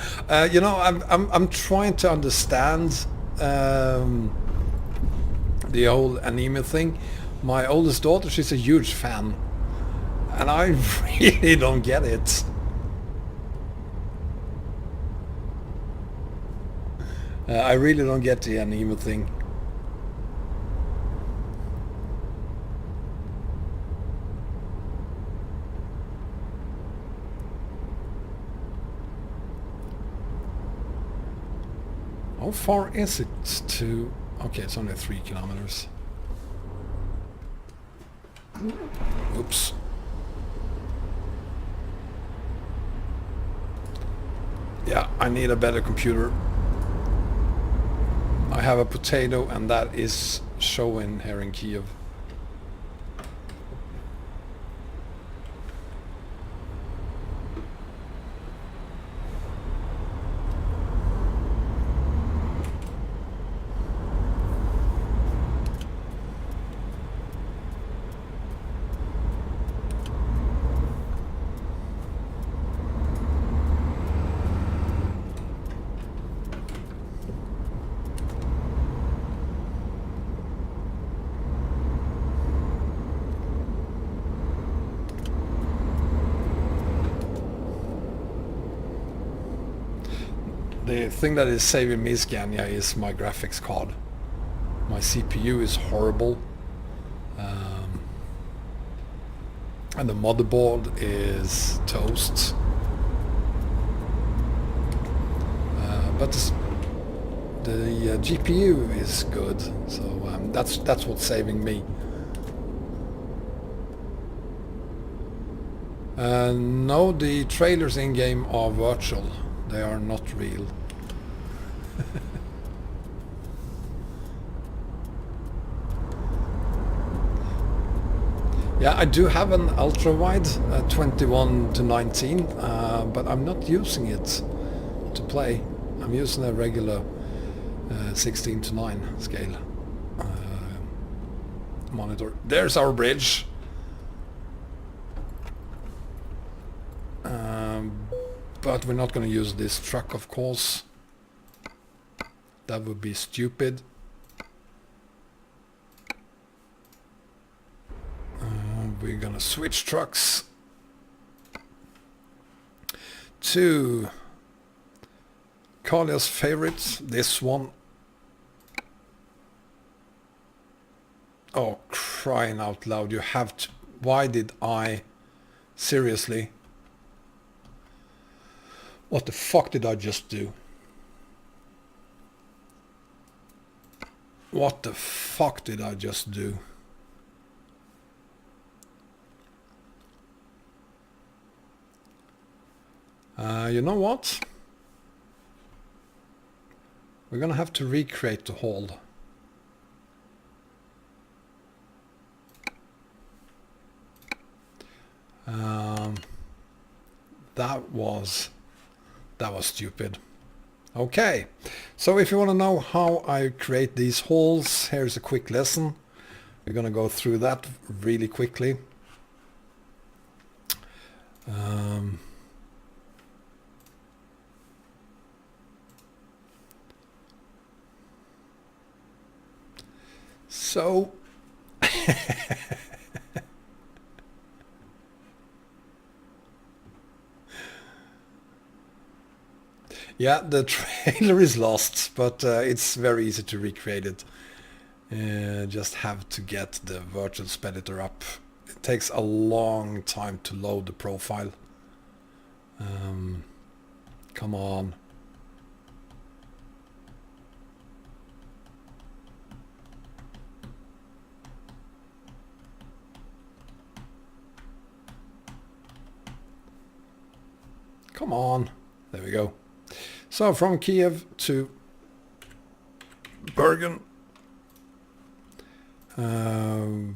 You know, I'm trying to understand the whole anemia thing. My oldest daughter, she's a huge fan, and I really don't get it. I really don't get the anemia thing. How far is it to... Okay, it's only 3 kilometers. Oops. Yeah, I need a better computer. I have a potato and that is showing here in Kiev. The thing that is saving me, Scania, is my graphics card. My CPU is horrible. And the motherboard is toast. But the GPU is good, so that's what's saving me. No, the trailers in-game are virtual. They are not real. Yeah, I do have an ultra-wide 21:19, but I'm not using it to play. I'm using a regular 16:9 scale monitor. There's our bridge. But we're not going to use this truck, of course. That would be stupid. We're going to switch trucks to Kalia's favorite, this one. Oh, crying out loud, you have to... Why did I... Seriously? What the fuck did I just do? What the fuck did I just do? You know what? We're gonna have to recreate the hall. That was stupid. Okay, so if you want to know how I create these halls, here's a quick lesson. We're gonna go through that really quickly. So yeah, the trailer is lost, but it's very easy to recreate it. Just have to get the virtual speditor up. It takes a long time to load the profile. Come on. Come on. There we go. So from Kiev to Bergen. Where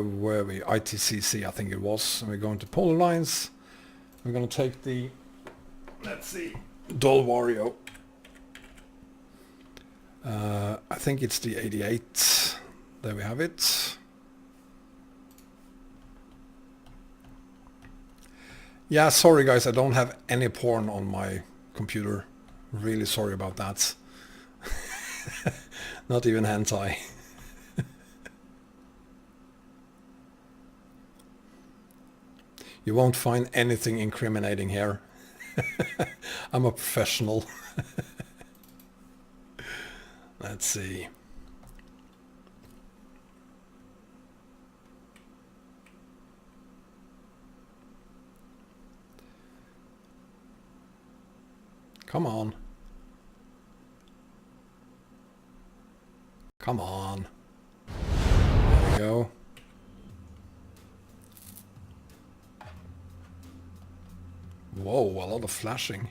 were we? ITCC, I think it was. And we're going to polar lines. We're going to take the, let's see, Doll Wario. I think it's the 88. There we have it. Yeah, sorry guys, I don't have any porn on my computer. Really sorry about that. Not even hentai. You won't find anything incriminating here. I'm a professional. Let's see. Come on. Come on. There we go. Whoa, a lot of flashing.